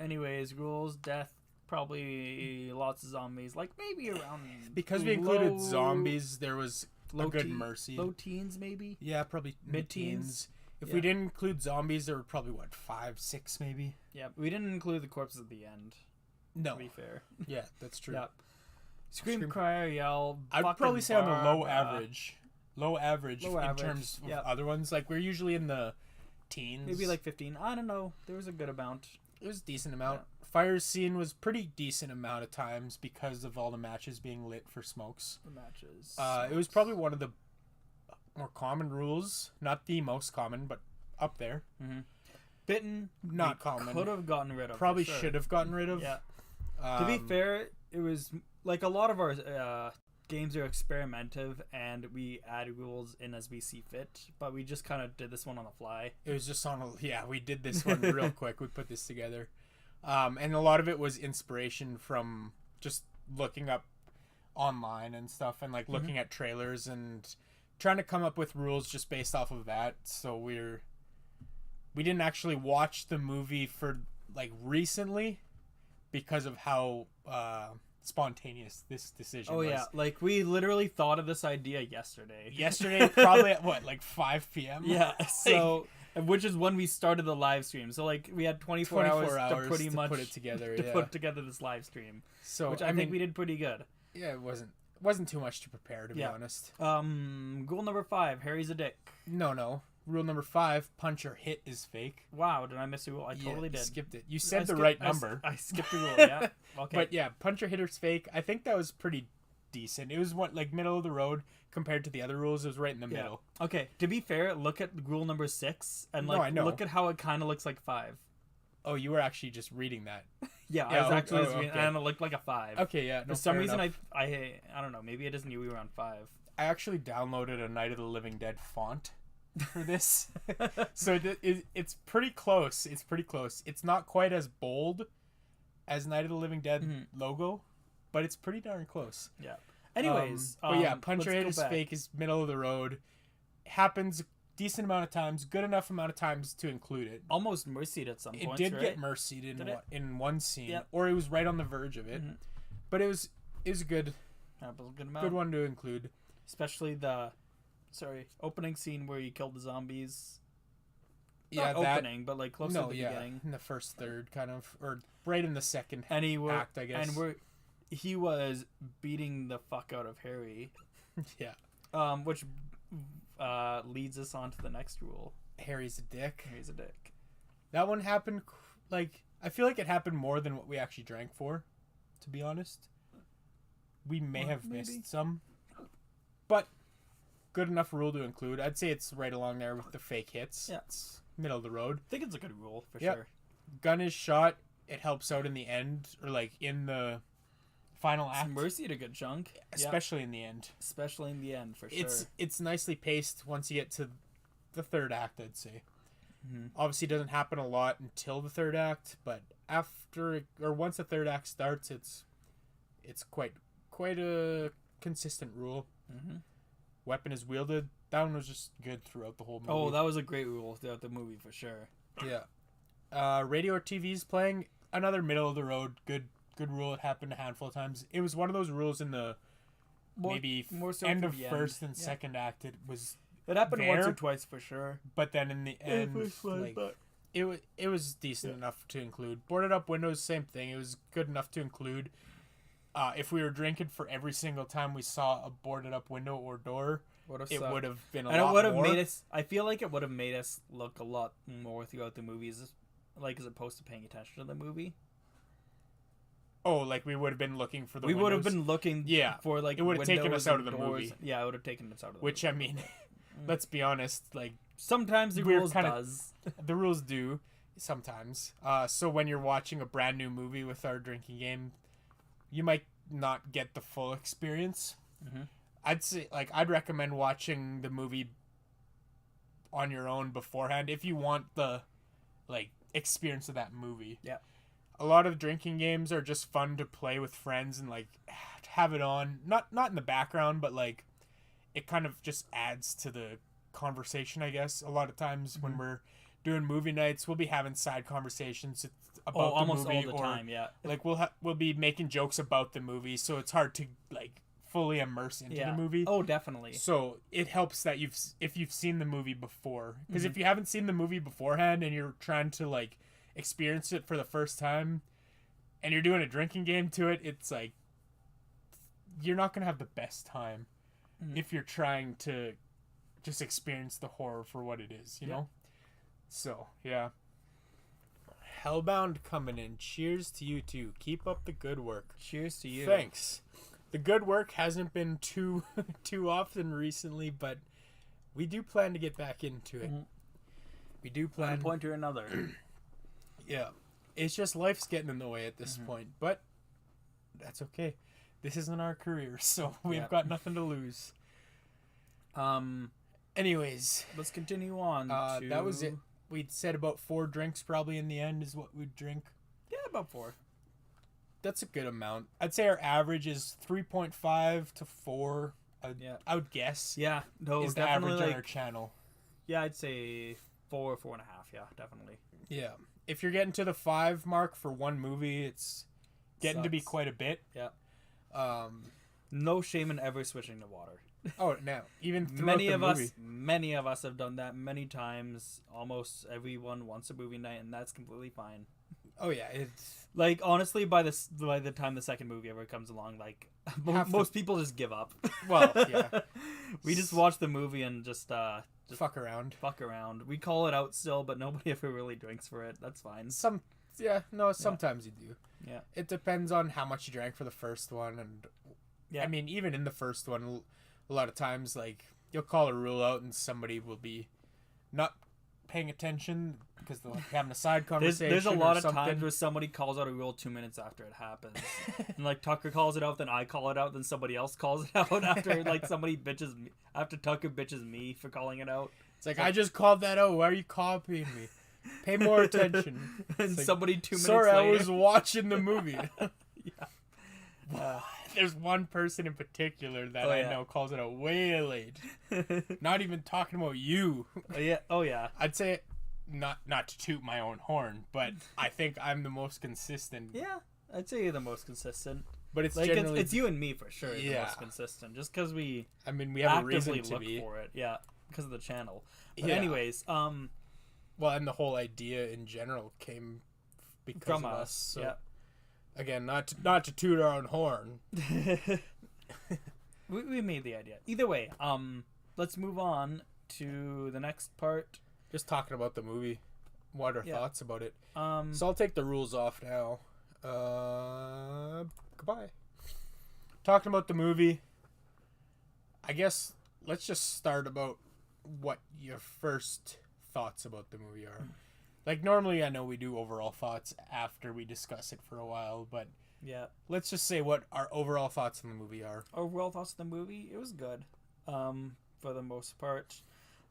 Anyways, rules, death, probably lots of zombies. Like maybe around... Because we included zombies, there was a good mercy. Low teens, maybe? Yeah, probably mid-teens. If we didn't include zombies, there were probably, 5, 6 maybe? Yeah, we didn't include the corpses at the end. No. To be fair. Yeah, that's true. Yeah. Scream, cry, or yell. I'd probably say on the low average. Low average Low in average, terms of other ones. Like, we're usually in the teens. Maybe like 15. I don't know. There was a good amount. It was a decent amount. Fire scene was pretty decent amount of times because of all the matches being lit for smokes. The matches. It was probably one of the more common rules. Not the most common, but up there. Bitten, not common. Could have gotten rid of. Probably should have gotten rid of. Yeah. To be fair, it was like a lot of our games are experimentative, and we add rules in as we see fit. But we just kind of did this one on the fly. It was just we did this one real quick. We put this together, and a lot of it was inspiration from just looking up online and stuff, and like looking at trailers and trying to come up with rules just based off of that. So we didn't actually watch the movie for like recently because of how spontaneous this decision was. Yeah, like we literally thought of this idea yesterday. Probably at what, like 5 p.m. Yeah, so which is when we started the live stream. So like we had 24 hours to pretty much put it together put together this live stream. So which I think we did pretty good. Yeah, it wasn't too much to prepare, to be honest. Rule number 5, Harry's a dick. No. Rule number 5, punch or hit is fake. Wow, did I miss a rule? I totally did. Skipped it. You said the right number. I skipped a rule, yeah. Okay. But yeah, punch or hit is fake. I think that was pretty decent. It was middle of the road compared to the other rules. It was right in the middle. Okay, to be fair, look at rule number 6 and look at how it kind of looks like 5. Oh, you were actually just reading that. Yeah, I was actually just reading, and it looked like a 5. Okay, yeah. For some reason, I don't know. Maybe I just knew we were on 5. I actually downloaded a Night of the Living Dead font for this, so it's pretty close. It's not quite as bold as Night of the Living Dead logo, but it's pretty darn close. Yeah. Anyways, but yeah, punch or hit is fake is middle of the road. Happens decent amount of times, good enough amount of times to include it. Almost mercied at some point. It did get mercied in one scene, or it was right on the verge of it. But it was a good one to include, especially the opening scene where you killed the zombies. Yeah, not opening, but like close to the beginning, in the first third, kind of, or right in the second act, I guess. And he was beating the fuck out of Harry. Yeah. Which leads us on to the next rule. Harry's a dick. That one happened, I feel like it happened more than what we actually drank for, to be honest. We may have missed some, but good enough rule to include. I'd say it's right along there with the fake hits. Yeah. It's middle of the road. I think it's a good rule, for sure. Gun is shot. It helps out in the end, or like in the final act. Mercy at a good chunk. Especially in the end. Especially in the end, for sure. It's nicely paced once you get to the third act, I'd say. Obviously, it doesn't happen a lot until the third act, but once the third act starts, it's quite a consistent rule. Weapon is wielded. That one was just good throughout the whole movie. Oh, that was a great rule throughout the movie, for sure. Yeah. Radio or TV's playing. another middle of the road good rule. It happened a handful of times. It was one of those rules in the more so end of first and second act. It happened once or twice for sure. But then in the end, it was decent enough to include. Boarded up windows, same thing. It was good enough to include. If we were drinking for every single time we saw a boarded up window or door, it would have been a lot more. It would have made us. I feel like it would have made us look a lot more throughout the movies, like as opposed to paying attention to the movie. Oh, like we would have been looking for the. We windows. would have been looking. For like it would have taken us out of the movie. Yeah, it would have taken us out of the Which movie. I mean, let's be honest. Like sometimes the rules does. The rules do sometimes. So when you're watching a brand new movie with our drinking game, you might not get the full experience. Mm-hmm. I'd say, like, I'd recommend watching the movie on your own beforehand if you want the, like, experience of that movie. Yeah. A lot of drinking games are just fun to play with friends and, like, have it on. Not in the background, but, like, it kind of just adds to the conversation, I guess. A lot of times when we're doing movie nights, we'll be having side conversations about the movie. Almost all the time, yeah. Like, we'll be making jokes about the movie, so it's hard to, like, fully immerse into the movie. Oh, definitely. So it helps that if you've seen the movie before, because if you haven't seen the movie beforehand and you're trying to like experience it for the first time, and you're doing a drinking game to it, it's like you're not gonna have the best time if you're trying to just experience the horror for what it is, you know. So yeah. Hellbound coming in. Cheers to you too. Keep up the good work. Cheers to you. Thanks. The good work hasn't been too often recently, but we do plan to get back into it. We do plan. At one point or another. Yeah. It's just life's getting in the way at this point, but that's okay. This isn't our career, so we've got nothing to lose. Anyways. Let's continue on. That was it. We'd said about 4 drinks probably in the end is what we'd drink. Yeah, about 4. That's a good amount. I'd say our average is 3.5 to 4. I would guess. Yeah, no, is the definitely average on our channel. Yeah, I'd say 4, 4.5. Yeah, definitely. Yeah, if you're getting to the 5 mark for one movie, it's getting to be quite a bit. Yeah. No shame in ever switching to water. Oh no! Even many of us have done that many times. Almost everyone wants a movie night, and that's completely fine. Oh yeah, it's like honestly, by the time the second movie ever comes along, like most people just give up. Well, yeah, we just watch the movie and just fuck around. We call it out still, but nobody ever really drinks for it. That's fine. Sometimes you do. Yeah, it depends on how much you drank for the first one, and I mean, even in the first one, a lot of times, like you'll call a rule out, and somebody will be not paying attention because they're like having a side conversation. There's a lot of times where somebody calls out a rule 2 minutes after it happens, and like Tucker calls it out, then I call it out, then somebody else calls it out after like somebody bitches me, after Tucker bitches me for calling it out. It's like I just called that out. Why are you copying me? Pay more attention. And like, somebody 2 minutes sorry, later. I was watching the movie. Yeah. There's one person in particular that I know calls it out way late. Not even talking about you. Oh yeah. I'd say not to toot my own horn, but I think I'm the most consistent. Yeah, I'd say you're the most consistent. But it's like generally it's you and me for sure. The most consistent, just because we. I mean, we have a reason to look be for it. Yeah, because of the channel. But anyways, well, and the whole idea in general came because from of us. So. Yeah. Again, not to toot our own horn. we made the idea. Either way, let's move on to the next part. Just talking about the movie. What are thoughts about it? So I'll take the rules off now. Goodbye. Talking about the movie. I guess let's just start about what your first thoughts about the movie are. Like, normally I know we do overall thoughts after we discuss it for a while, but yeah, let's just say what our overall thoughts on the movie are. Overall thoughts on the movie, it was good, for the most part.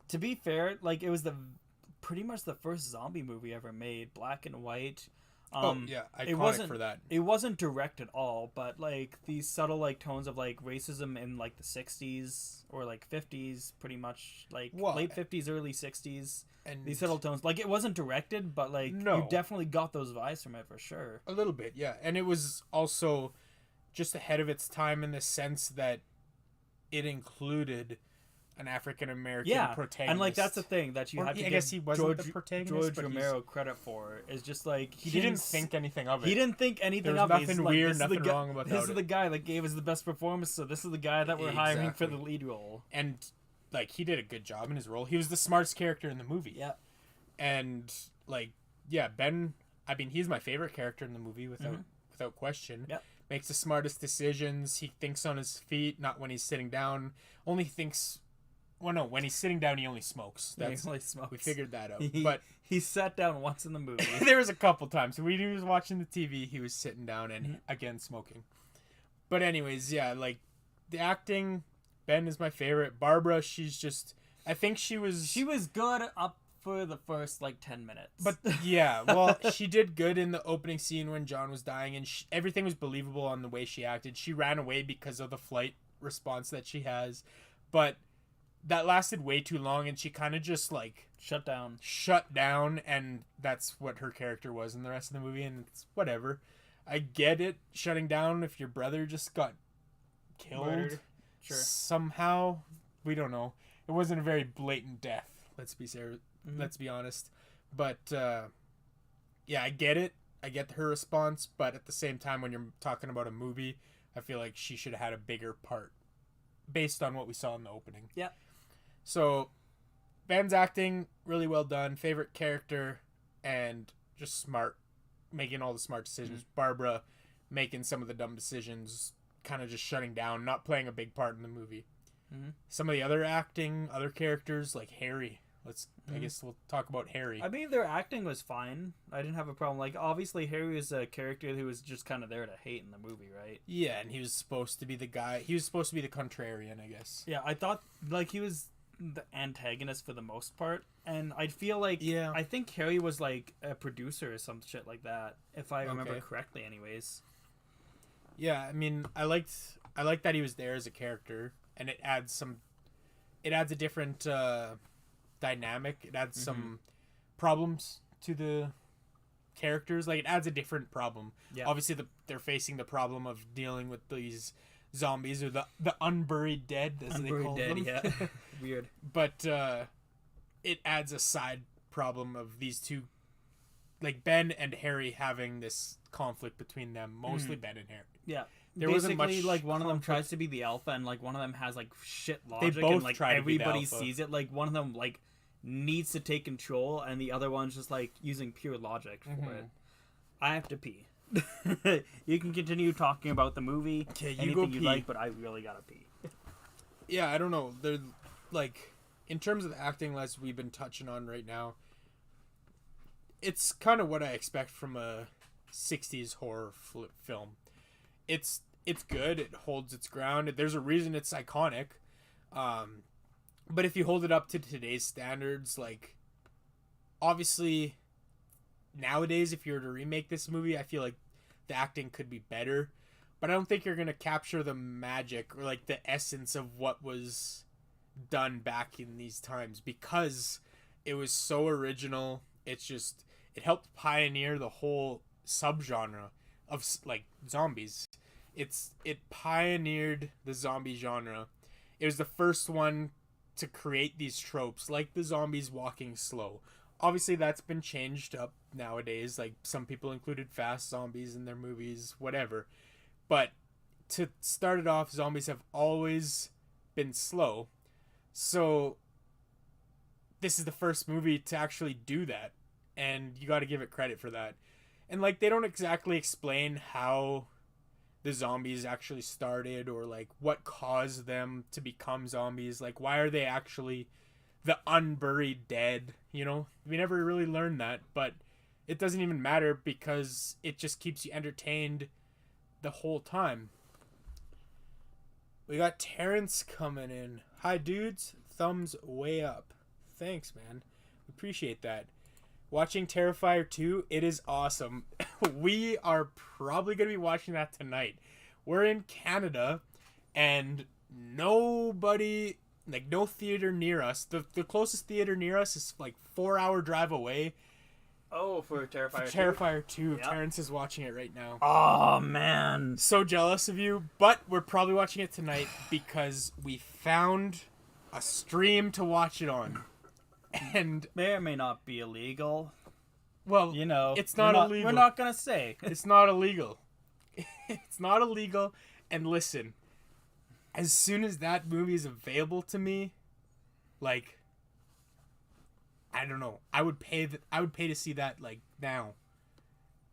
To be fair, like, it was pretty much the first zombie movie ever made, black and white. Iconic it wasn't for that. It wasn't direct at all, but like these subtle like tones of like racism in like the 60s or like 50s, pretty much like late 50s, early 60s. And these subtle tones, like it wasn't directed, but like you definitely got those vibes from it for sure. A little bit, yeah. And it was also just ahead of its time in the sense that it included an African American protagonist. And like that's the thing that you have to I guess he wasn't the protagonist, George Romero credit for is just like he didn't think anything of it. He didn't think anything of it. There was nothing weird, nothing wrong about it. This is the guy that gave us the best performance, so this is the guy that we're hiring for the lead role. And like he did a good job in his role. He was the smartest character in the movie. Yeah. And like Ben, I mean he's my favorite character in the movie without question. Yep. Makes the smartest decisions. He thinks on his feet, not when he's sitting down. Only thinks when he's sitting down he only smokes. He only smokes. We figured that out. But he sat down once in the movie. There was a couple times when he was watching the TV, he was sitting down and again smoking. But anyways, yeah, like the acting, Ben is my favorite. Barbara, I think she was good up for the first like 10 minutes. But yeah, well, she did good in the opening scene when John was dying, and everything was believable on the way she acted. She ran away because of the flight response that she has, but that lasted way too long, and she kind of just like shut down, and that's what her character was in the rest of the movie, and it's whatever. I get it, shutting down if your brother just got killed. Murdered. Sure. Somehow, we don't know. It wasn't a very blatant death. Let's be honest. But yeah, I get it. I get her response, but at the same time, when you're talking about a movie, I feel like she should have had a bigger part, based on what we saw in the opening. Yeah. So, Ben's acting really well done. Favorite character, and just smart, making all the smart decisions. Barbara making some of the dumb decisions, kind of just shutting down, not playing a big part in the movie. Some of the other characters like Harry. I guess we'll talk about Harry. I mean, their acting was fine. I didn't have a problem. Like, obviously, Harry was a character who was just kind of there to hate in the movie, right? Yeah, and he was supposed to be the guy. He was supposed to be the contrarian, I guess. Yeah, I thought like he was the antagonist for the most part, and I feel like I think Harry was like a producer or some shit like that, if I remember correctly. Anyways. Yeah, I mean, I liked that he was there as a character, and it adds a different dynamic. It adds some problems to the characters. Like, it adds a different problem. Yeah. Obviously, they're facing the problem of dealing with these zombies, or the unburied dead, as they call them. Yeah. Weird. But it adds a side problem of these two, like Ben and Harry, having this conflict between them. Mostly Ben and Harry. Yeah. There basically, wasn't much like one of them tries to be the alpha, and like one of them has like shit logic, They both and like try to be the everybody alpha. sees it. Like one of them like needs to take control, and the other one's just like using pure logic for it. I have to pee. You can continue talking about the movie, anything you like, but I really gotta pee. Yeah, I don't know. They're like, in terms of the acting, as we've been touching on right now, it's kind of what I expect from a 60s horror film. It's good. It holds its ground. There's a reason it's iconic. But if you hold it up to today's standards, like, obviously nowadays, if you were to remake this movie, I feel like the acting could be better, but I don't think you're going to capture the magic or like the essence of what was done back in these times, because it was so original. It helped pioneer the whole subgenre of like zombies. It pioneered the zombie genre. It was the first one to create these tropes, like the zombies walking slow. Obviously, that's been changed up nowadays. Like, some people included fast zombies in their movies, whatever. But to start it off, zombies have always been slow. So this is the first movie to actually do that, and you got to give it credit for that. And like, they don't exactly explain how the zombies actually started, or like what caused them to become zombies. Like, why are they actually the unburied dead? You know, we never really learned that, but it doesn't even matter because it just keeps you entertained the whole time. We got Terrence coming in. Hi, dudes. Thumbs way up. Thanks, man. Appreciate that. Watching Terrifier 2, it is awesome. we are probably going to be watching that tonight. We're in Canada, and nobody, like no theater near us. The closest theater near us is like 4-hour drive away. Oh, for Terrifier 2? Terrifier 2. Yep. Terrence is watching it right now. Oh, man. So jealous of you, but we're probably watching it tonight because we found a stream to watch it on. And may or may not be illegal. Well, you know, it's not illegal. We're not going to say. It's not illegal. It's not illegal. And listen, as soon as that movie is available to me, like, I don't know. I would pay to see that like now.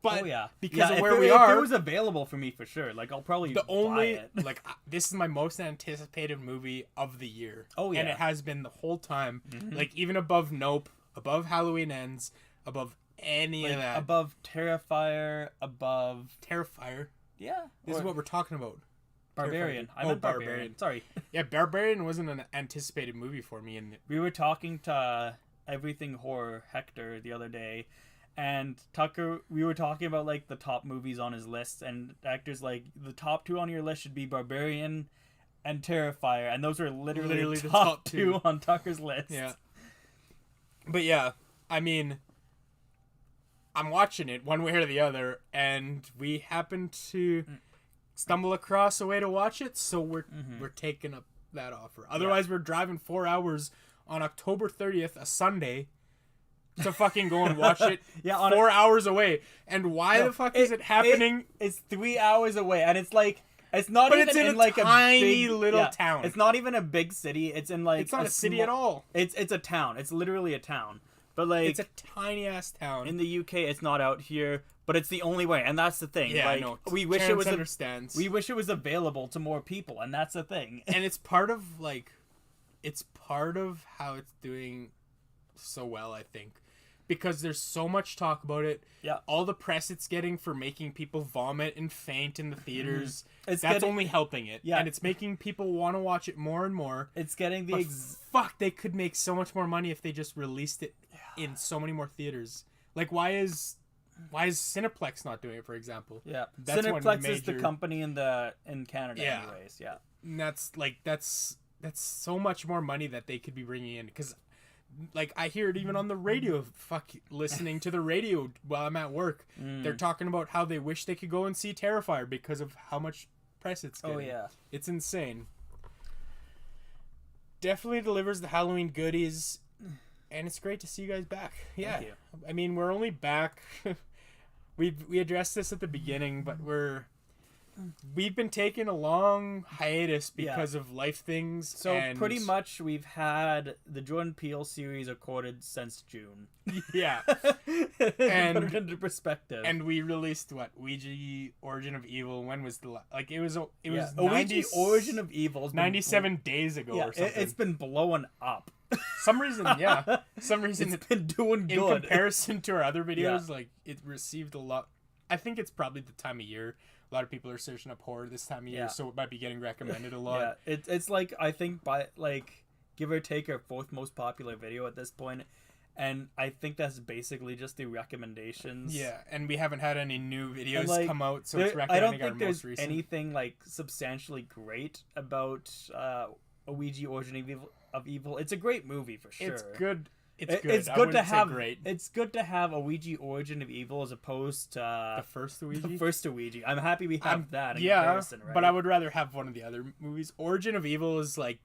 But because of where we are, if it was available for me for sure. Like I'll probably buy it. Like this is my most anticipated movie of the year. Oh yeah, and it has been the whole time. Like even above Nope, above Halloween Ends, above any of that, above Terrifier, above Terrifier. Yeah, this is what we're talking about. Barbarian. I meant Barbarian. Sorry. Yeah, Barbarian wasn't an anticipated movie for me. And we were talking to Everything Horror Hector the other day, and Tucker, we were talking about like the top movies on his list, and Hector's like, the top 2 on your list should be Barbarian and Terrifier, and those are literally the top 2 on Tucker's list. Yeah. But yeah, I mean, I'm watching it one way or the other, and we happen to stumble across a way to watch it, so we're taking up that offer. Otherwise, we're driving 4 hours on October 30th, a Sunday, to fucking go and watch it 4 hours away. And why the fuck is it happening? It's 3 hours away, and it's like, it's not but even it's in like a tiny little town. It's not even a big city. It's in like it's not a city at all. It's a town. It's literally a town. But like it's a tiny ass town. In the UK, it's not out here, but it's the only way, and that's the thing. Yeah, like, I know. We wish Terrence it was understands. We wish it was available to more people, and that's the thing. And it's part of like, it's part of how it's doing so well, I think, because there's so much talk about it. Yeah. All the press it's getting for making people vomit and faint in the theaters. That's only helping it. Yeah. And it's making people want to watch it more and more. It's getting the fuck, they could make so much more money if they just released it in so many more theaters. Like why is Cineplex not doing it, for example? Yeah. That's Cineplex is the company in Canada anyways. Yeah. And that's so much more money that they could be bringing in, because like I hear it even on the radio. Listening to the radio while I'm at work, they're talking about how they wish they could go and see Terrifier because of how much press it's getting. Oh yeah, it's insane. Definitely delivers the Halloween goodies, and it's great to see you guys back. Yeah, thank you. I mean, we're only back. we addressed this at the beginning, but we've been taking a long hiatus because of life things. So pretty much we've had the Jordan Peele series recorded since June. Yeah. And put it into perspective. And we released Ouija Origin of Evil. When was the it was Ouija Origin of Evil 97 days ago or something. It's been blowing up. Some reason it's been doing good. In comparison to our other videos, like it received a lot. I think it's probably the time of year. A lot of people are searching up horror this time of year, so it might be getting recommended a lot. Yeah, it's like, I think by like give or take our 4th most popular video at this point, and I think that's basically just the recommendations. Yeah, and we haven't had any new videos come out, so it's recommending our most recent. I don't think there's anything like substantially great about Ouija Origin of Evil. It's a great movie for sure. It's good. It's good. It's good to have. It's good to have a Ouija Origin of Evil as opposed to the first Ouija. The first Ouija. I'm happy we have that. In comparison, right? But I would rather have one of the other movies. Origin of Evil is like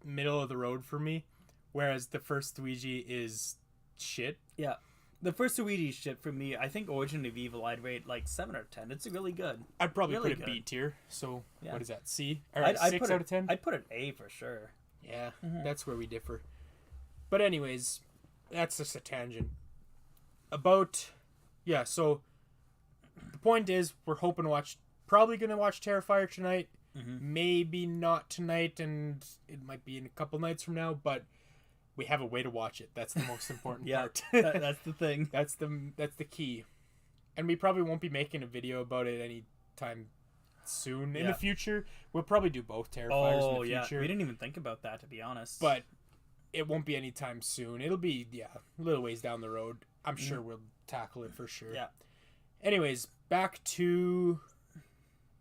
middle of the road for me, whereas the first Ouija is shit. Yeah, the first Ouija is shit for me. I think Origin of Evil I'd rate like 7 out of 10. It's really good. I'd probably put it B tier. So what is that? C or I'd 6 out of 10? I'd put it A for sure. Yeah, that's where we differ. But anyways. That's just a tangent. So the point is, we're hoping to probably going to watch Terrifier tonight. Maybe not tonight, and it might be in a couple nights from now, but we have a way to watch it. That's the most important part. That's the thing. That's the key. And we probably won't be making a video about it anytime soon. In the future, we'll probably do both Terrifiers in the future. We didn't even think about that, to be honest. But it won't be anytime soon. It'll be, a little ways down the road. I'm sure we'll tackle it for sure. Yeah. Anyways, back to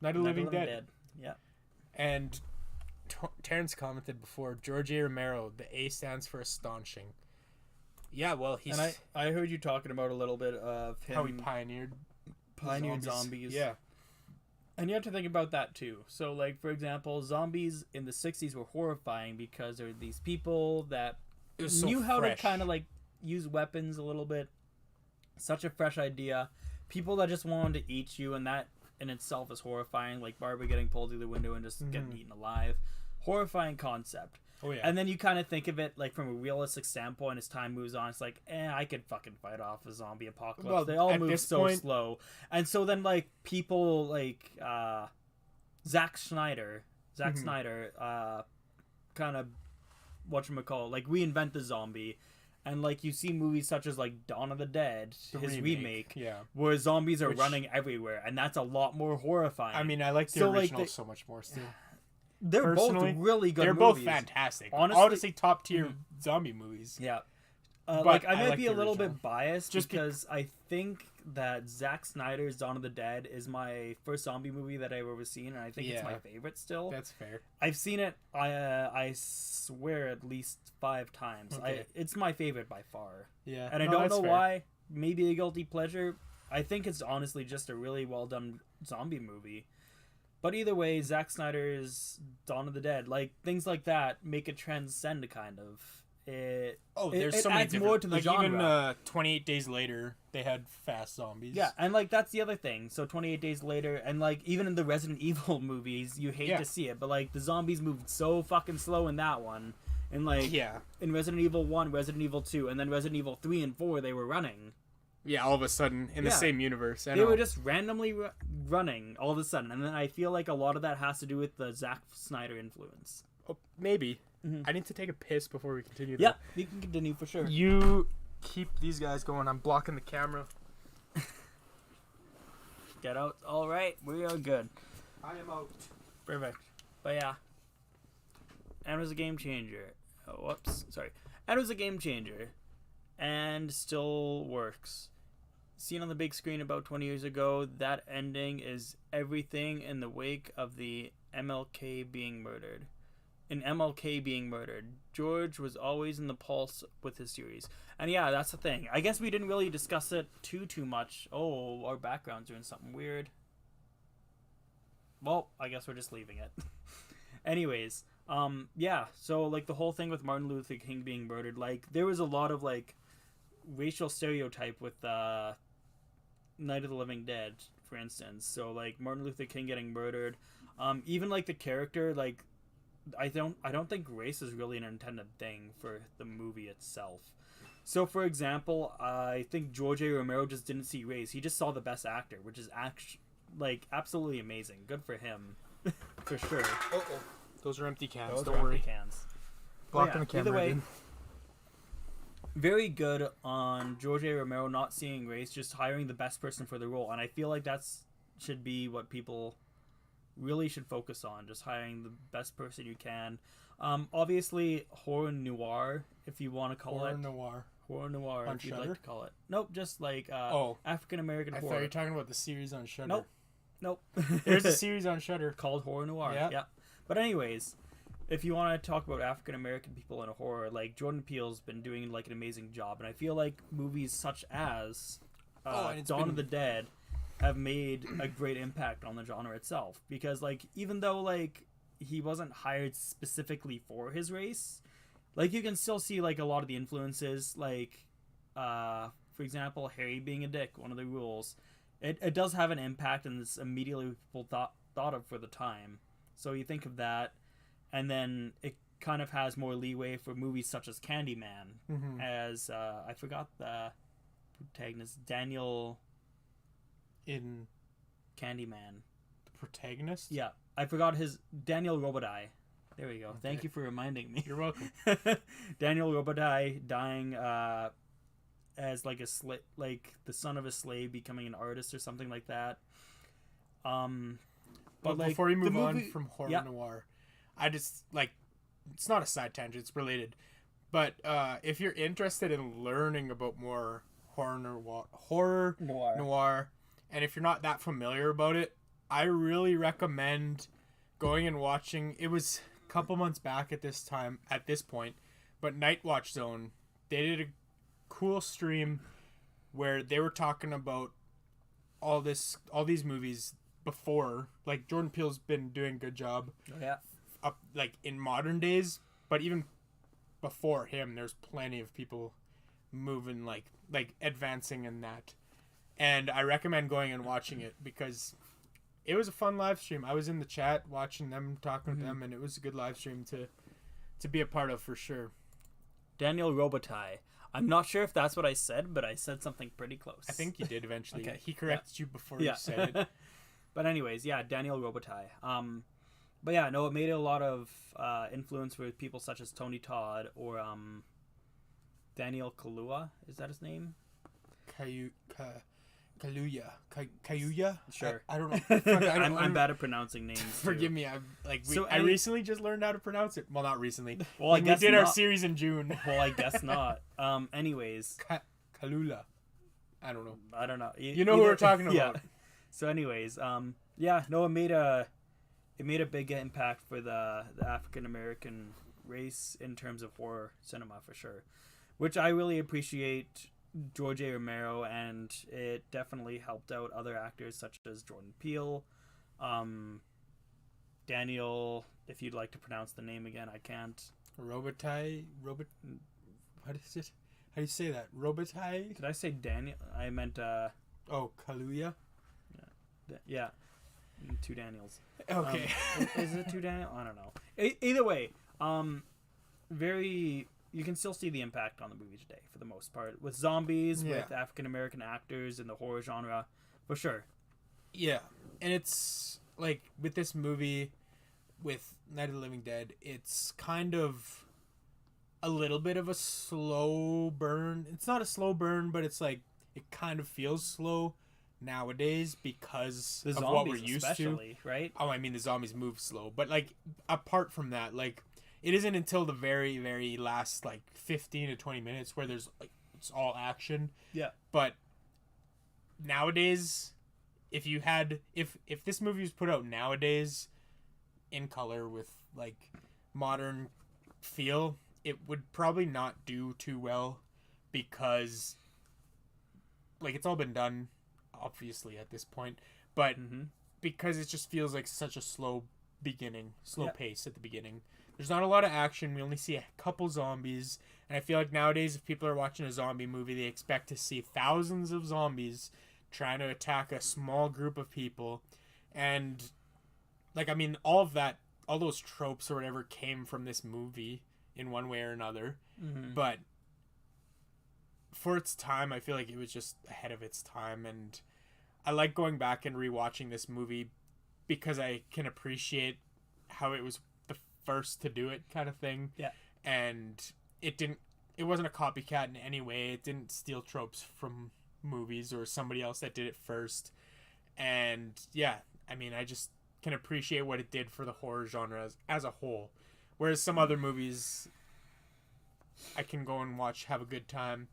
Night of the Living Dead. Yeah. And Terrence commented before, George A. Romero, the A stands for astonishing. Yeah, well, he's... And I heard you talking about a little bit of him... How he pioneered zombies. Yeah. And you have to think about that, too. So, like, for example, zombies in the 60s were horrifying because there were these people that knew how to kind of, like, use weapons a little bit. Such a fresh idea. People that just wanted to eat you, and that in itself is horrifying. Like Barbara getting pulled through the window and just getting eaten alive. Horrifying concept. Oh, yeah. And then you kind of think of it, like, from a realistic standpoint as time moves on. It's like, I could fucking fight off a zombie apocalypse. Well, they all move so slow. And so then, like, people like Zack Snyder, kind of, whatchamacallit, like, reinvent the zombie. And, like, you see movies such as, like, Dawn of the Dead, his remake, where zombies are running everywhere. And that's a lot more horrifying. I mean, I like the original so much more, still. They're both really good movies. They're both fantastic. Honestly, top tier zombie movies. Yeah. Like, I might be a little bit biased just because I think that Zack Snyder's Dawn of the Dead is my first zombie movie that I've ever seen, and I think it's my favorite still. That's fair. I've seen it, I swear, at least 5 times. Okay. It's my favorite by far. Yeah. And I don't know why. Maybe a guilty pleasure. I think it's honestly just a really well done zombie movie. But either way, Zack Snyder's Dawn of the Dead, like, things like that make it transcend, kind of. There's so many adds more to the genre. Even 28 Days Later, they had fast zombies. Yeah, and, like, that's the other thing. So 28 Days Later, and, like, even in the Resident Evil movies, you hate to see it, but, like, the zombies moved so fucking slow in that one. And, like, in Resident Evil 1, Resident Evil 2, and then Resident Evil 3 and 4, they were running. Yeah, all of a sudden, in the same universe. They were just randomly running all of a sudden. And then I feel like a lot of that has to do with the Zack Snyder influence. Oh, maybe. I need to take a piss before we continue. Yeah, we can continue for sure. You keep these guys going. I'm blocking the camera. Get out. All right, we are good. I am out. Perfect. But yeah. And it was a game changer. Oh, whoops. Sorry. And it was a game changer. And still works. Seen on the big screen about 20 years ago, that ending is everything in the wake of the MLK being murdered. In MLK being murdered, George was always in the pulse with his series. And yeah, that's the thing. I guess we didn't really discuss it too much. Oh, our background's doing something weird. Well, I guess we're just leaving it. Anyways, yeah, so, like, the whole thing with Martin Luther King being murdered, like, there was a lot of, like, racial stereotype with Night of the Living Dead, for instance. So, like, Martin Luther King getting murdered, even, like, the character, like, I don't think race is really an intended thing for the movie itself. So, for example, I think George A. Romero just didn't see race. He just saw the best actor, which is like, absolutely amazing. Good for him, for sure. Those are empty cans. Those don't are worry. empty cans. Blocking the camera. Either way, very good on George A. Romero not seeing race, just hiring the best person for the role. And I feel like that's should be what people really should focus on, just hiring the best person you can. Obviously, horror noir, if you want to call it. Horror noir, on if you'd Shudder? like to call it. Nope, just like African-American horror. I thought you were talking about the series on Shudder. Nope. There's a series on Shudder called Horror Noir. Yeah. But anyways, if you want to talk about African-American people in horror, like, Jordan Peele's been doing, like, an amazing job. And I feel like movies such as Dawn of the Dead have made a great impact on the genre itself. Because, like, even though, like, he wasn't hired specifically for his race, like, you can still see, like, a lot of the influences. Like, for example, Harry being a dick, one of the rules. It does have an impact, and it's immediately people thought of for the time. So you think of that, and then it kind of has more leeway for movies such as Candyman, as I forgot the protagonist, Daniel in Candyman. The protagonist? Yeah, I forgot his Daniel Robitaille. There we go. Okay. Thank you for reminding me. You're welcome. Daniel Robitaille dying as like like the son of a slave becoming an artist or something like that. But like, before you move on from horror noir, I just, like, it's not a side tangent, it's related. But if you're interested in learning about more horror noir, And if you're not that familiar about it, I really recommend going and watching. It was a couple months back at this point, but Night Watch Zone, they did a cool stream where they were talking about all these movies before. Like, Jordan Peele's been doing a good job. Oh, yeah. Up like in modern days, but even before him, there's plenty of people moving like advancing in that. And I recommend going and watching it because it was a fun live stream. I was in the chat watching them, talking with them, and it was a good live stream to be a part of for sure. Daniel Robitaille. I'm not sure if that's what I said, but I said something pretty close. I think you did eventually. Okay. He corrected you before you said it. But anyways, yeah, Daniel Robitaille. But yeah, no, it made a lot of influence with people such as Tony Todd or Daniel Kaluuya. Is that his name? Kaluuya? Sure. I don't know. I'm bad at pronouncing names. Forgive me. I recently just learned how to pronounce it. Well, not recently. Well, I guess we did not. our series in June. Well, I guess not. Anyways. Kaluuya. I don't know. I don't know. You know who we're talking about. Yeah. So anyways, yeah, no, it made a big impact for the African American race in terms of horror cinema for sure, which I really appreciate George A. Romero, and it definitely helped out other actors such as Jordan Peele, Daniel, if you'd like to pronounce the name again, I can't. Robitaille, what is it? How do you say that? Robitaille? Did I say Daniel? I meant Kaluuya? Yeah. Two Daniels. Okay. Is it two Daniel? I don't know. Either way, you can still see the impact on the movie today for the most part with zombies, with African American actors in the horror genre, for sure. Yeah, and it's like with this movie, with Night of the Living Dead, it's kind of a little bit of a slow burn. It's not a slow burn, but it's like it kind of feels slow nowadays because of what we're used to, right? Oh, I mean, the zombies move slow, but like apart from that, like it isn't until the very, very last like 15 to 20 minutes where there's like it's all action. Yeah. But nowadays, if this movie was put out nowadays in color with like modern feel, it would probably not do too well because like it's all been done obviously at this point, but because it just feels like such a slow pace at the beginning. There's not a lot of action. We only see a couple zombies, and I feel like nowadays if people are watching a zombie movie, they expect to see thousands of zombies trying to attack a small group of people. And like, I mean, all those tropes or whatever came from this movie in one way or another, but for its time, I feel like it was just ahead of its time, and I like going back and rewatching this movie because I can appreciate how it was the first to do it, kind of thing. Yeah. And it wasn't a copycat in any way. It didn't steal tropes from movies or somebody else that did it first. And yeah, I mean, I just can appreciate what it did for the horror genre as a whole. Whereas some other movies I can go and watch, have a good time,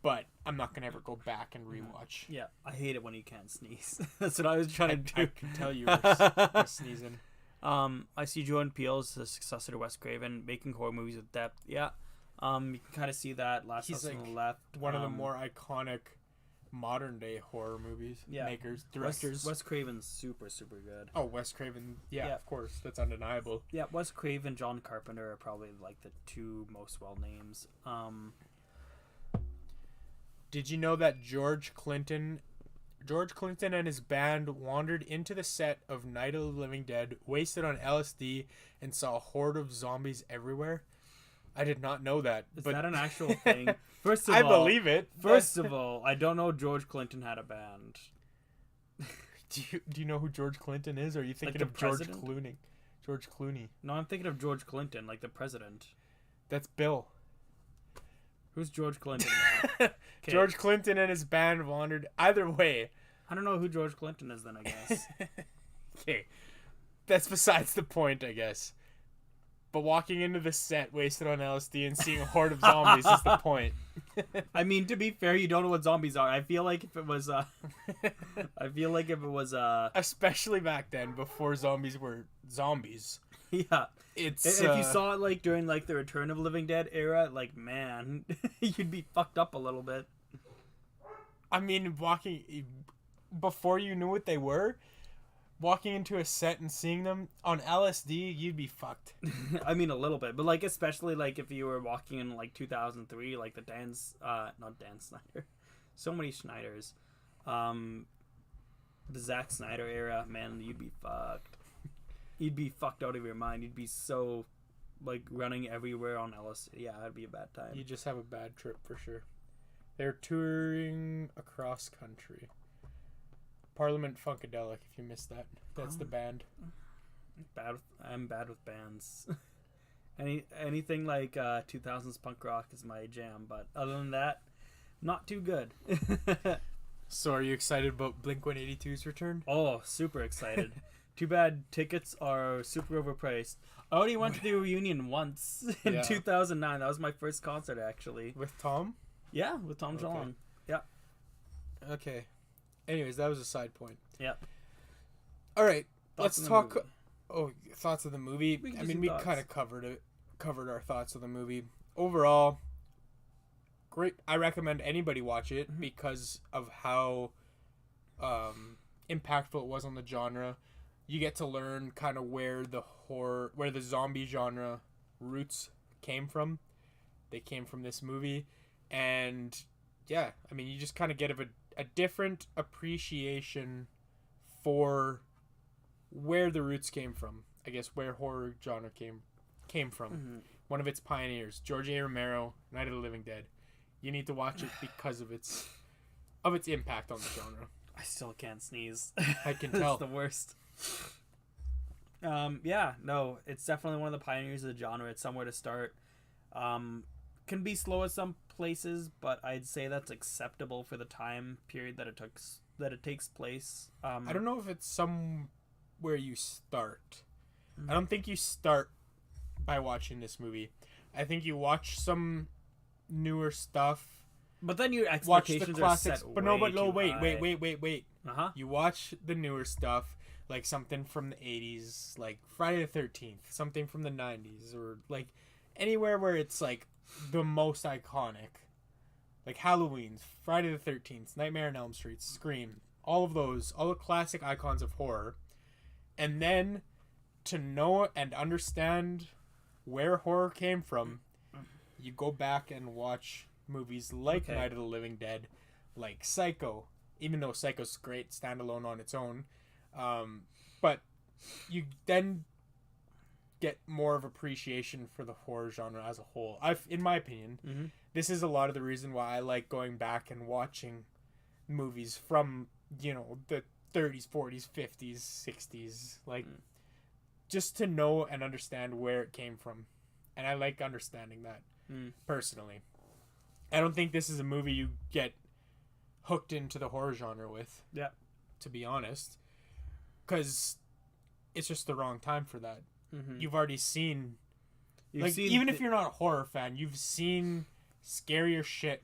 but I'm not going to ever go back and rewatch. Yeah, I hate it when you can't sneeze. That's what I was trying to do. I can tell you were sneezing. I see Jordan Peele as the successor to Wes Craven, making horror movies with depth. Yeah, you can kind of see that. He's like on the left. One of the more iconic modern day horror movies makers, directors. Wes Craven's super good. Oh, Wes Craven. Yeah, of course. That's undeniable. Yeah, Wes Craven, John Carpenter are probably like the two most well names. Did you know that George Clinton and his band wandered into the set of Night of the Living Dead, wasted on LSD, and saw a horde of zombies everywhere? I did not know that. Is that an actual thing? First of I all, believe it. First of all, I don't know George Clinton had a band. Do you know who George Clinton is? Or are you thinking of George Clooney? George Clooney. No, I'm thinking of George Clinton, like the president. That's Bill. Who's George Clinton now? Okay. George Clinton and his band wandered. Either way. I don't know who George Clinton is then, I guess. Okay. That's besides the point, I guess. But walking into the set wasted on LSD and seeing a horde of zombies is the point. I mean, to be fair, you don't know what zombies are. I feel like if it was, especially back then, before zombies were zombies. Yeah, it's if you saw it like during like the Return of the Living Dead era, like man, you'd be fucked up a little bit. I mean, before you knew what they were, walking into a set and seeing them on LSD, you'd be fucked. I mean, a little bit, but like especially like if you were walking in like 2003, like the not Dan Snyder, so many Schneiders, the Zack Snyder era, man, you'd be fucked. You'd be fucked out of your mind. You'd be so like running everywhere on LSD. Yeah, it'd be a bad time. You just have a bad trip for sure. They're touring across country. Parliament Funkadelic, if you missed that. That's the band. I'm bad with bands. Anything like 2000s punk rock is my jam, but other than that, not too good. So are you excited about Blink-182's return? Oh, super excited. Too bad tickets are super overpriced. I only went to the reunion once in 2009. That was my first concert, actually. With Tom? Yeah, with Tom DeLonge. Yeah. Okay. Anyways, that was a side point. Yeah. All right. Let's talk. Thoughts of the movie. We kind of covered our thoughts of the movie. Overall, great. I recommend anybody watch it because of how impactful it was on the genre. You get to learn kind of where the zombie genre roots came from. They came from this movie. And yeah, I mean, you just kind of get a different appreciation for where the roots came from. I guess where horror genre came from. Mm-hmm. One of its pioneers, George A. Romero, Night of the Living Dead. You need to watch it because of its impact on the genre. I still can't sneeze. I can tell. It's the worst. Yeah, no, it's definitely one of the pioneers of the genre. It's somewhere to start. Can be slow at some places, but I'd say that's acceptable for the time period that it takes place. I don't know if it's somewhere you start. I don't think you start by watching this movie. I think you watch some newer stuff, but then your expectations watch the classics. Wait. You watch the newer stuff, like something from the 80s, like Friday the 13th, something from the 90s, or like anywhere where it's like the most iconic, like Halloween, Friday the 13th, Nightmare on Elm Street, Scream, all the classic icons of horror. And then to know and understand where horror came from, you go back and watch movies like Night of the Living Dead, like Psycho, even though Psycho's great standalone on its own, but you then get more of appreciation for the horror genre as a whole. In my opinion, this is a lot of the reason why I like going back and watching movies from, the 30s, 40s, 50s, 60s, like just to know and understand where it came from. And I like understanding that personally. I don't think this is a movie you get hooked into the horror genre with. Yeah. To be honest. Because it's just the wrong time for that. Mm-hmm. You've already seen... even if you're not a horror fan, you've seen scarier shit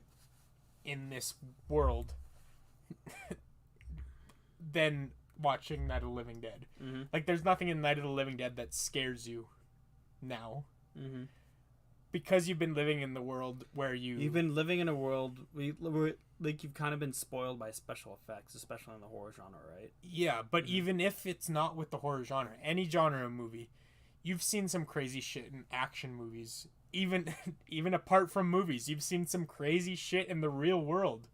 in this world than watching Night of the Living Dead. Mm-hmm. Like, there's nothing in Night of the Living Dead that scares you now. Mm-hmm. Because you've been living in the world where You've been living in a world... like, you've kind of been spoiled by special effects, especially in the horror genre, right? Yeah, but even if it's not with the horror genre, any genre of movie, you've seen some crazy shit in action movies. Even apart from movies, you've seen some crazy shit in the real world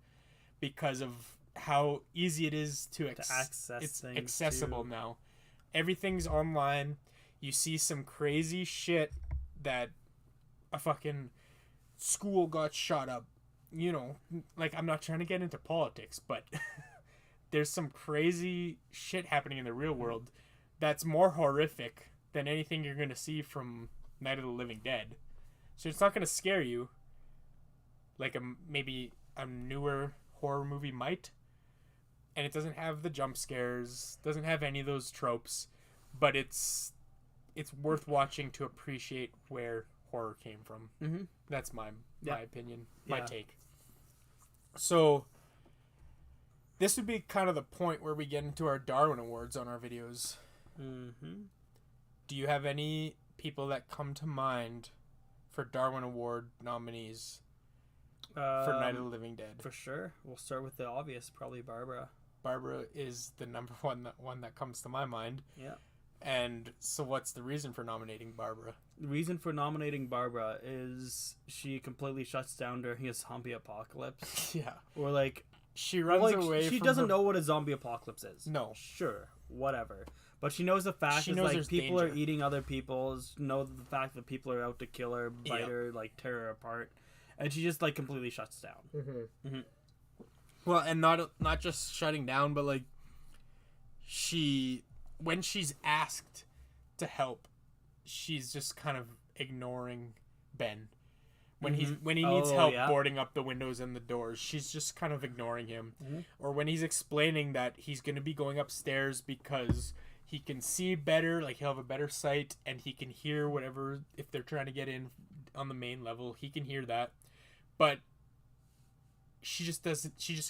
because of how easy it is to access. It's accessible now. Everything's online. You see some crazy shit that a fucking school got shot up. Like, I'm not trying to get into politics, but there's some crazy shit happening in the real world that's more horrific than anything you're going to see from Night of the Living Dead. So it's not going to scare you like maybe a newer horror movie might. And it doesn't have the jump scares, doesn't have any of those tropes, but it's worth watching to appreciate where horror came from. Mm-hmm. That's my opinion, my take. So this would be kind of the point where we get into our Darwin Awards on our videos. Mm-hmm. Do you have any people that come to mind for Darwin Award nominees for Night of the Living Dead? For sure. We'll start with the obvious, probably Barbara. Barbara is the number one that comes to my mind. Yeah. And so what's the reason for nominating Barbara? The reason for nominating Barbara is she completely shuts down during a zombie apocalypse. Yeah. Or like she runs away she from doesn't her... know what a zombie apocalypse is. No. Sure. Whatever. But she knows the fact that like people are eating other people's, know the fact that people are out to kill her, bite her, like tear her apart. And she just like completely shuts down. Mm-hmm. Mm-hmm. Well, and not just shutting down, but like when she's asked to help, she's just kind of ignoring Ben. When he needs help boarding up the windows and the doors, she's just kind of ignoring him. Mm-hmm. Or when he's explaining that he's going to be going upstairs because he can see better, like he'll have a better sight, and he can hear whatever, if they're trying to get in on the main level, he can hear that. But she just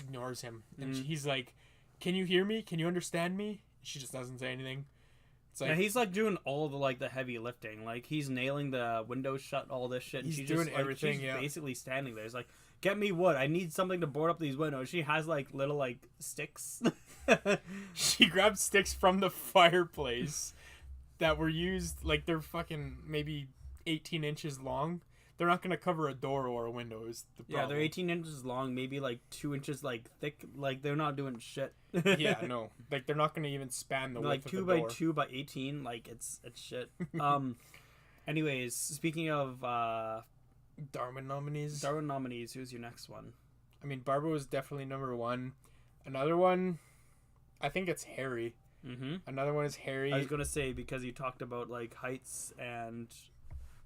ignores him. And he's like, "Can you hear me? Can you understand me?" She just doesn't say anything. It's like, yeah, he's like doing all the heavy lifting. Like he's nailing the windows shut, all this shit. He's she's doing just, everything. She's basically standing there. It's like, get me wood. I need something to board up these windows. She has like little like sticks. She grabbed sticks from the fireplace that were used. Like they're fucking maybe 18 inches long. They're not gonna cover a door or a window. Is the problem. Yeah, they're 18 inches long, maybe like 2 inches like thick. Like they're not doing shit. Yeah, no, like they're not gonna even span the width like of the door. 2 by 18. Like it's shit. Anyways, speaking of Darwin nominees, who's your next one? I mean, Barbara was definitely number one. Another one, I think it's Harry. Mm-hmm. Another one is Harry. I was gonna say because you talked about like heights and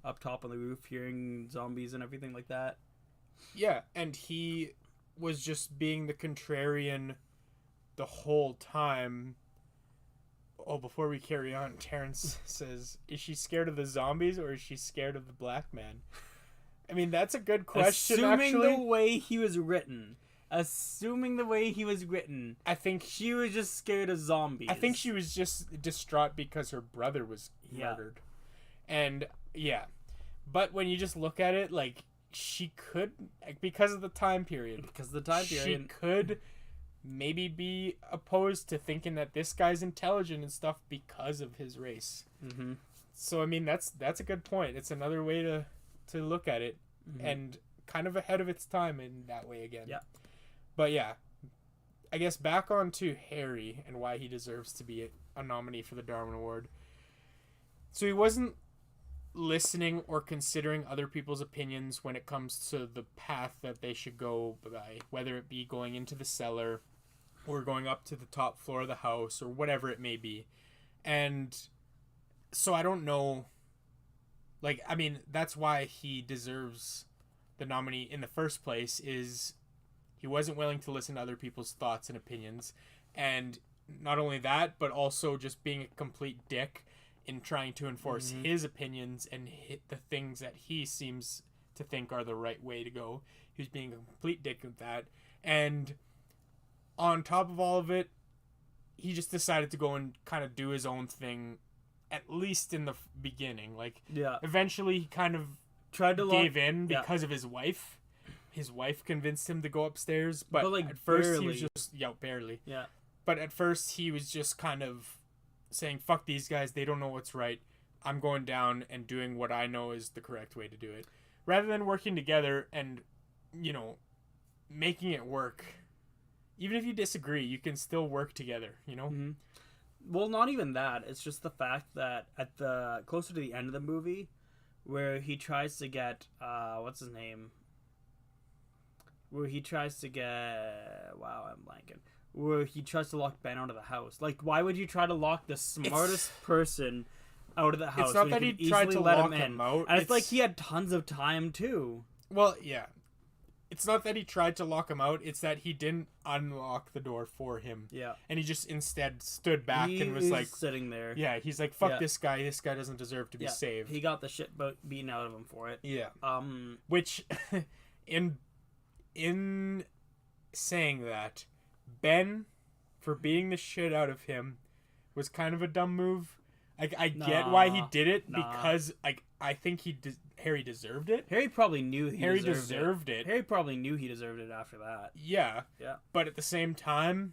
up top on the roof hearing zombies and everything like that. Yeah, and he was just being the contrarian the whole time. Oh, before we carry on, Terrence says, is she scared of the zombies or is she scared of the black man? I mean, that's a good question, Assuming the way he was written, I think she was just scared of zombies. I think she was just distraught because her brother was murdered. And, yeah. But when you just look at it, like, she could, because of the time period. She could maybe be opposed to thinking that this guy's intelligent and stuff because of his race. Mm-hmm. So, I mean, that's a good point. It's another way to look at it. Mm-hmm. And kind of ahead of its time in that way again. Yeah. But, yeah. I guess back on to Harry and why he deserves to be a nominee for the Darwin Award. So he wasn't listening or considering other people's opinions when it comes to the path that they should go by, whether it be going into the cellar or going up to the top floor of the house or whatever it may be. And so I don't know, like, I mean, that's why he deserves the nominee in the first place, is he wasn't willing to listen to other people's thoughts and opinions. And not only that, but also just being a complete dick in trying to enforce his opinions and hit the things that he seems to think are the right way to go. He was being a complete dick with that. And on top of all of it, he just decided to go and kind of do his own thing, at least in the beginning. Like, eventually he kind of tried to gave in because of his wife. His wife convinced him to go upstairs, but like at first barely. he was just, barely. Yeah. But at first he was just kind of saying, fuck these guys, they don't know what's right. I'm going down and doing what I know is the correct way to do it. Rather than working together and, you know, making it work. Even if you disagree, you can still work together, you know? Mm-hmm. Well, not even that. It's just the fact that at the closer to the end of the movie, where he tries to get, what's his name? Where he tries to get, wow, I'm blanking. Where he tries to lock Ben out of the house. Like, why would you try to lock the smartest person out of the house? It's not that he tried to lock him out. And it's like he had tons of time, too. Well, yeah. It's not that he tried to lock him out. It's that he didn't unlock the door for him. Yeah. And he just instead stood back and was like... sitting there. Yeah, he's like, fuck this guy. This guy doesn't deserve to be saved. He got the shit beaten out of him for it. Yeah. Um, Which, in saying that Ben, for beating the shit out of him, was kind of a dumb move. I get why he did it because I think Harry deserved it. Harry probably knew Harry deserved it. Harry probably knew he deserved it after that. Yeah. But at the same time,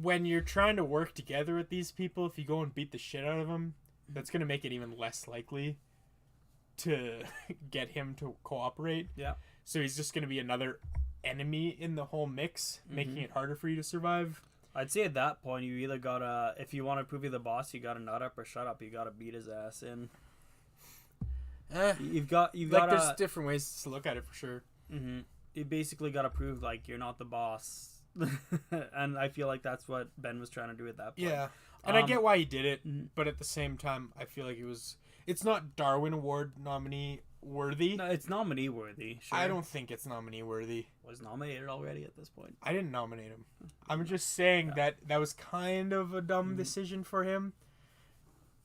when you're trying to work together with these people, if you go and beat the shit out of them, that's going to make it even less likely to get him to cooperate. Yeah. So he's just going to be another enemy in the whole mix, making it harder for you to survive. I'd say at that point, you either gotta, if you want to prove you're the boss, you gotta nut up or shut up. You gotta beat his ass in. You've got there's different ways to look at it for sure. You basically gotta prove like you're not the boss, and I feel like that's what Ben was trying to do at that point. Yeah, and I get why he did it, but at the same time, I feel like it's not Darwin Award nominee worthy. No, it's nominee worthy. Sure. I don't think it's nominee worthy. Was nominated already at this point. I didn't nominate him. I'm just saying that was kind of a dumb decision for him.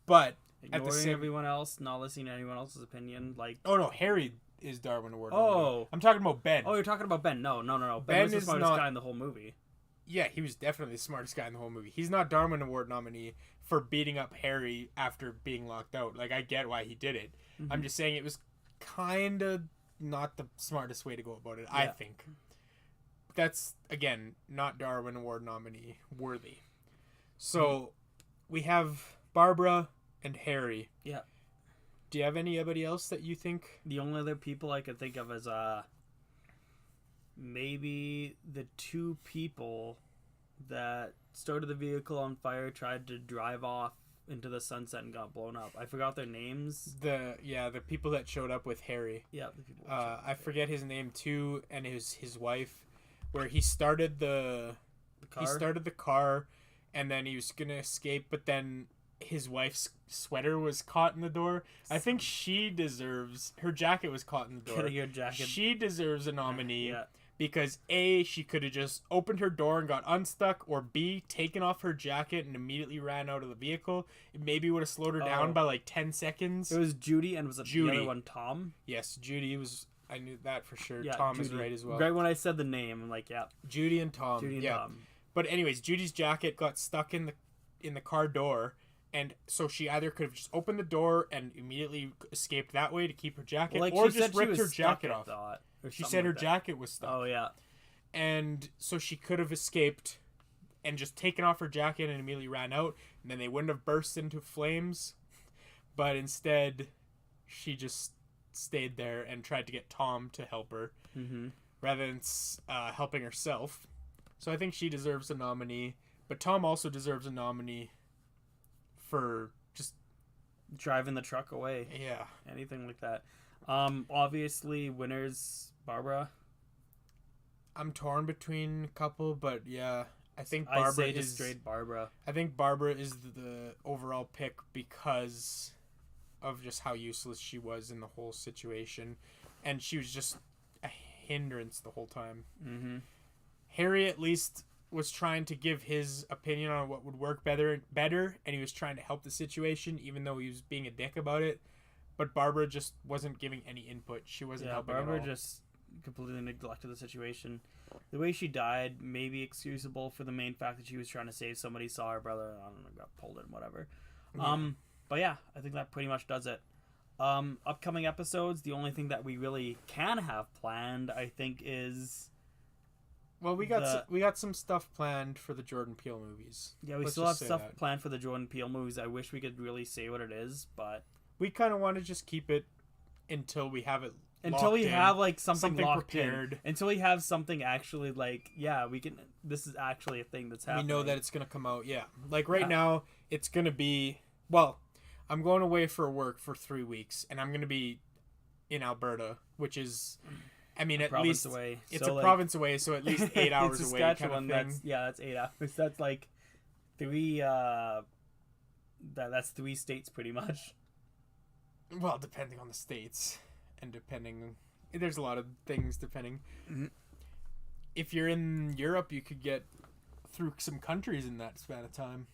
But ignoring at the same, everyone else, not listening to anyone else's opinion, like oh no, Harry is Darwin Award. Oh, nominee. I'm talking about Ben. Oh, you're talking about Ben. No. Ben was the smartest guy in the whole movie. Yeah, he was definitely the smartest guy in the whole movie. He's not Darwin Award nominee for beating up Harry after being locked out. Like, I get why he did it. I'm just saying it was kind of not the smartest way to go about it, I think. That's, again, not Darwin Award nominee worthy. So, we have Barbara and Harry. Yeah. Do you have anybody else that you think? The only other people I could think of is maybe the two people that started the vehicle on fire, tried to drive off into the sunset and got blown up. I forgot their names. The people that showed up with Harry. Yeah, the people. I forget his name too, and his wife, where he started the car. He started the car, and then he was gonna escape, but then his wife's sweater was caught in the door. I think she deserves her jacket was caught in the door. Getting your jacket. She deserves a nominee. Yeah. Because A, she could have just opened her door and got unstuck, or B, taken off her jacket and immediately ran out of the vehicle. It maybe would have slowed her down by like 10 seconds. It was Judy, and was it the other one Tom? Yes, Judy was. I knew that for sure. Yeah, Tom Judy. is right as well. Right when I said the name, I'm like, yeah. Judy and Tom. Judy and Tom. But anyways, Judy's jacket got stuck in the car door. And so she either could have just opened the door and immediately escaped that way to keep her jacket, or just ripped her jacket off. She said her jacket was stuck. Oh, yeah. And so she could have escaped and just taken off her jacket and immediately ran out, and then they wouldn't have burst into flames. But instead, she just stayed there and tried to get Tom to help her rather than helping herself. So I think she deserves a nominee, but Tom also deserves a nominee for just driving the truck away. Yeah. Anything like that. Obviously, winners, Barbara. I'm torn between a couple, but yeah, I think Barbara is straight Barbara. I think Barbara is the overall pick because of just how useless she was in the whole situation, and she was just a hindrance the whole time. Harry at least was trying to give his opinion on what would work better, and he was trying to help the situation, even though he was being a dick about it. But Barbara just wasn't giving any input. She wasn't helping Barbara at all. Just completely neglected the situation. The way she died may be excusable for the main fact that she was trying to save somebody, saw her brother, I don't know, got pulled in, whatever. But yeah, I think that pretty much does it. Upcoming episodes, the only thing that we really can have planned, I think, is... Well, we got some stuff planned for the Jordan Peele movies. Yeah, we still have stuff planned for the Jordan Peele movies. I wish we could really say what it is, but... We kind of want to just keep it until we have it until we have like something locked prepared. Until we have something actually like, yeah, we can... This is actually a thing that's happening. We know that it's going to come out, yeah. Like right now, it's going to be... Well, I'm going away for work for 3 weeks, and I'm going to be in Alberta, which is... I mean, at least away. It's a province away, so at least 8 hours away. Kind of thing. That's 8 hours. That's like 3. That's 3 states pretty much. Well, depending on the states, and there's a lot of things depending. If you're in Europe, you could get through some countries in that span of time.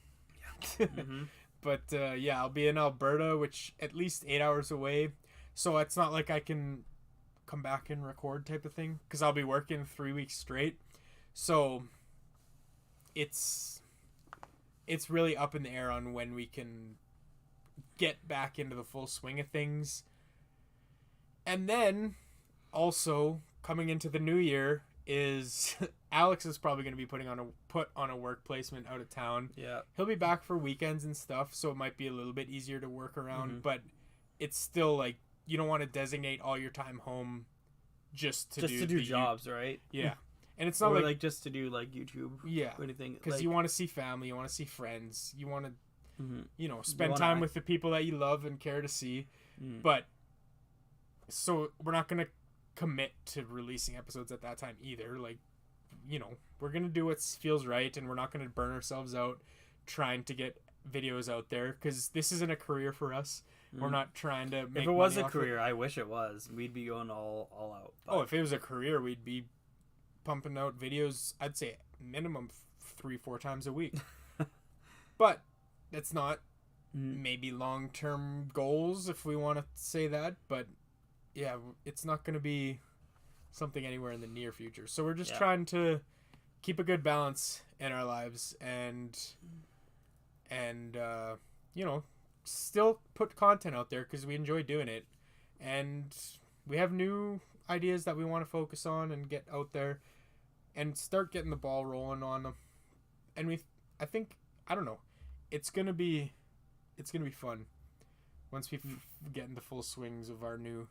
Yeah. But yeah, I'll be in Alberta, which at least 8 hours away. So it's not like I can come back and record type of thing, because I'll be working 3 weeks straight. So it's really up in the air on when we can get back into the full swing of things. And then also coming into the new year is Alex is probably going to be put on a work placement out of town. Yeah. He'll be back for weekends and stuff, so it might be a little bit easier to work around, but it's still like you don't want to designate all your time home just to do jobs, right? Yeah. And it's not or like just to do like YouTube or anything. Because like, you want to see family, you want to see friends, you want to spend time with the people that you love and care to see. But so we're not going to commit to releasing episodes at that time either. Like, we're going to do what feels right, and we're not going to burn ourselves out trying to get videos out there, because this isn't a career for us. We're not trying to make If it was money a off career, I wish it was. We'd be going all out. But... if it was a career, we'd be pumping out videos, I'd say minimum 3-4 times a week. But that's not maybe long-term goals, if we want to say that. But yeah, it's not going to be something anywhere in the near future. So we're just trying to keep a good balance in our lives and still put content out there, because we enjoy doing it, and we have new ideas that we want to focus on and get out there and start getting the ball rolling on them. And I don't know, it's gonna be fun once we get into full swings of our new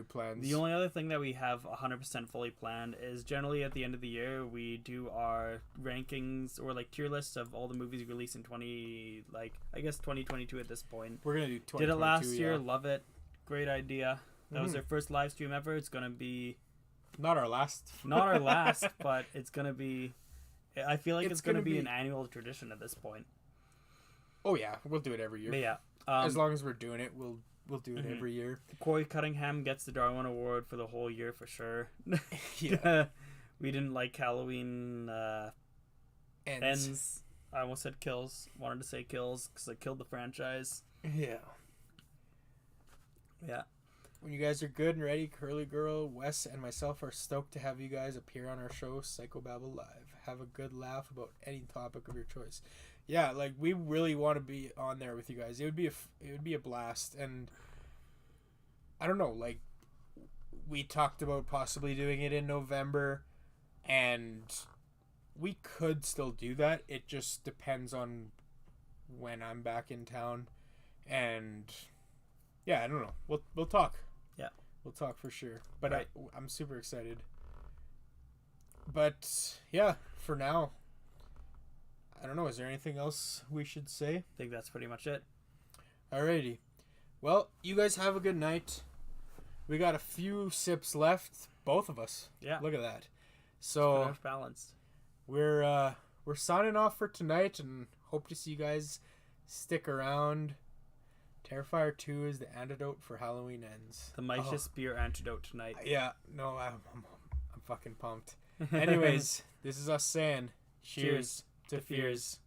plans. The only other thing that we have 100% fully planned is generally at the end of the year we do our rankings or like tier lists of all the movies released in 2022 at this point. We're gonna do 2022. Did it last year, love it, great idea. That was our first live stream ever. It's gonna be not our last, but it's gonna be. I feel like it's gonna be an annual tradition at this point. Oh yeah, we'll do it every year. But yeah, as long as we're doing it, we'll do it every year. Corey Cunningham gets the Darwin Award for the whole year for sure. Yeah, we didn't like Halloween ends. I almost said kills. Wanted to say kills because it killed the franchise. Yeah. Yeah. When you guys are good and ready, Curly Girl, Wes, and myself are stoked to have you guys appear on our show, Psychobabble Live. Have a good laugh about any topic of your choice. Yeah, like, we really want to be on there with you guys. It would be a blast, and I don't know, like, we talked about possibly doing it in November, and we could still do that. It just depends on when I'm back in town, and yeah, I don't know. We'll talk. Yeah, we'll talk for sure. But right. I'm super excited. But yeah, for now, I don't know. Is there anything else we should say? I think that's pretty much it. Alrighty. Well, you guys have a good night. We got a few sips left, both of us. Yeah. Look at that. So it's balanced. We're signing off for tonight, and hope to see you guys stick around. Terrifier 2 is the antidote for Halloween ends. The Michus beer antidote tonight. Yeah, no, I'm fucking pumped. Anyways, this is us saying cheers to fears.